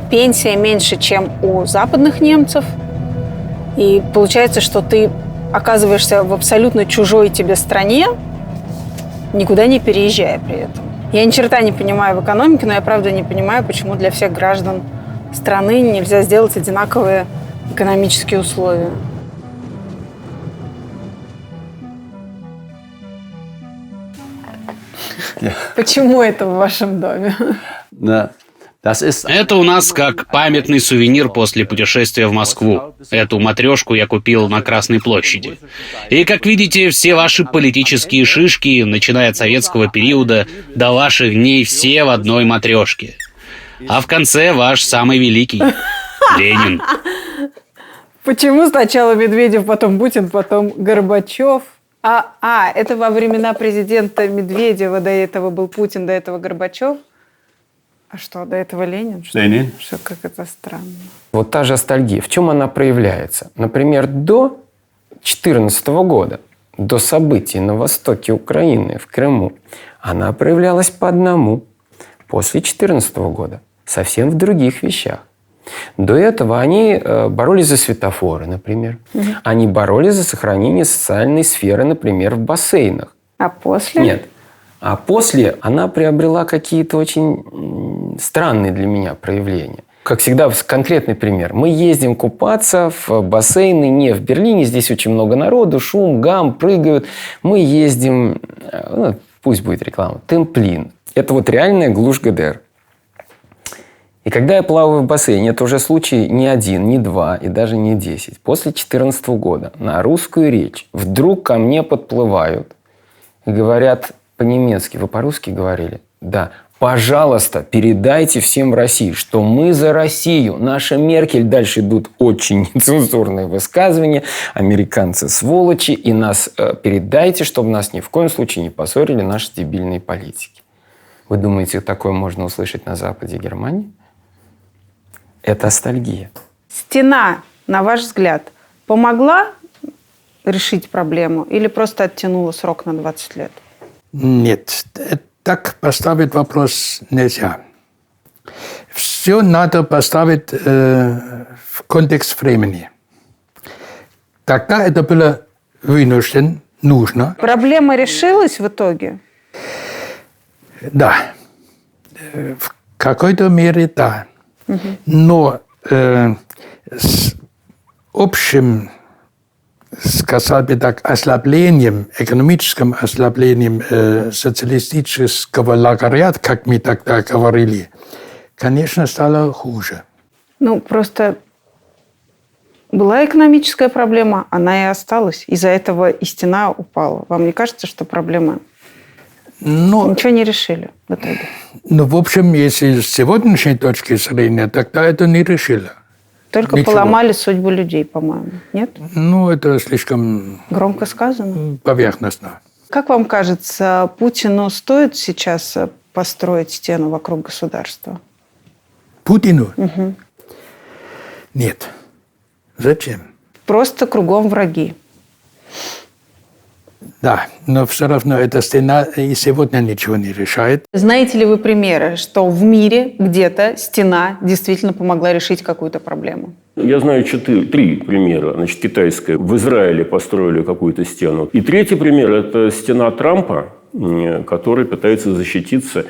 пенсия меньше, чем у западных немцев. И получается, что ты оказываешься в абсолютно чужой тебе стране, никуда не переезжая при этом. Я ни черта не понимаю в экономике, но я правда не понимаю, почему для всех граждан страны нельзя сделать одинаковые экономические условия. Почему это в вашем доме? Это у нас как памятный сувенир после путешествия в Москву. Эту матрешку я купил на Красной площади. И, как видите, все ваши политические шишки, начиная от советского периода до ваших дней, все в одной матрешке. А в конце ваш самый великий – Ленин. Почему сначала Медведев, потом Путин, потом Горбачев? Это во времена президента Медведева, до этого был Путин, до этого Горбачев? А что, до этого Ленин? Ленин. Что, как это странно. Вот та же ностальгия, в чем она проявляется? Например, до 2014 года, до событий на востоке Украины, в Крыму, она проявлялась по одному. После 2014 года совсем в других вещах. До этого они боролись за светофоры, например. Они боролись за сохранение социальной сферы, например, в бассейнах. А после? Нет. А после она приобрела какие-то очень странные для меня проявления. Как всегда, конкретный пример. Мы ездим купаться в бассейны не в Берлине. Здесь очень много народу, шум, гам, прыгают. Мы ездим, пусть будет реклама, Темплин. Это вот реальная глушь ГДР. И когда я плаваю в бассейне, это уже случай не один, не два и даже не 10. После 2014 года на русскую речь вдруг ко мне подплывают и говорят по-немецки. Вы по-русски говорили? Да. Пожалуйста, передайте всем в России, что мы за Россию. Наша Меркель. Дальше идут очень нецензурные высказывания. Американцы сволочи. И нас передайте, чтобы нас ни в коем случае не поссорили наши дебильные политики. Вы думаете, такое можно услышать на западе Германии? Это ностальгия. Стена, на ваш взгляд, помогла решить проблему или просто оттянула срок на 20 лет? Нет, так поставить вопрос нельзя. Все надо поставить в контекст времени. Тогда это было вынуждено, нужно. Проблема решилась в итоге? Да. В какой-то мере да. Но с общим, сказал бы так, ослаблением, экономическим ослаблением социалистического лагеря, как мы тогда говорили, конечно, стало хуже. Просто была экономическая проблема, она и осталась. Из-за этого и стена упала. Вам не кажется, что проблема... Ничего не решили в итоге? В общем, если с сегодняшней точки зрения, тогда это не решило. Только ничего. Поломали судьбу людей, по-моему. Нет? Это слишком... Громко сказано? Поверхностно. Как вам кажется, Путину стоит сейчас построить стену вокруг государства? Путину? Угу. Нет. Зачем? Просто кругом враги. Да, но все равно эта стена и сегодня ничего не решает. Знаете ли вы примеры, что в мире где-то стена действительно помогла решить какую-то проблему? Я знаю 3 примера. Значит, китайская. В Израиле построили какую-то стену. И третий пример – это стена Трампа, который пытается защититься.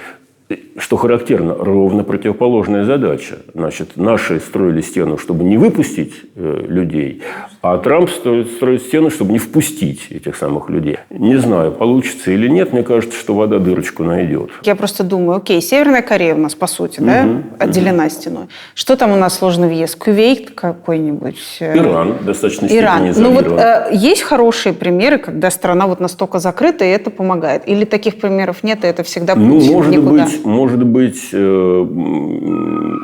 Что характерно, ровно противоположная задача. Значит, наши строили стену, чтобы не выпустить людей, а Трамп строит стену, чтобы не впустить этих самых людей. Не знаю, получится или нет, мне кажется, что вода дырочку найдет. Я просто думаю, окей, Северная Корея у нас, по сути, да, отделена стеной. Что там у нас сложный въезд? Кувейт какой-нибудь? Иран, достаточно Иран. Есть хорошие примеры, когда страна настолько закрыта, и это помогает? Или таких примеров нет, и это всегда путь никуда? Может быть,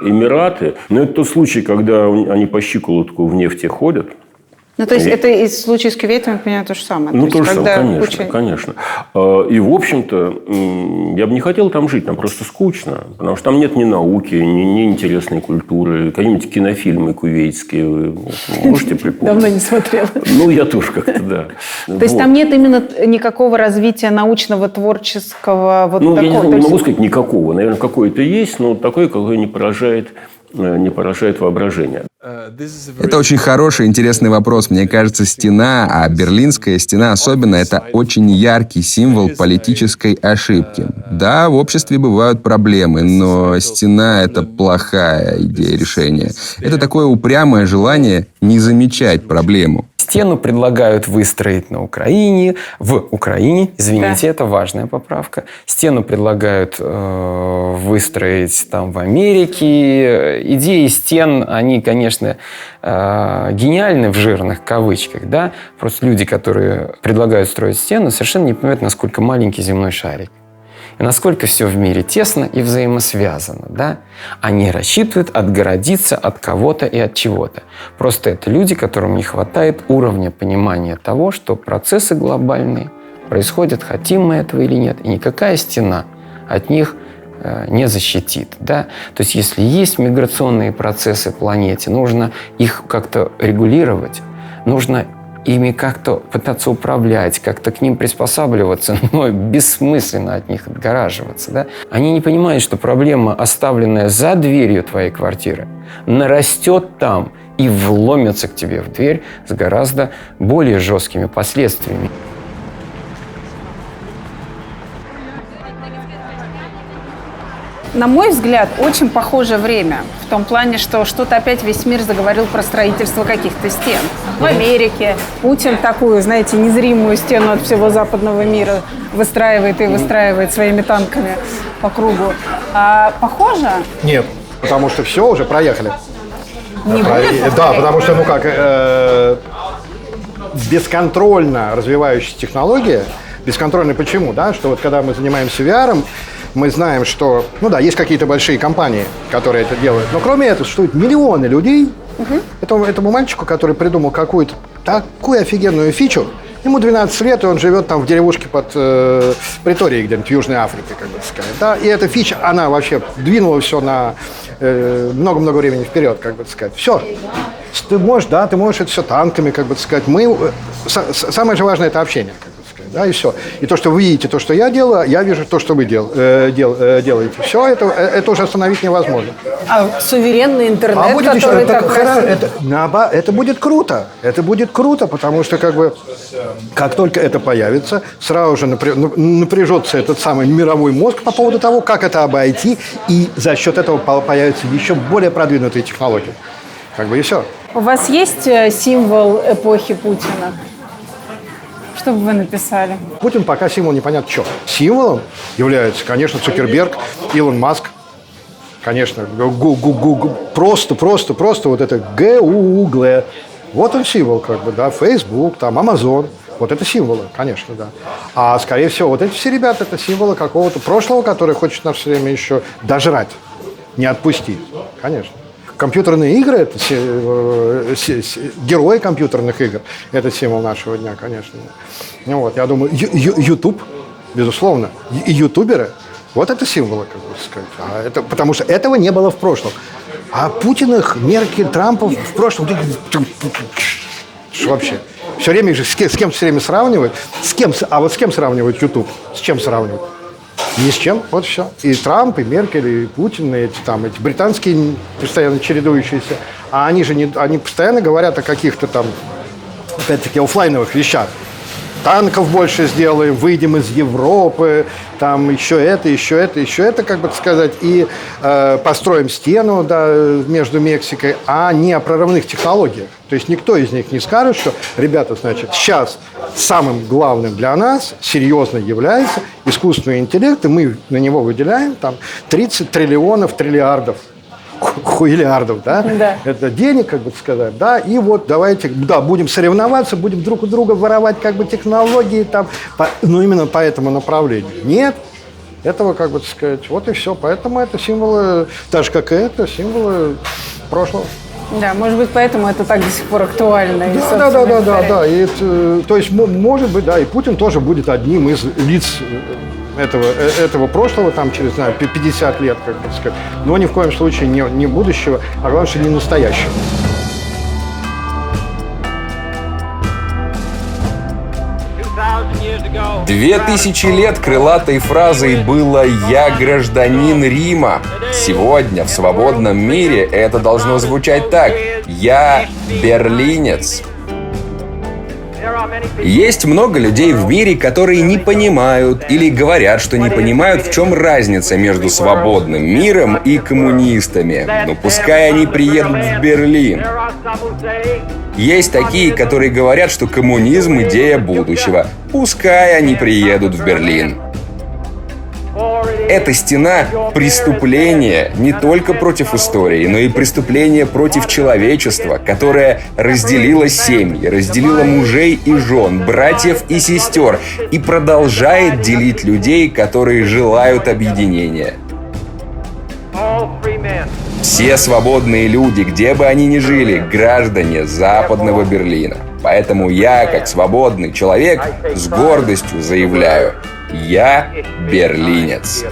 Эмираты. Но это тот случай, когда они по щиколотку в нефти ходят. Ну, то есть это и в случае с Кувейтом, я понимаю, то же самое. Ну, то же самое, конечно, куча... конечно. И, в общем-то, я бы не хотел там жить, там просто скучно. Потому что там нет ни науки, ни интересной культуры. Какие-нибудь кинофильмы кувейтские вы можете припомнить? Давно не смотрела. Ну, я тоже как-то, да. То есть там нет именно никакого развития научного, творческого, вот ну, такого? Я не могу сказать никакого. Наверное, какое-то есть, но такое, какое не поражает воображение. Это очень хороший, интересный вопрос. Мне кажется, стена, а Берлинская стена особенно, это очень яркий символ политической ошибки. Да, в обществе бывают проблемы, но стена — это плохая идея решения. Это такое упрямое желание не замечать проблему. Стену предлагают выстроить на Украине, в Украине, извините, это важная поправка. Стену предлагают выстроить там в Америке. Идеи стен, они, конечно, гениальны в жирных кавычках, да. Просто люди, которые предлагают строить стену, совершенно не понимают, насколько маленький земной шарик. И насколько все в мире тесно и взаимосвязано, да? Они рассчитывают отгородиться от кого-то и от чего-то. Просто это люди, которым не хватает уровня понимания того, что процессы глобальные происходят, хотим мы этого или нет, и никакая стена от них не защитит, да? То есть если есть миграционные процессы в планете, нужно их как-то регулировать, нужно ими как-то пытаться управлять, как-то к ним приспосабливаться, но бессмысленно от них отгораживаться. Да? Они не понимают, что проблема, оставленная за дверью твоей квартиры, нарастет там и вломится к тебе в дверь с гораздо более жесткими последствиями. На мой взгляд, очень похожее время. В том плане, что что-то опять весь мир заговорил про строительство каких-то стен. В Америке Путин такую, знаете, незримую стену от всего западного мира выстраивает и выстраивает своими танками по кругу. А похоже? Нет, потому что все, уже проехали. Не будет? Да, потому что, бесконтрольно развивающаяся технология. Бесконтрольно почему? Да? Что вот когда мы занимаемся VR, мы знаем, что, есть какие-то большие компании, которые это делают. Но кроме этого, существуют миллионы людей. Этому мальчику, который придумал какую-то такую офигенную фичу, ему 12 лет, и он живет там в деревушке под Преторией, где-нибудь в Южной Африке, как бы сказать. Да? И эта фича, она вообще двинула все на много-много времени вперед, как бы сказать. Все. Ты можешь это все танками, как бы сказать. Самое же важное – это общение. Да, и все. И то, что вы видите, то, что я делаю, я вижу то, что вы делаете. Все, это уже остановить невозможно. А суверенный интернет, который это будет круто. Это будет круто, потому что как только это появится, сразу же напряжется этот самый мировой мозг по поводу того, как это обойти, и за счет этого появятся еще более продвинутые технологии. И все. У вас есть символ эпохи Путина? Что бы вы написали? Путин пока символ непонятно что. Символом являются, конечно, Цукерберг, Илон Маск. Конечно, просто вот это Google. Вот он символ, Facebook, там, Amazon. Вот это символы, конечно, да. А, скорее всего, вот эти все ребята, это символы какого-то прошлого, который хочет нас все время еще дожрать, не отпустить. Конечно. Компьютерные игры, это герои компьютерных игр, это символ нашего дня, конечно. Я думаю, YouTube, безусловно, и ютуберы, вот это символы, сказать. Потому что этого не было в прошлом. А Путиных, Меркель, Трампов в прошлом вообще. Все время же с кем все время сравнивают. С кем сравнивают YouTube? С чем сравнивают? Ни с чем, вот все. И Трамп, и Меркель, и Путин, и эти британские постоянно чередующиеся. А они постоянно говорят о каких-то там, опять-таки, офлайновых вещах. Танков больше сделаем, выйдем из Европы, там еще это, как бы сказать, и построим стену между Мексикой, а не о прорывных технологиях. То есть никто из них не скажет, что, ребята, значит, сейчас самым главным для нас серьезно является искусственный интеллект, и мы на него выделяем там 30 триллиардов. Хуилиардов, да? Это денег, как бы сказать, да, и вот давайте, будем соревноваться, будем друг у друга воровать, технологии там, именно по этому направлению. Нет, этого, как бы сказать, вот и все. Поэтому это символы, так же, как и это, символы прошлого. Да, может быть, поэтому это так до сих пор актуально. Да. И это, то есть, может быть, да, и Путин тоже будет одним из лиц этого прошлого, там, через, 50 лет, как бы сказать. Но ни в коем случае не будущего, а главное, что не настоящего. 2000 лет крылатой фразой было «Я гражданин Рима». Сегодня в свободном мире это должно звучать так: «Я берлинец». Есть много людей в мире, которые не понимают или говорят, что не понимают, в чем разница между свободным миром и коммунистами. Но пускай они приедут в Берлин. Есть такие, которые говорят, что коммунизм – идея будущего. Пускай они приедут в Берлин. Эта стена – преступление не только против истории, но и преступление против человечества, которое разделило семьи, разделило мужей и жен, братьев и сестер и продолжает делить людей, которые желают объединения. Все свободные люди, где бы они ни жили, граждане Западного Берлина. Поэтому я, как свободный человек, с гордостью заявляю: я берлинец.